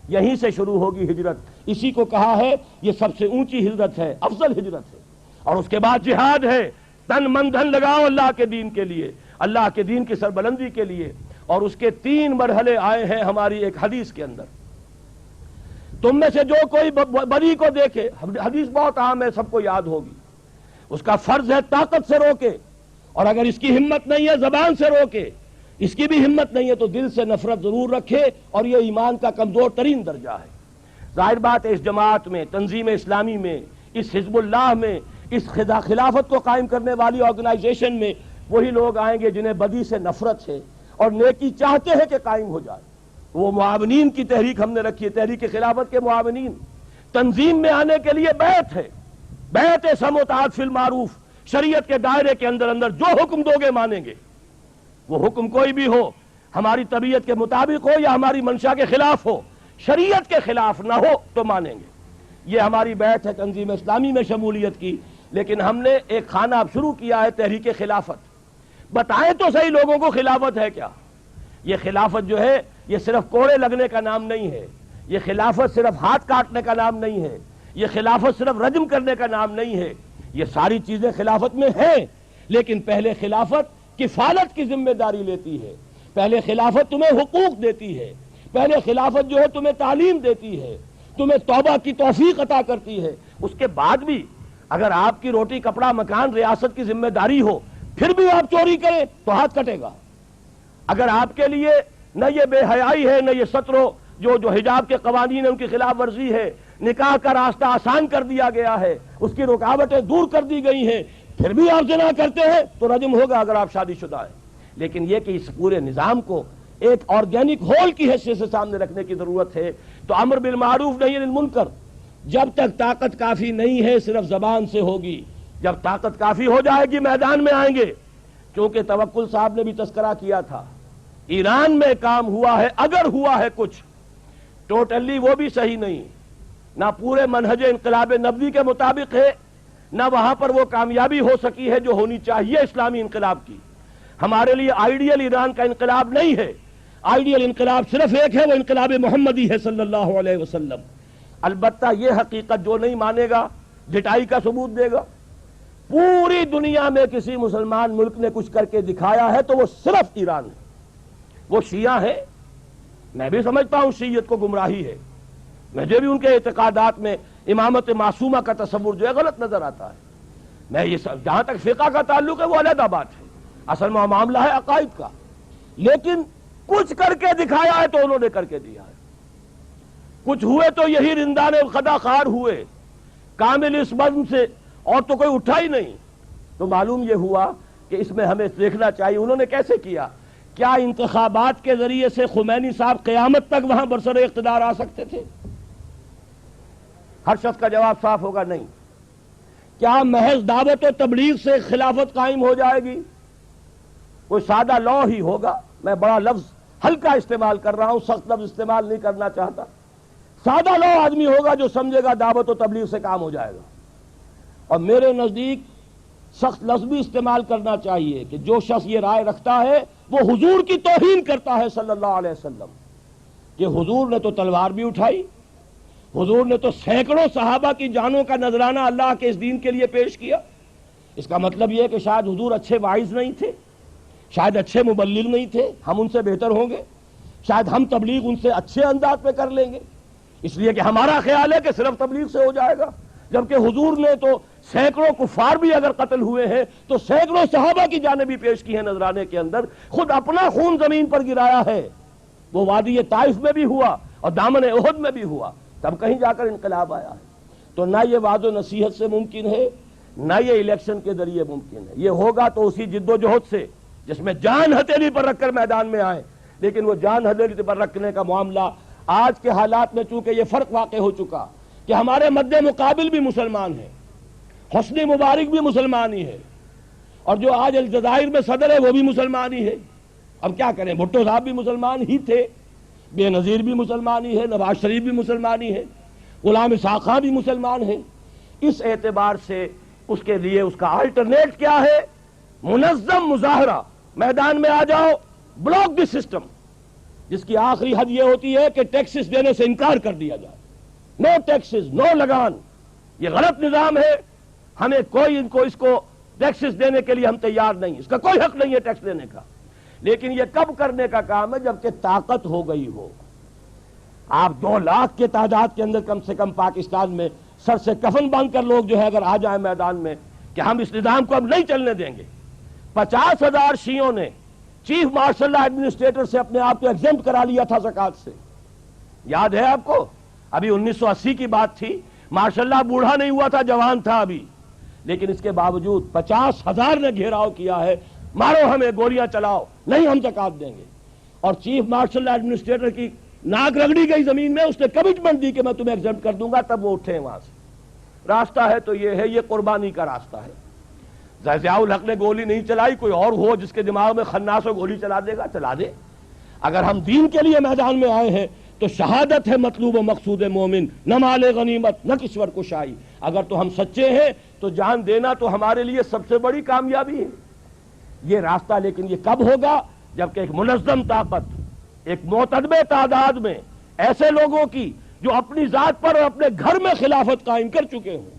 یہیں سے شروع ہوگی ہجرت، اسی کو کہا ہے یہ سب سے اونچی ہجرت ہے، افضل ہجرت ہے۔ اور اس کے بعد جہاد ہے، تن من دھن لگاؤ اللہ کے دین کے لیے، اللہ کے دین کی سربلندی کے لیے۔ اور اس کے 3 مرحلے آئے ہیں ہماری ایک حدیث کے اندر۔ تم میں سے جو کوئی بری کو دیکھے، حدیث بہت عام ہے، سب کو یاد ہوگی، اس کا فرض ہے طاقت سے روکے، اور اگر اس کی ہمت نہیں ہے زبان سے روکے، اس کی بھی ہمت نہیں ہے تو دل سے نفرت ضرور رکھے، اور یہ ایمان کا کمزور ترین درجہ ہے۔ ظاہر بات ہے اس جماعت میں، تنظیم اسلامی میں، اس حزب اللہ میں، اس خلافت کو قائم کرنے والی آرگنائزیشن میں وہی لوگ آئیں گے جنہیں بدی سے نفرت ہے اور نیکی چاہتے ہیں کہ قائم ہو جائے۔ وہ معاونین کی تحریک ہم نے رکھی ہے، تحریک خلافت کے معاونین۔ تنظیم میں آنے کے لیے بیعت ہے، بیعت سمع و طاعت فی المعروف، شریعت کے دائرے کے اندر جو حکم دو گے مانیں گے، وہ حکم کوئی بھی ہو، ہماری طبیعت کے مطابق ہو یا ہماری منشا کے خلاف ہو، شریعت کے خلاف نہ ہو تو مانیں گے۔ یہ ہماری بیعت ہے تنظیم اسلامی میں شمولیت کی۔ لیکن ہم نے ایک خانہ اب شروع کیا ہے، تحریک خلافت۔ بتائیں تو صحیح لوگوں کو خلافت ہے کیا؟ یہ خلافت جو ہے یہ صرف کوڑے لگنے کا نام نہیں ہے، یہ خلافت صرف ہاتھ کاٹنے کا نام نہیں ہے، یہ خلافت صرف رجم کرنے کا نام نہیں ہے۔ یہ ساری چیزیں خلافت میں ہیں، لیکن پہلے خلافت کفالت کی ذمہ داری لیتی ہے، پہلے خلافت تمہیں حقوق دیتی ہے، پہلے خلافت جو ہے تمہیں تعلیم دیتی ہے، تمہیں توبہ کی توفیق عطا کرتی ہے۔ اس کے بعد بھی اگر آپ کی روٹی کپڑا مکان ریاست کی ذمہ داری ہو، پھر بھی آپ چوری کریں تو ہاتھ کٹے گا۔ اگر آپ کے لیے نہ یہ بے حیائی ہے، نہ یہ سترو جو حجاب کے قوانین ہیں ان کی خلاف ورزی ہے، نکاح کا راستہ آسان کر دیا گیا ہے، اس کی رکاوٹیں دور کر دی گئی ہیں، پھر بھی آپ زنا کرتے ہیں تو رجم ہوگا اگر آپ شادی شدہ ہیں۔ لیکن یہ کہ اس پورے نظام کو ایک آرگینک ہول کی حیثیت سے سامنے رکھنے کی ضرورت ہے۔ تو امر بالمعروف نہی عن المنکر جب تک طاقت کافی نہیں ہے صرف زبان سے ہوگی، جب طاقت کافی ہو جائے گی میدان میں آئیں گے۔ کیونکہ توکل صاحب نے بھی تذکرہ کیا تھا، ایران میں کام ہوا ہے، اگر ہوا ہے کچھ ٹوٹلی وہ بھی صحیح نہیں، نہ پورے منہج انقلاب نبوی کے مطابق ہے، نہ وہاں پر وہ کامیابی ہو سکی ہے جو ہونی چاہیے اسلامی انقلاب کی۔ ہمارے لیے آئیڈیل ایران کا انقلاب نہیں ہے، آئیڈیل انقلاب صرف ایک ہے، وہ انقلاب محمدی ہے صلی اللہ علیہ وسلم۔ البتہ یہ حقیقت جو نہیں مانے گا ڈٹائی کا ثبوت دے گا۔ پوری دنیا میں کسی مسلمان ملک نے کچھ کر کے دکھایا ہے تو وہ صرف ایران ہے۔ وہ شیعہ ہے، میں بھی سمجھتا ہوں شیعت کو گمراہی ہے، مجھے بھی ان کے اعتقادات میں امامت معصومہ کا تصور جو ہے غلط نظر آتا ہے۔ میں یہ جہاں تک فقہ کا تعلق ہے وہ علیحدہ بات ہے، اصل میں معاملہ ہے عقائد کا۔ لیکن کچھ کر کے دکھایا ہے تو انہوں نے کر کے دیا ہے۔ کچھ ہوئے تو یہی رندان خدا خار ہوئے، کامل اس بزم سے، اور تو کوئی اٹھا ہی نہیں۔ تو معلوم یہ ہوا کہ اس میں ہمیں دیکھنا چاہیے انہوں نے کیسے کیا۔ کیا انتخابات کے ذریعے سے خمینی صاحب قیامت تک وہاں برسر اقتدار آ سکتے تھے؟ ہر شخص کا جواب صاف ہوگا نہیں۔ کیا محض دعوت و تبلیغ سے خلافت قائم ہو جائے گی؟ کوئی سادہ لا ہی ہوگا، میں بڑا لفظ ہلکا استعمال کر رہا ہوں، سخت لفظ استعمال نہیں کرنا چاہتا۔ سادہ لا آدمی ہوگا جو سمجھے گا دعوت و تبلیغ سے کام ہو جائے گا۔ اور میرے نزدیک سخت لفظ بھی استعمال کرنا چاہیے کہ جو شخص یہ رائے رکھتا ہے وہ حضور کی توہین کرتا ہے صلی اللہ علیہ وسلم، کہ حضور نے تو تلوار بھی اٹھائی، حضور نے تو سینکڑوں صحابہ کی جانوں کا نذرانہ اللہ کے اس دین کے لیے پیش کیا۔ اس کا مطلب یہ ہے کہ شاید حضور اچھے واعظ نہیں تھے، شاید اچھے مبلغ نہیں تھے، ہم ان سے بہتر ہوں گے، شاید ہم تبلیغ ان سے اچھے انداز میں کر لیں گے، اس لیے کہ ہمارا خیال ہے کہ صرف تبلیغ سے ہو جائے گا، جبکہ حضور نے تو سینکڑوں کفار بھی اگر قتل ہوئے ہیں تو سینکڑوں صحابہ کی جانیں بھی پیش کی ہیں نذرانے کے اندر، خود اپنا خون زمین پر گرایا ہے۔ وہ وادی طائف میں بھی ہوا اور دامن احد میں بھی ہوا، تب کہیں جا کر انقلاب آیا ہے۔ تو نہ یہ وعد و نصیحت سے ممکن ہے، نہ یہ الیکشن کے ذریعے ممکن ہے۔ یہ ہوگا تو اسی جد و جہد سے جس میں جان ہتھیلی پر رکھ کر میدان میں آئے، لیکن وہ جان ہتھیلی پر رکھنے کا معاملہ آج کے حالات میں چونکہ یہ فرق واقع ہو چکا کہ ہمارے مد مقابل بھی مسلمان ہیں، حسنی مبارک بھی مسلمان ہی ہے، اور جو آج الجزائر میں صدر ہے وہ بھی مسلمان ہی ہے۔ اب کیا کریں، بھٹو صاحب بھی مسلمان ہی تھے، بے نظیر بھی مسلمان ہی ہے، نواز شریف بھی مسلمان ہی ہے، غلام اسحاق خان بھی مسلمان ہیں۔ اس اعتبار سے اس کے لیے اس کا آلٹرنیٹ کیا ہے؟ منظم مظاہرہ، میدان میں آ جاؤ، بلاک دی سسٹم، جس کی آخری حد یہ ہوتی ہے کہ ٹیکسز دینے سے انکار کر دیا جائے، نو ٹیکسز، نو لگان، یہ غلط نظام ہے، ہمیں کوئی اس کو ٹیکسز دینے کے لیے ہم تیار نہیں، اس کا کوئی حق نہیں ہے ٹیکس دینے کا۔ لیکن یہ کب کرنے کا کام ہے؟ جبکہ طاقت ہو گئی ہو۔ آپ 2 لاکھ کے تعداد کے اندر کم سے کم پاکستان میں سر سے کفن باندھ کر لوگ جو ہے اگر آ جائیں میدان میں کہ ہم اس نظام کو اب نہیں چلنے دیں گے۔ 50,000 شیعوں نے چیف مارشل لا ایڈمنسٹریٹر سے اپنے آپ کو ایگزمپٹ کرا لیا تھا زکوٰۃ سے، یاد ہے آپ کو؟ ابھی 1980 کی بات تھی، مارشل لا بوڑھا نہیں ہوا تھا، جوان تھا ابھی، لیکن اس کے باوجود 50,000 نے گھیراؤ کیا ہے، مارو ہمیں، گولیاں چلاؤ، نہیں ہم زکوٰۃ دیں گے۔ اور چیف مارشل لا ایڈمنسٹریٹر کی ناک رگڑی گئی زمین میں، اس نے کمٹمنٹ دی کہ میں تمہیں ایگزمپٹ کر دوں گا، تب وہ اٹھے وہاں سے۔ راستہ ہے تو یہ ہے، یہ قربانی کا راستہ ہے۔ ضیاء الحق نے گولی نہیں چلائی، کوئی اور ہو جس کے دماغ میں خناس ہو گولی چلا دے گا، چلا دے۔ اگر ہم دین کے لیے میدان میں آئے ہیں تو شہادت ہے مطلوب و مقصود مومن، نہ مال غنیمت نہ کشور کشائی۔ اگر تو ہم سچے ہیں تو جان دینا تو ہمارے لیے سب سے بڑی کامیابی ہے۔ یہ راستہ لیکن یہ کب ہوگا؟ جبکہ ایک منظم طاقت، ایک معتدل تعداد میں ایسے لوگوں کی جو اپنی ذات پر اور اپنے گھر میں خلافت قائم کر چکے ہوں،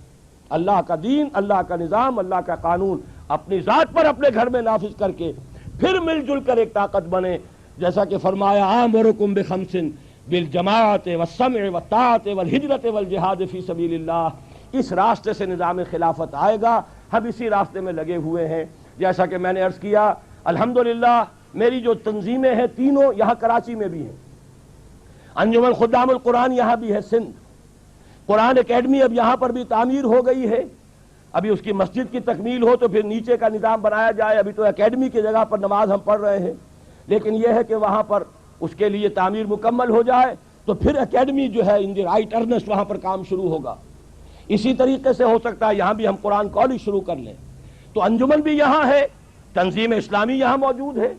اللہ کا دین، اللہ کا نظام، اللہ کا قانون اپنی ذات پر اپنے گھر میں نافذ کر کے پھر مل جل کر ایک طاقت بنے، جیسا کہ فرمایا آمرکم بخمس بالجماعت والسمع والطاعت والہجرت والجہاد فی سبیل اللہ۔ اس راستے سے نظام خلافت آئے گا، ہم اسی راستے میں لگے ہوئے ہیں۔ جیسا کہ میں نے عرض کیا، الحمدللہ میری جو تنظیمیں ہیں تینوں یہاں کراچی میں بھی ہیں، انجمن خدام القرآن یہاں بھی ہے سندھ، قرآن اکیڈمی اب یہاں پر بھی تعمیر ہو گئی ہے، ابھی اس کی مسجد کی تکمیل ہو تو پھر نیچے کا نظام بنایا جائے، ابھی تو اکیڈمی کی جگہ پر نماز ہم پڑھ رہے ہیں، لیکن یہ ہے کہ وہاں پر اس کے لیے تعمیر مکمل ہو جائے تو پھر اکیڈمی جو ہے ان دی رائٹ ارنسٹ وہاں پر کام شروع ہوگا۔ اسی طریقے سے ہو سکتا ہے یہاں بھی ہم قرآن کالج شروع کر لیں، تو انجمن بھی یہاں ہے، تنظیم اسلامی یہاں موجود ہے۔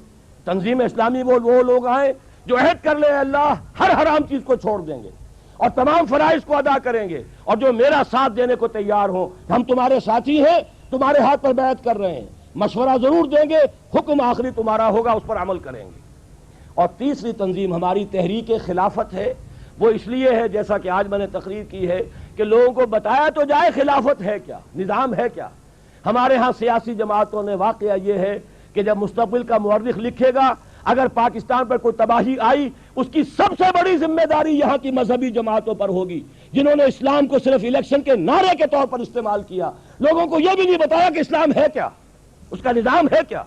تنظیم اسلامی وہ لوگ آئیں جو عہد کر لیں اللہ ہر حرام چیز کو چھوڑ دیں گے اور تمام فرائض کو ادا کریں گے، اور جو میرا ساتھ دینے کو تیار ہوں، ہم تمہارے ساتھی ہیں، تمہارے ہاتھ پر بیعت کر رہے ہیں، مشورہ ضرور دیں گے، حکم آخری تمہارا ہوگا، اس پر عمل کریں گے۔ اور تیسری تنظیم ہماری تحریک خلافت ہے، وہ اس لیے ہے جیسا کہ آج میں نے تقریر کی ہے کہ لوگوں کو بتایا تو جائے خلافت ہے کیا، نظام ہے کیا۔ ہمارے ہاں سیاسی جماعتوں نے واقعہ یہ ہے کہ جب مستقبل کا مورخ لکھے گا اگر پاکستان پر کوئی تباہی آئی، اس کی سب سے بڑی ذمہ داری یہاں کی مذہبی جماعتوں پر ہوگی، جنہوں نے اسلام کو صرف الیکشن کے نعرے کے طور پر استعمال کیا، لوگوں کو یہ بھی نہیں بتایا کہ اسلام ہے کیا، اس کا نظام ہے کیا۔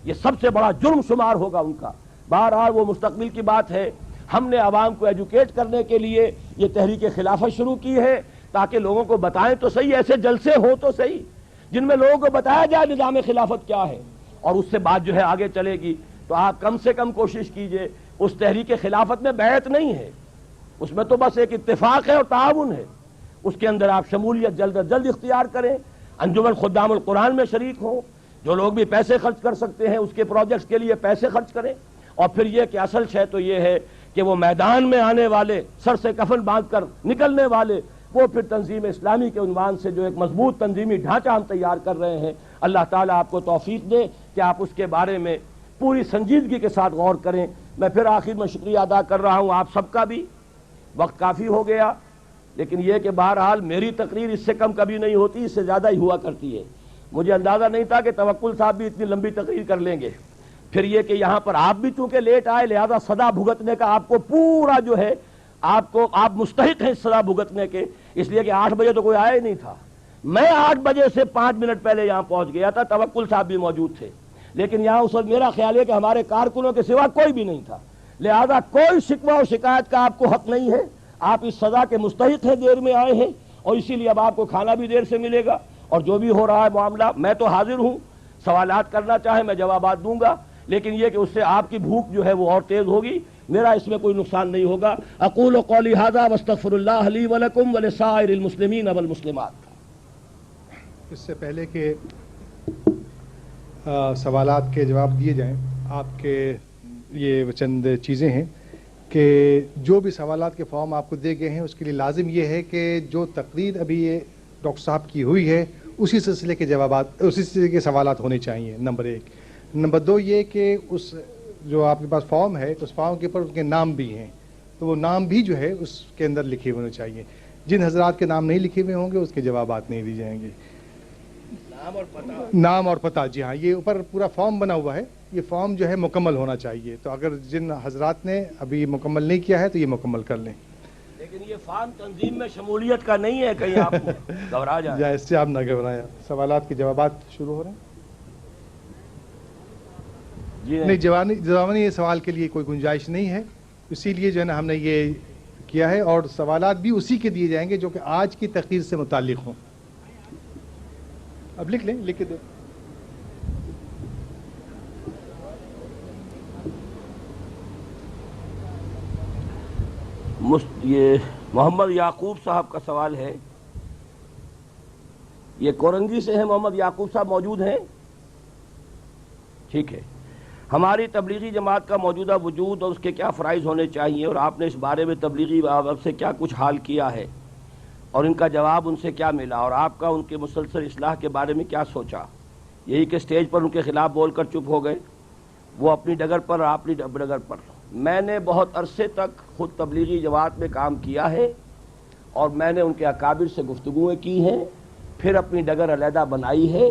یہ سب سے بڑا جرم شمار ہوگا ان کا۔ بہرحال وہ مستقبل کی بات ہے، ہم نے عوام کو ایجوکیٹ کرنے کے لیے یہ تحریک خلافت شروع کی ہے تاکہ لوگوں کو بتائیں تو صحیح، ایسے جلسے ہوں تو صحیح جن میں لوگوں کو بتایا جائے نظام خلافت کیا ہے، اور اس سے بات جو ہے آگے چلے گی۔ تو آپ کم سے کم کوشش کیجئے، اس تحریک خلافت میں بیعت نہیں ہے، اس میں تو بس ایک اتفاق ہے اور تعاون ہے، اس کے اندر آپ شمولیت جلد از جلد اختیار کریں، انجمن خدام القرآن میں شریک ہوں، جو لوگ بھی پیسے خرچ کر سکتے ہیں اس کے پروجیکٹس کے لیے پیسے خرچ کریں، اور پھر یہ کہ اصل شے تو یہ ہے کہ وہ میدان میں آنے والے، سر سے کفن باندھ کر نکلنے والے، وہ پھر تنظیم اسلامی کے عنوان سے جو ایک مضبوط تنظیمی ڈھانچہ ہم تیار کر رہے ہیں، اللہ تعالیٰ آپ کو توفیق دے کہ آپ اس کے بارے میں پوری سنجیدگی کے ساتھ غور کریں۔ میں پھر آخر میں شکریہ ادا کر رہا ہوں آپ سب کا بھی، وقت کافی ہو گیا، لیکن یہ کہ بہرحال میری تقریر اس سے کم کبھی نہیں ہوتی، اس سے زیادہ ہی ہوا کرتی ہے۔ مجھے اندازہ نہیں تھا کہ توکل صاحب بھی اتنی لمبی تقریر کر لیں گے، پھر یہ کہ یہاں پر آپ بھی چونکہ لیٹ آئے لہذا صدا بھگتنے کا آپ کو پورا جو ہے آپ مستحق ہیں صدا بھگتنے کے، اس لیے کہ 8 بجے تو کوئی آیا ہی نہیں تھا، میں 8 بجے سے 5 منٹ پہلے یہاں پہنچ گیا تھا، توکل صاحب بھی موجود تھے، لیکن یہاں اس وقت میرا خیال ہے کہ ہمارے کارکنوں کے سوا کوئی بھی نہیں تھا، لہذا کوئی شکوہ اور شکایت کا آپ کو حق نہیں ہے، آپ اس سزا کے مستحق ہیں، دیر میں آئے ہیں، اور اسی لیے اب آپ کو کھانا بھی دیر سے ملے گا، اور جو بھی ہو رہا ہے معاملہ میں تو حاضر ہوں، سوالات کرنا چاہے میں جوابات دوں گا، لیکن یہ کہ اس سے آپ کی بھوک جو ہے وہ اور تیز ہوگی، میرا اس میں کوئی نقصان نہیں ہوگا۔ اقول قولی ھذا واستغفر اللہ لی ولکم ولسائر المسلمین والمسلمات۔ اس سے پہلے کہ سوالات کے جواب دیے جائیں، آپ کے یہ چند چیزیں ہیں کہ جو بھی سوالات کے فارم آپ کو دے گئے ہیں اس کے لیے لازم یہ ہے کہ جو تقریر ابھی یہ ڈاکٹر صاحب کی ہوئی ہے اسی سلسلے کے جوابات، اسی سلسلے کے سوالات ہونے چاہیے، نمبر 1۔ نمبر 2 یہ کہ اس جو آپ کے پاس فارم ہے، اس فارم کے اوپر ان کے نام بھی ہیں، تو وہ نام بھی جو ہے اس کے اندر لکھے ہونے چاہیے۔ جن حضرات کے نام نہیں لکھے ہوئے ہوں گے اس کے جوابات نہیں دی جائیں گے۔ نام اور پتہ، جی ہاں، یہ اوپر پورا فارم بنا ہوا ہے، یہ فارم جو ہے مکمل ہونا چاہیے، تو اگر جن حضرات نے ابھی مکمل نہیں کیا ہے تو یہ مکمل کر لیں۔ لیکن یہ فارم تنظیم میں شمولیت کا نہیں ہے، کہیں آپ گھبرا جائیں۔ یا اس سے آپ نہ گھبرائیں۔ سوالات کے جوابات شروع ہو رہے ہیں؟ جی نہیں، جوانی سوال کے لیے کوئی گنجائش نہیں ہے، اسی لیے جو ہے نا ہم نے یہ کیا ہے، اور سوالات بھی اسی کے دیے جائیں گے جو کہ آج کی تقریر سے متعلق ہوں۔ اب لکھ لیں، لکھ کے دیں۔ یہ محمد یعقوب صاحب کا سوال ہے، یہ کورنگی سے ہیں۔ محمد یعقوب صاحب موجود ہیں؟ ٹھیک ہے۔ ہماری تبلیغی جماعت کا موجودہ وجود اور اس کے کیا فرائض ہونے چاہیے، اور آپ نے اس بارے میں تبلیغی باب سے کیا کچھ حال کیا ہے، اور ان کا جواب ان سے کیا ملا، اور آپ کا ان کے مسلسل اصلاح کے بارے میں کیا سوچا؟ یہی کہ اسٹیج پر ان کے خلاف بول کر چپ ہو گئے، وہ اپنی ڈگر پر اور اپنی ڈگر پر۔ میں نے بہت عرصے تک خود تبلیغی جماعت میں کام کیا ہے، اور میں نے ان کے اکابر سے گفتگویں کی ہیں، پھر اپنی ڈگر علیحدہ بنائی ہے،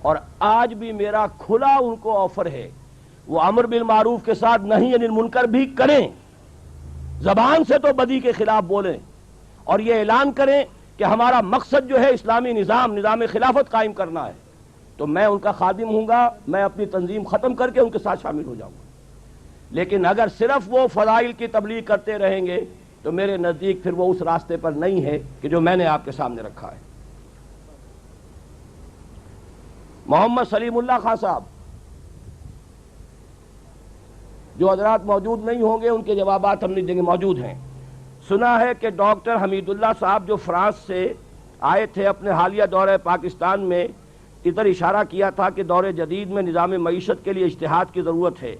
اور آج بھی میرا کھلا ان کو آفر ہے، وہ امر بالمعروف کے ساتھ نہی عن المنکر بھی کریں، زبان سے تو بدی کے خلاف بولیں، اور یہ اعلان کریں کہ ہمارا مقصد جو ہے اسلامی نظام خلافت قائم کرنا ہے، تو میں ان کا خادم ہوں گا، میں اپنی تنظیم ختم کر کے ان کے ساتھ شامل ہو جاؤں گا۔ لیکن اگر صرف وہ فضائل کی تبلیغ کرتے رہیں گے تو میرے نزدیک پھر وہ اس راستے پر نہیں ہے کہ جو میں نے آپ کے سامنے رکھا ہے۔ محمد سلیم اللہ خان صاحب، جو حضرات موجود نہیں ہوں گے ان کے جوابات ہم نے دیں گے، موجود ہیں۔ سنا ہے کہ ڈاکٹر حمید اللہ صاحب جو فرانس سے آئے تھے، اپنے حالیہ دورہ پاکستان میں ادھر اشارہ کیا تھا کہ دور جدید میں نظام معیشت کے لیے اجتہاد کی ضرورت ہے،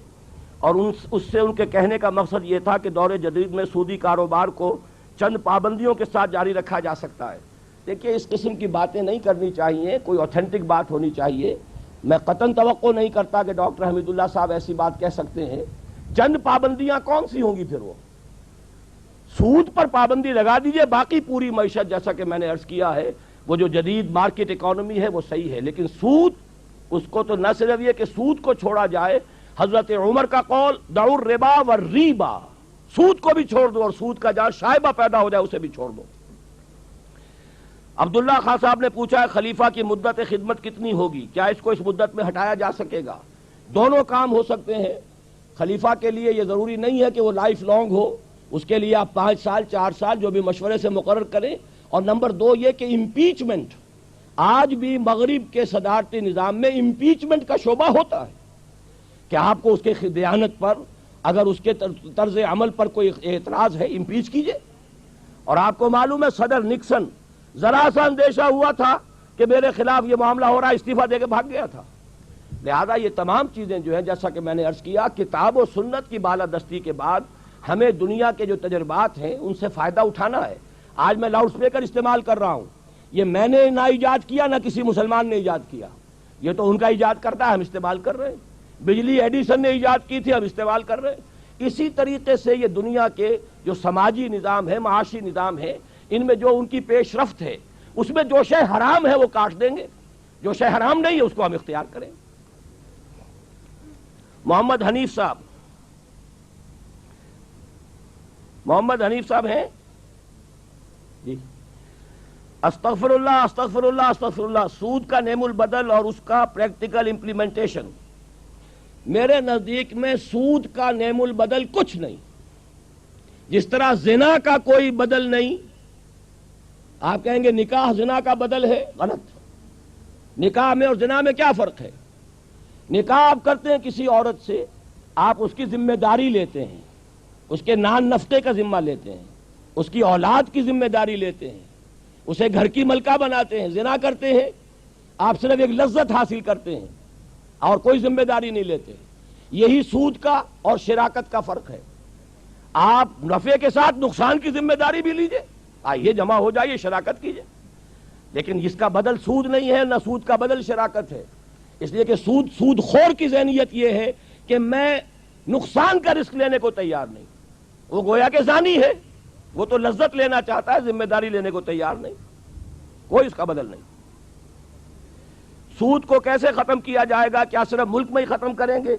اور اس سے ان کے کہنے کا مقصد یہ تھا کہ دور جدید میں سودی کاروبار کو چند پابندیوں کے ساتھ جاری رکھا جا سکتا ہے۔ دیکھیے، اس قسم کی باتیں نہیں کرنی چاہیے، کوئی اوتھینٹک بات ہونی چاہیے۔ میں قطعاً توقع نہیں کرتا کہ ڈاکٹر حمید اللہ صاحب ایسی بات کہہ سکتے ہیں۔ چند پابندیاں کون سی ہوں گی؟ پھر وہ سود پر پابندی لگا دیجئے، باقی پوری معیشت جیسا کہ میں نے عرض کیا ہے، وہ جو جدید مارکیٹ اکانومی ہے وہ صحیح ہے، لیکن سود، اس کو تو نہ صرف یہ کہ سود کو چھوڑا جائے، حضرت عمر کا قول دعوا الربا والریبا، سود کو بھی چھوڑ دو، اور سود کا جہاں شائبہ پیدا ہو جائے اسے بھی چھوڑ دو۔ عبداللہ خان صاحب نے پوچھا ہے خلیفہ کی مدت خدمت کتنی ہوگی، کیا اس کو اس مدت میں ہٹایا جا سکے گا؟ دونوں کام ہو سکتے ہیں۔ خلیفہ کے لیے یہ ضروری نہیں ہے کہ وہ لائف لانگ ہو، اس کے لیے آپ 5 سال 4 سال جو بھی مشورے سے مقرر کریں۔ اور نمبر 2 یہ کہ امپیچمنٹ، آج بھی مغرب کے صدارتی نظام میں امپیچمنٹ کا شعبہ ہوتا ہے کہ آپ کو اس کے دیانت پر، اگر اس کے طرز عمل پر کوئی اعتراض ہے، امپیچ کیجئے۔ اور آپ کو معلوم ہے صدر نکسن ذرا سا اندیشہ ہوا تھا کہ میرے خلاف یہ معاملہ ہو رہا ہے، استعفیٰ دے کے بھاگ گیا تھا۔ لہذا یہ تمام چیزیں جو ہیں، جیسا کہ میں نے عرض کیا، کتاب و سنت کی بالادستی کے بعد ہمیں دنیا کے جو تجربات ہیں ان سے فائدہ اٹھانا ہے۔ آج میں لاؤڈ سپیکر استعمال کر رہا ہوں، یہ میں نے نہ ایجاد کیا، نہ کسی مسلمان نے ایجاد کیا، یہ تو ان کا ایجاد کرتا ہے، ہم استعمال کر رہے ہیں۔ بجلی ایڈیسن نے ایجاد کی تھی، ہم استعمال کر رہے ہیں۔ اسی طریقے سے یہ دنیا کے جو سماجی نظام ہے، معاشی نظام ہے، ان میں جو ان کی پیش رفت ہے، اس میں جو شے حرام ہے وہ کاٹ دیں گے، جو شے حرام نہیں ہے اس کو ہم اختیار کریں۔ محمد حنیف صاحب، محمد حنیف صاحب ہیں جی؟ استغفر اللہ استغفر اللہ استغفر اللہ، سود کا نعم البدل اور اس کا پریکٹیکل امپلیمنٹیشن۔ میرے نزدیک میں سود کا نعم البدل کچھ نہیں، جس طرح زنا کا کوئی بدل نہیں۔ آپ کہیں گے نکاح زنا کا بدل ہے، غلط۔ نکاح میں اور زنا میں کیا فرق ہے؟ نکاح آپ کرتے ہیں کسی عورت سے، آپ اس کی ذمہ داری لیتے ہیں، اس کے نان نفقے کا ذمہ لیتے ہیں، اس کی اولاد کی ذمہ داری لیتے ہیں، اسے گھر کی ملکہ بناتے ہیں۔ زنا کرتے ہیں آپ صرف ایک لذت حاصل کرتے ہیں اور کوئی ذمہ داری نہیں لیتے۔ یہی سود کا اور شراکت کا فرق ہے۔ آپ نفع کے ساتھ نقصان کی ذمہ داری بھی لیجئے، آئیے جمع ہو جائیے، شراکت کیجئے۔ لیکن اس کا بدل سود نہیں ہے، نہ سود کا بدل شراکت ہے، اس لیے کہ سود خور کی ذہنیت یہ ہے کہ میں نقصان کا رسک لینے کو تیار نہیں. وہ گویا کہ زانی ہے، وہ تو لذت لینا چاہتا ہے، ذمہ داری لینے کو تیار نہیں، کوئی اس کا بدل نہیں. سود کو کیسے ختم کیا جائے گا؟ کیا صرف ملک میں ہی ختم کریں گے؟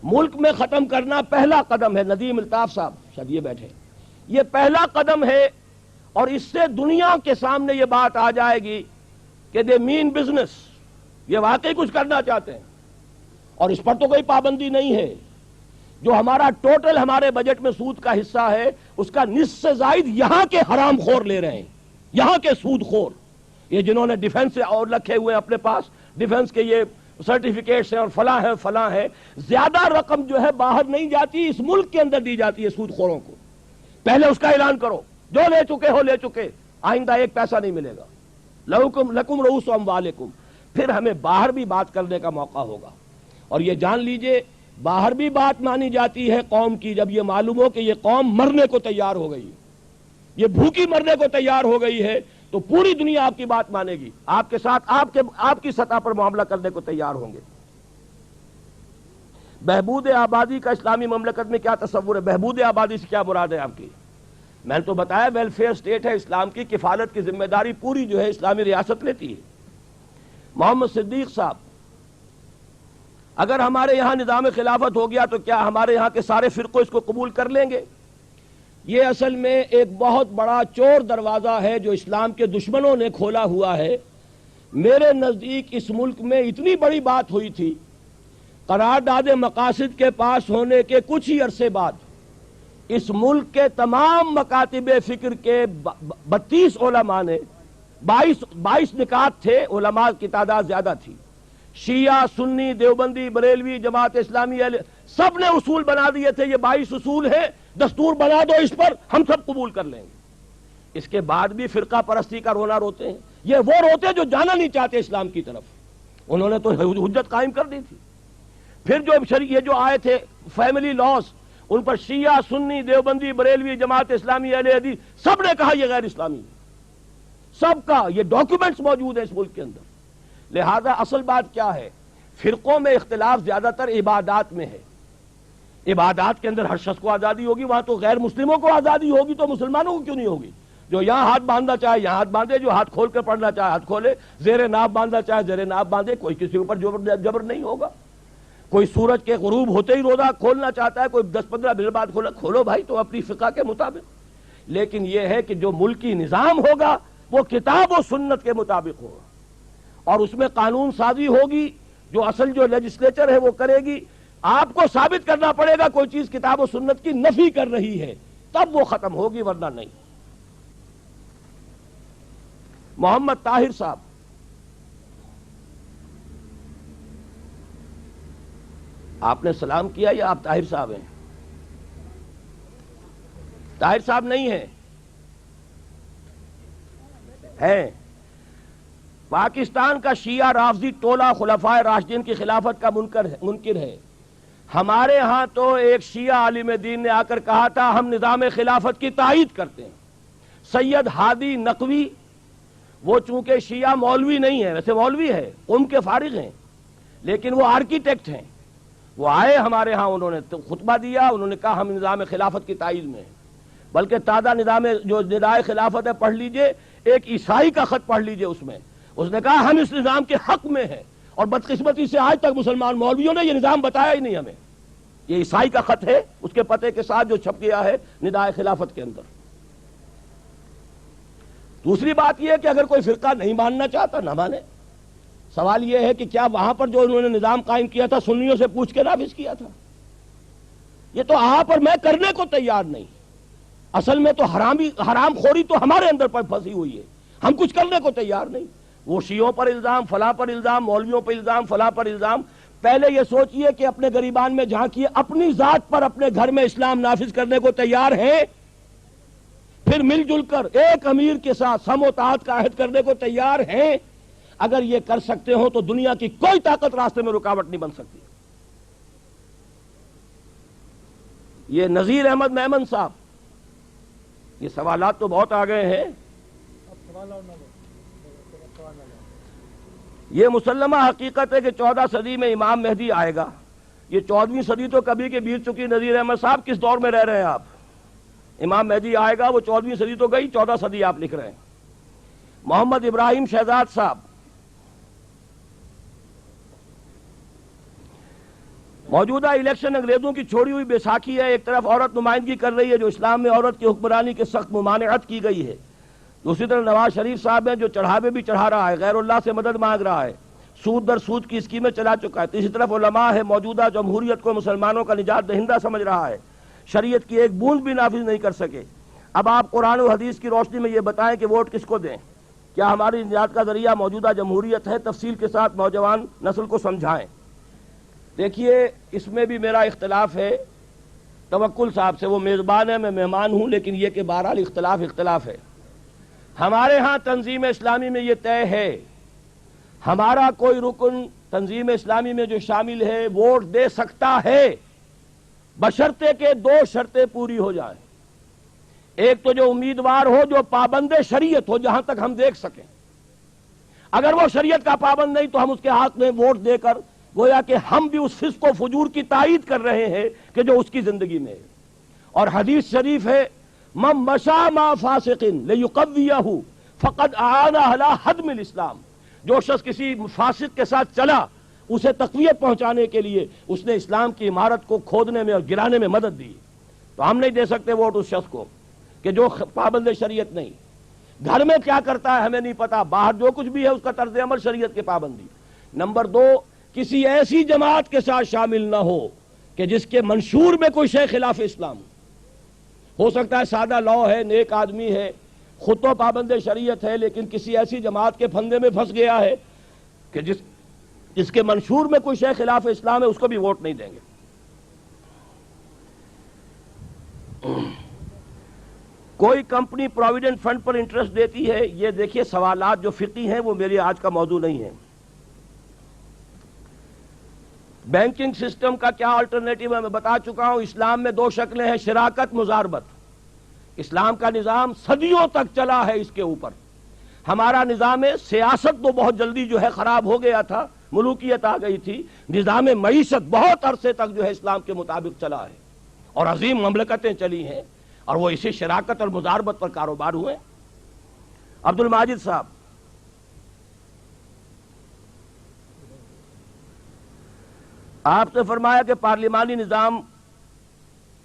ملک میں ختم کرنا پہلا قدم ہے. ندیم الطاف صاحب شاید یہ بیٹھے، یہ پہلا قدم ہے، اور اس سے دنیا کے سامنے یہ بات آ جائے گی کہ دے مین بزنس، یہ واقعی کچھ کرنا چاہتے ہیں. اور اس پر تو کوئی پابندی نہیں ہے. جو ہمارا ٹوٹل ہمارے بجٹ میں سود کا حصہ ہے، اس کا نصف سے زائد یہاں کے حرام خور لے رہے ہیں، یہاں کے سود خور، یہ جنہوں نے ڈیفنس سے اور رکھے ہوئے اپنے پاس، ڈیفنس کے یہ سرٹیفکیٹس ہیں اور فلاں ہے. زیادہ رقم جو ہے باہر نہیں جاتی، اس ملک کے اندر دی جاتی ہے سود خوروں کو. پہلے اس کا اعلان کرو، جو لے چکے ہو لے چکے، آئندہ ایک پیسہ نہیں ملے گا. لکم رؤوس اموالکم. پھر ہمیں باہر بھی بات کرنے کا موقع ہوگا. اور یہ جان لیجئے باہر بھی بات مانی جاتی ہے قوم کی جب یہ معلوم ہو کہ یہ قوم مرنے کو تیار ہو گئی ہے، یہ بھوکی مرنے کو تیار ہو گئی ہے، تو پوری دنیا آپ کی بات مانے گی، آپ کے ساتھ آپ کی سطح پر معاملہ کرنے کو تیار ہوں گے. بہبود آبادی کا اسلامی مملکت میں کیا تصور ہے؟ بہبود آبادی سے کیا مراد ہے آپ کی؟ میں نے تو بتایا ویلفیئر اسٹیٹ ہے، اسلام کی کفالت کی ذمہ داری پوری جو ہے اسلامی ریاست لیتی ہے. محمد صدیق صاحب، اگر ہمارے یہاں نظام خلافت ہو گیا تو کیا ہمارے یہاں کے سارے فرقے اس کو قبول کر لیں گے؟ یہ اصل میں ایک بہت بڑا چور دروازہ ہے جو اسلام کے دشمنوں نے کھولا ہوا ہے. میرے نزدیک اس ملک میں اتنی بڑی بات ہوئی تھی، قرارداد مقاصد کے پاس ہونے کے کچھ ہی عرصے بعد اس ملک کے تمام مکاتب فکر کے 32 علماء نے 22 نکات تھے، علماء کی تعداد زیادہ تھی، شیعہ، سنی، دیوبندی، بریلوی، جماعت اسلامی، سب نے اصول بنا دیے تھے. یہ 22 اصول ہیں، دستور بنا دو اس پر، ہم سب قبول کر لیں گے. اس کے بعد بھی فرقہ پرستی کا رونا روتے ہیں. یہ وہ روتے جو جانا نہیں چاہتے اسلام کی طرف. انہوں نے تو حجت قائم کر دی تھی. پھر یہ جو آئے تھے فیملی لاز، ان پر شیعہ، سنی، دیوبندی، بریلوی، جماعت اسلامی، اہل حدیث سب نے کہا یہ غیر اسلامی ہے. سب کا یہ ڈاکیومنٹس موجود ہیں اس ملک کے اندر. لہذا اصل بات کیا ہے؟ فرقوں میں اختلاف زیادہ تر عبادات میں ہے. عبادات کے اندر ہر شخص کو آزادی ہوگی، وہاں تو غیر مسلموں کو آزادی ہوگی، تو مسلمانوں کو کیوں نہیں ہوگی؟ جو یہاں ہاتھ باندھنا چاہے یہاں ہاتھ باندھے، جو ہاتھ کھول کر پڑھنا چاہے ہاتھ کھولے، زیر ناف باندھنا چاہے زیر ناف باندھے، کوئی کسی اوپر جبر نہیں ہوگا. کوئی سورج کے غروب ہوتے ہی روزہ کھولنا چاہتا ہے، کوئی 10-15 دن بعد کھولو بھائی، تو اپنی فقہ کے مطابق. لیکن یہ ہے کہ جو ملکی نظام ہوگا وہ کتاب و سنت کے مطابق ہوگا، اور اس میں قانون سازی ہوگی. جو اصل جو لیجسلیچر ہے وہ کرے گی. آپ کو ثابت کرنا پڑے گا کوئی چیز کتاب و سنت کی نفی کر رہی ہے، تب وہ ختم ہوگی، ورنہ نہیں. محمد طاہر صاحب، آپ نے سلام کیا یا آپ طاہر صاحب ہیں؟ طاہر صاحب نہیں ہیں؟ ہیں. پاکستان کا شیعہ رافضی ٹولہ خلفائے راشدین کی خلافت کا منکر ہے. ہمارے ہاں تو ایک شیعہ عالم دین نے آ کر کہا تھا ہم نظام خلافت کی تائید کرتے ہیں. سید ہادی نقوی، وہ چونکہ شیعہ مولوی نہیں ہے، ویسے مولوی ہے، قم کے فارغ ہیں، لیکن وہ آرکیٹیکٹ ہیں. وہ آئے ہمارے ہاں، انہوں نے خطبہ دیا، انہوں نے کہا ہم نظام خلافت کی تائید میں ہیں. بلکہ تازہ نظام جو ندائے خلافت ہے پڑھ لیجئے، ایک عیسائی کا خط پڑھ لیجئے، اس نے کہا ہم اس نظام کے حق میں ہیں. اور بدقسمتی سے آج تک مسلمان مولویوں نے یہ نظام بتایا ہی نہیں ہمیں. یہ عیسائی کا خط ہے، اس کے پتے کے ساتھ جو چھپ گیا ہے ندائے خلافت کے اندر. دوسری بات یہ ہے کہ اگر کوئی فرقہ نہیں ماننا چاہتا نہ مانے. سوال یہ ہے کہ کیا وہاں پر جو انہوں نے نظام قائم کیا تھا سنیوں سے پوچھ کے نافذ کیا تھا؟ یہ تو آپ اور میں کرنے کو تیار نہیں. اصل میں تو حرام خوری تو ہمارے اندر پر پھنسی ہوئی ہے، ہم کچھ کرنے کو تیار نہیں. وہ شیعوں پر الزام، فلاں پر الزام، مولویوں پر الزام، فلاں پر الزام. پہلے یہ سوچئے کہ اپنے گریبان میں جھانکیے، اپنی ذات پر اپنے گھر میں اسلام نافذ کرنے کو تیار ہیں؟ پھر مل جل کر ایک امیر کے ساتھ سم و طاعت کا عہد کرنے کو تیار ہیں؟ اگر یہ کر سکتے ہو تو دنیا کی کوئی طاقت راستے میں رکاوٹ نہیں بن سکتی. یہ نذیر احمد میمن صاحب، یہ سوالات تو بہت آ گئے ہیں. یہ مسلمہ حقیقت ہے کہ 14 صدی میں امام مہدی آئے گا. یہ 14ویں صدی تو کبھی کے بیت چکی. نذیر احمد صاحب کس دور میں رہ رہے ہیں آپ؟ امام مہدی آئے گا، وہ 14ویں صدی تو گئی، 14 صدی آپ لکھ رہے ہیں. محمد ابراہیم شہزاد صاحب، موجودہ الیکشن انگریزوں کی چھوڑی ہوئی بیساکھی ہے. ایک طرف عورت نمائندگی کر رہی ہے جو اسلام میں عورت کی حکمرانی کے سخت ممانعت کی گئی ہے، دوسری طرف نواز شریف صاحب ہیں جو چڑھاوے بھی چڑھا رہا ہے، غیر اللہ سے مدد مانگ رہا ہے، سود در سود کی اسکیمیں چلا چکا ہے. تیسری طرف علماء ہے، موجودہ جمہوریت کو مسلمانوں کا نجات دہندہ سمجھ رہا ہے، شریعت کی ایک بوند بھی نافذ نہیں کر سکے. اب آپ قرآن و حدیث کی روشنی میں یہ بتائیں کہ ووٹ کس کو دیں؟ کیا ہماری نجات کا ذریعہ موجودہ جمہوریت ہے؟ تفصیل کے ساتھ نوجوان نسل کو سمجھائیں. دیکھیے اس میں بھی میرا اختلاف ہے توکل صاحب سے. وہ میزبان ہے، میں مہمان ہوں، لیکن یہ کہ بہرحال اختلاف ہے. ہمارے ہاں تنظیم اسلامی میں یہ طے ہے، ہمارا کوئی رکن تنظیم اسلامی میں جو شامل ہے ووٹ دے سکتا ہے، بشرطے کہ 2 شرطیں پوری ہو جائیں. ایک تو جو امیدوار ہو جو پابند شریعت ہو، جہاں تک ہم دیکھ سکیں. اگر وہ شریعت کا پابند نہیں تو ہم اس کے ہاتھ میں ووٹ دے کر گویا کہ ہم بھی اس فسق و فجور کی تائید کر رہے ہیں کہ جو اس کی زندگی میں ہے. اور حدیث شریف ہے، من مشى مع فاسق ليقويه فقد اعان على هدم الاسلام. جو شخص کسی فاسق کے ساتھ چلا اسے تقویت پہنچانے کے لیے اس نے اسلام کی عمارت کو کھودنے میں اور گرانے میں مدد دی. تو ہم نہیں دے سکتے ووٹ اس شخص کو کہ جو پابند شریعت نہیں. گھر میں کیا کرتا ہے ہمیں نہیں پتا، باہر جو کچھ بھی ہے اس کا طرز عمل شریعت کی پابندی. نمبر 2، کسی ایسی جماعت کے ساتھ شامل نہ ہو کہ جس کے منشور میں کوئی شے خلاف اسلام ہو سکتا ہے سادہ لاؤ ہے، نیک آدمی ہے، خود تو پابند شریعت ہے، لیکن کسی ایسی جماعت کے پھندے میں پھنس گیا ہے کہ جس کے منشور میں کوئی شے خلاف اسلام ہے، اس کو بھی ووٹ نہیں دیں گے. کوئی کمپنی پروویڈنٹ فنڈ پر انٹرسٹ دیتی ہے. یہ دیکھیے سوالات جو فقہی ہیں وہ میری آج کا موضوع نہیں ہے. بینکنگ سسٹم کا کیا آلٹرنیٹیو ہے میں بتا چکا ہوں. اسلام میں 2 شکلیں ہیں، شراکت، مزاربت. اسلام کا نظام صدیوں تک چلا ہے اس کے اوپر. ہمارا نظام سیاست تو بہت جلدی جو ہے خراب ہو گیا تھا، ملوکیت آ گئی تھی. نظام معیشت بہت عرصے تک جو ہے اسلام کے مطابق چلا ہے اور عظیم مملکتیں چلی ہیں، اور وہ اسی شراکت اور مزاربت پر کاروبار ہوئے. عبد الماجد صاحب، آپ نے فرمایا کہ پارلیمانی نظام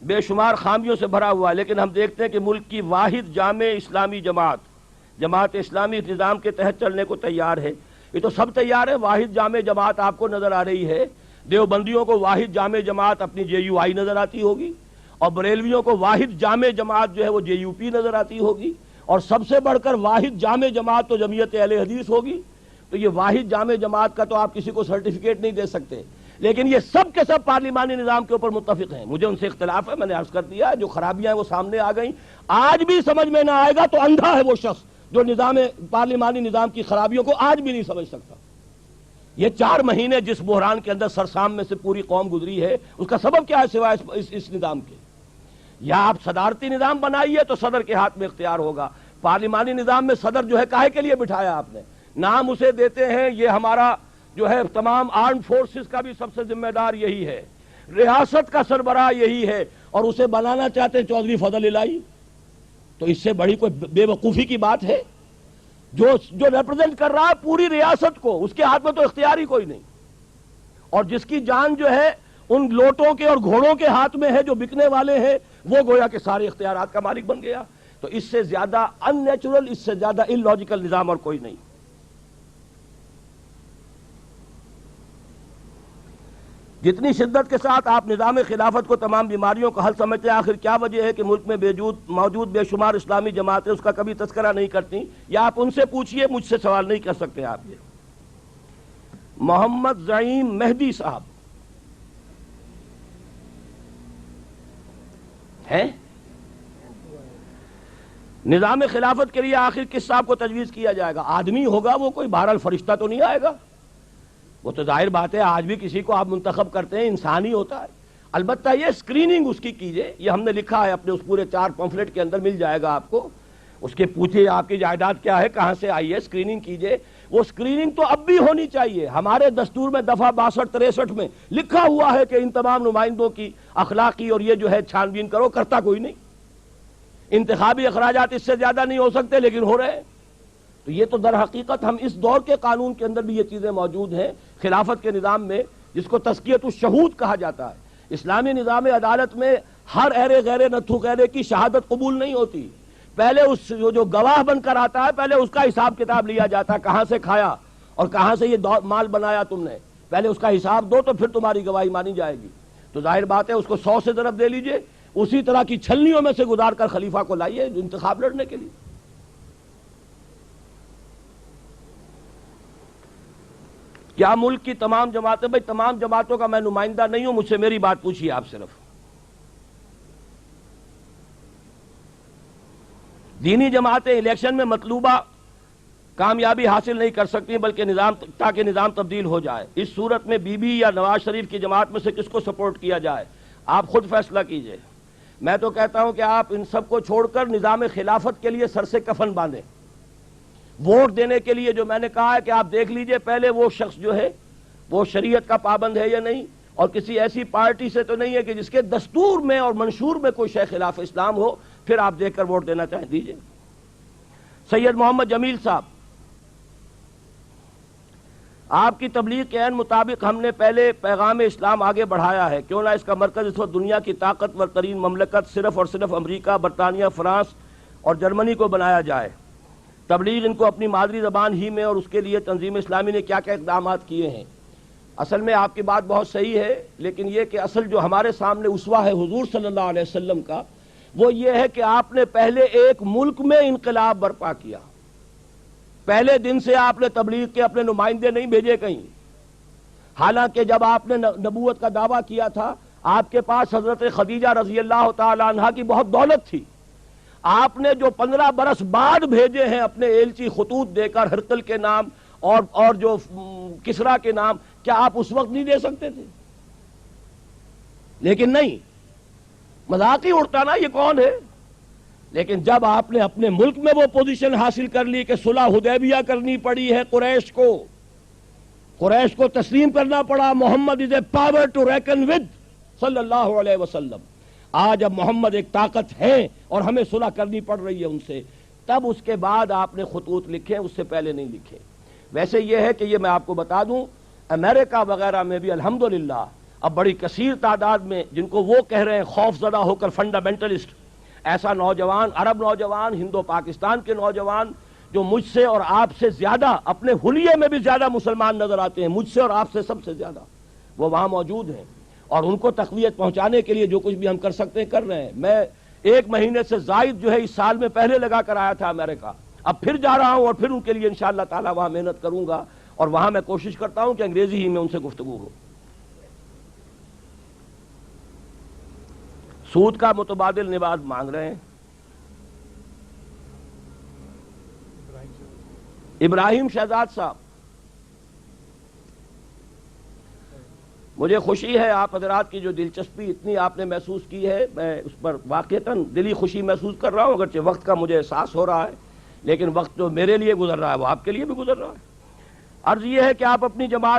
بے شمار خامیوں سے بھرا ہوا ہے، لیکن ہم دیکھتے ہیں کہ ملک کی واحد جامع اسلامی جماعت اسلامی اس نظام کے تحت چلنے کو تیار ہے. یہ تو سب تیار ہے. واحد جامع جماعت آپ کو نظر آ رہی ہے. دیوبندیوں کو واحد جامع جماعت اپنی JUI نظر آتی ہوگی، اور بریلویوں کو واحد جامع جماعت جو ہے وہ JUP نظر آتی ہوگی، اور سب سے بڑھ کر واحد جامع جماعت تو جمعیت اہل حدیث ہوگی. تو یہ واحد جامع جماعت کا تو آپ کسی کو سرٹیفکیٹ نہیں دے سکتے، لیکن یہ سب کے سب پارلیمانی نظام کے اوپر متفق ہیں. مجھے ان سے اختلاف ہے، میں نے عرض کر دیا، جو خرابیاں ہیں وہ سامنے آ گئیں. آج بھی سمجھ میں نہ آئے گا تو اندھا ہے وہ شخص جو پارلیمانی نظام کی خرابیوں کو آج بھی نہیں سمجھ سکتا. یہ 4 مہینے جس بحران کے اندر سرسام میں سے پوری قوم گزری ہے، اس کا سبب کیا ہے سوائے اس نظام کے؟ یا آپ صدارتی نظام بنائیے تو صدر کے ہاتھ میں اختیار ہوگا. پارلیمانی نظام میں صدر جو ہے کاہے کے لیے بٹھایا آپ نے؟ نام اسے دیتے ہیں، یہ ہمارا جو ہے تمام آرمڈ فورسز کا بھی سب سے ذمہ دار یہی ہے، ریاست کا سربراہ یہی ہے، اور اسے بنانا چاہتے ہیں چودھری فضل الہی. تو اس سے بڑی کوئی بے وقوفی کی بات ہے؟ جو ریپرزینٹ کر رہا ہے پوری ریاست کو، اس کے ہاتھ میں تو اختیار ہی کوئی نہیں، اور جس کی جان جو ہے ان لوٹوں کے اور گھوڑوں کے ہاتھ میں ہے جو بکنے والے ہیں، وہ گویا کہ سارے اختیارات کا مالک بن گیا. تو اس سے زیادہ ان نیچرل، اس سے زیادہ ان لاجیکل نظام اور کوئی نہیں. جتنی شدت کے ساتھ آپ نظام خلافت کو تمام بیماریوں کا حل سمجھتے ہیں، آخر کیا وجہ ہے کہ ملک میں موجود بے شمار اسلامی جماعتیں اس کا کبھی تذکرہ نہیں کرتی؟ یا آپ ان سے پوچھئے، مجھ سے سوال نہیں کر سکتے آپ. یہ محمد زعیم مہدی صاحب ہیں، نظام خلافت کے لیے آخر کس صاحب کو تجویز کیا جائے گا؟ آدمی ہوگا وہ، کوئی بہرحال فرشتہ تو نہیں آئے گا. وہ تو ظاہر بات ہے، آج بھی کسی کو آپ منتخب کرتے ہیں انسان ہی ہوتا ہے. البتہ یہ اسکریننگ اس کی کیجئے، یہ ہم نے لکھا ہے اپنے اس پورے 4 پمفلٹ کے اندر، مل جائے گا آپ کو. اس کے پوچھئے آپ کی جائیداد کیا ہے، کہاں سے آئی ہے، اسکریننگ کیجئے. وہ اسکریننگ تو اب بھی ہونی چاہیے. ہمارے دستور میں دفعہ 62-63 میں لکھا ہوا ہے کہ ان تمام نمائندوں کی اخلاقی اور یہ جو ہے چھان بین کرو. کرتا کوئی نہیں. انتخابی اخراجات اس سے زیادہ نہیں ہو سکتے لیکن ہو رہے ہیں. تو یہ تو در حقیقت ہم اس دور کے قانون کے اندر بھی یہ چیزیں موجود ہیں. خلافت کے نظام میں جس کو تزکیۃ الشہود کہا جاتا ہے, اسلامی نظام عدالت میں ہر ایرے غیرے نتھو غیرے کی شہادت قبول نہیں ہوتی. پہلے اس جو گواہ بن کر آتا ہے پہلے اس کا حساب کتاب لیا جاتا ہے, کہاں سے کھایا اور کہاں سے یہ مال بنایا تم نے, پہلے اس کا حساب دو تو پھر تمہاری گواہی مانی جائے گی. تو ظاہر بات ہے اس کو 100 سے ضرب دے لیجئے, اسی طرح کی چھلنیوں میں سے گزار کر خلیفہ کو لائیے انتخاب لڑنے کے لیے. کیا ملک کی تمام جماعتیں, بھائی تمام جماعتوں کا میں نمائندہ نہیں ہوں, مجھ سے میری بات پوچھیے آپ. صرف دینی جماعتیں الیکشن میں مطلوبہ کامیابی حاصل نہیں کر سکتی بلکہ تاکہ نظام تبدیل ہو جائے. اس صورت میں بی بی یا نواز شریف کی جماعت میں سے کس کو سپورٹ کیا جائے, آپ خود فیصلہ کیجئے. میں تو کہتا ہوں کہ آپ ان سب کو چھوڑ کر نظام خلافت کے لیے سر سے کفن باندھیں. ووٹ دینے کے لیے جو میں نے کہا ہے کہ آپ دیکھ لیجئے پہلے وہ شخص جو ہے وہ شریعت کا پابند ہے یا نہیں, اور کسی ایسی پارٹی سے تو نہیں ہے کہ جس کے دستور میں اور منشور میں کوئی شے خلاف اسلام ہو, پھر آپ دیکھ کر ووٹ دینا چاہیں دیجئے. سید محمد جمیل صاحب, آپ کی تبلیغ کے عین مطابق ہم نے پہلے پیغام اسلام آگے بڑھایا ہے, کیوں نہ اس کا مرکز اس وقت دنیا کی طاقتور ترین مملکت صرف اور صرف امریکہ, برطانیہ, فرانس اور جرمنی کو بنایا جائے. تبلیغ ان کو اپنی مادری زبان ہی میں, اور اس کے لیے تنظیم اسلامی نے کیا کیا اقدامات کیے ہیں. اصل میں آپ کی بات بہت صحیح ہے, لیکن یہ کہ اصل جو ہمارے سامنے اسوہ ہے حضور صلی اللہ علیہ وسلم کا, وہ یہ ہے کہ آپ نے پہلے ایک ملک میں انقلاب برپا کیا. پہلے دن سے آپ نے تبلیغ کے اپنے نمائندے نہیں بھیجے کہیں. حالانکہ جب آپ نے نبوت کا دعویٰ کیا تھا آپ کے پاس حضرت خدیجہ رضی اللہ تعالی عنہا کی بہت دولت تھی. آپ نے جو 15 برس بعد بھیجے ہیں اپنے ایلچی خطوط دے کر ہرقل کے نام اور جو کسرا کے نام, کیا آپ اس وقت نہیں دے سکتے تھے؟ لیکن نہیں, مذاق ہی اڑتا نا یہ کون ہے. لیکن جب آپ نے اپنے ملک میں وہ پوزیشن حاصل کر لی کہ صلح حدیبیہ کرنی پڑی ہے, قریش کو تسلیم کرنا پڑا, Muhammad is a power to reckon with صلی اللہ علیہ وسلم. آج اب محمد ایک طاقت ہے اور ہمیں صلح کرنی پڑ رہی ہے ان سے, تب اس کے بعد آپ نے خطوط لکھے, اس سے پہلے نہیں لکھے. ویسے یہ ہے کہ یہ میں آپ کو بتا دوں امریکہ وغیرہ میں بھی الحمدللہ اب بڑی کثیر تعداد میں جن کو وہ کہہ رہے ہیں خوف زدہ ہو کر فنڈامنٹلسٹ, ایسا نوجوان, عرب نوجوان, ہندو پاکستان کے نوجوان جو مجھ سے اور آپ سے زیادہ اپنے حلیے میں بھی زیادہ مسلمان نظر آتے ہیں, مجھ سے اور آپ سے سب سے زیادہ, وہ وہاں موجود ہیں. اور ان کو تقویت پہنچانے کے لیے جو کچھ بھی ہم کر سکتے ہیں کر رہے ہیں. میں 1 مہینے سے زائد جو ہے اس سال میں پہلے لگا کر آیا تھا امریکہ, اب پھر جا رہا ہوں اور پھر ان کے لیے انشاءاللہ تعالی وہاں محنت کروں گا, اور وہاں میں کوشش کرتا ہوں کہ انگریزی ہی میں ان سے گفتگو ہو. سود کا متبادل نواز مانگ رہے ہیں. ابراہیم شہزاد صاحب, مجھے خوشی ہے آپ حضرات کی جو دلچسپی اتنی آپ نے محسوس کی ہے, میں اس پر واقعتاً دلی خوشی محسوس کر رہا ہوں, اگرچہ وقت کا مجھے احساس ہو رہا ہے, لیکن وقت جو میرے لیے گزر رہا ہے وہ آپ کے لیے بھی گزر رہا ہے. عرض یہ ہے کہ آپ اپنی جماعت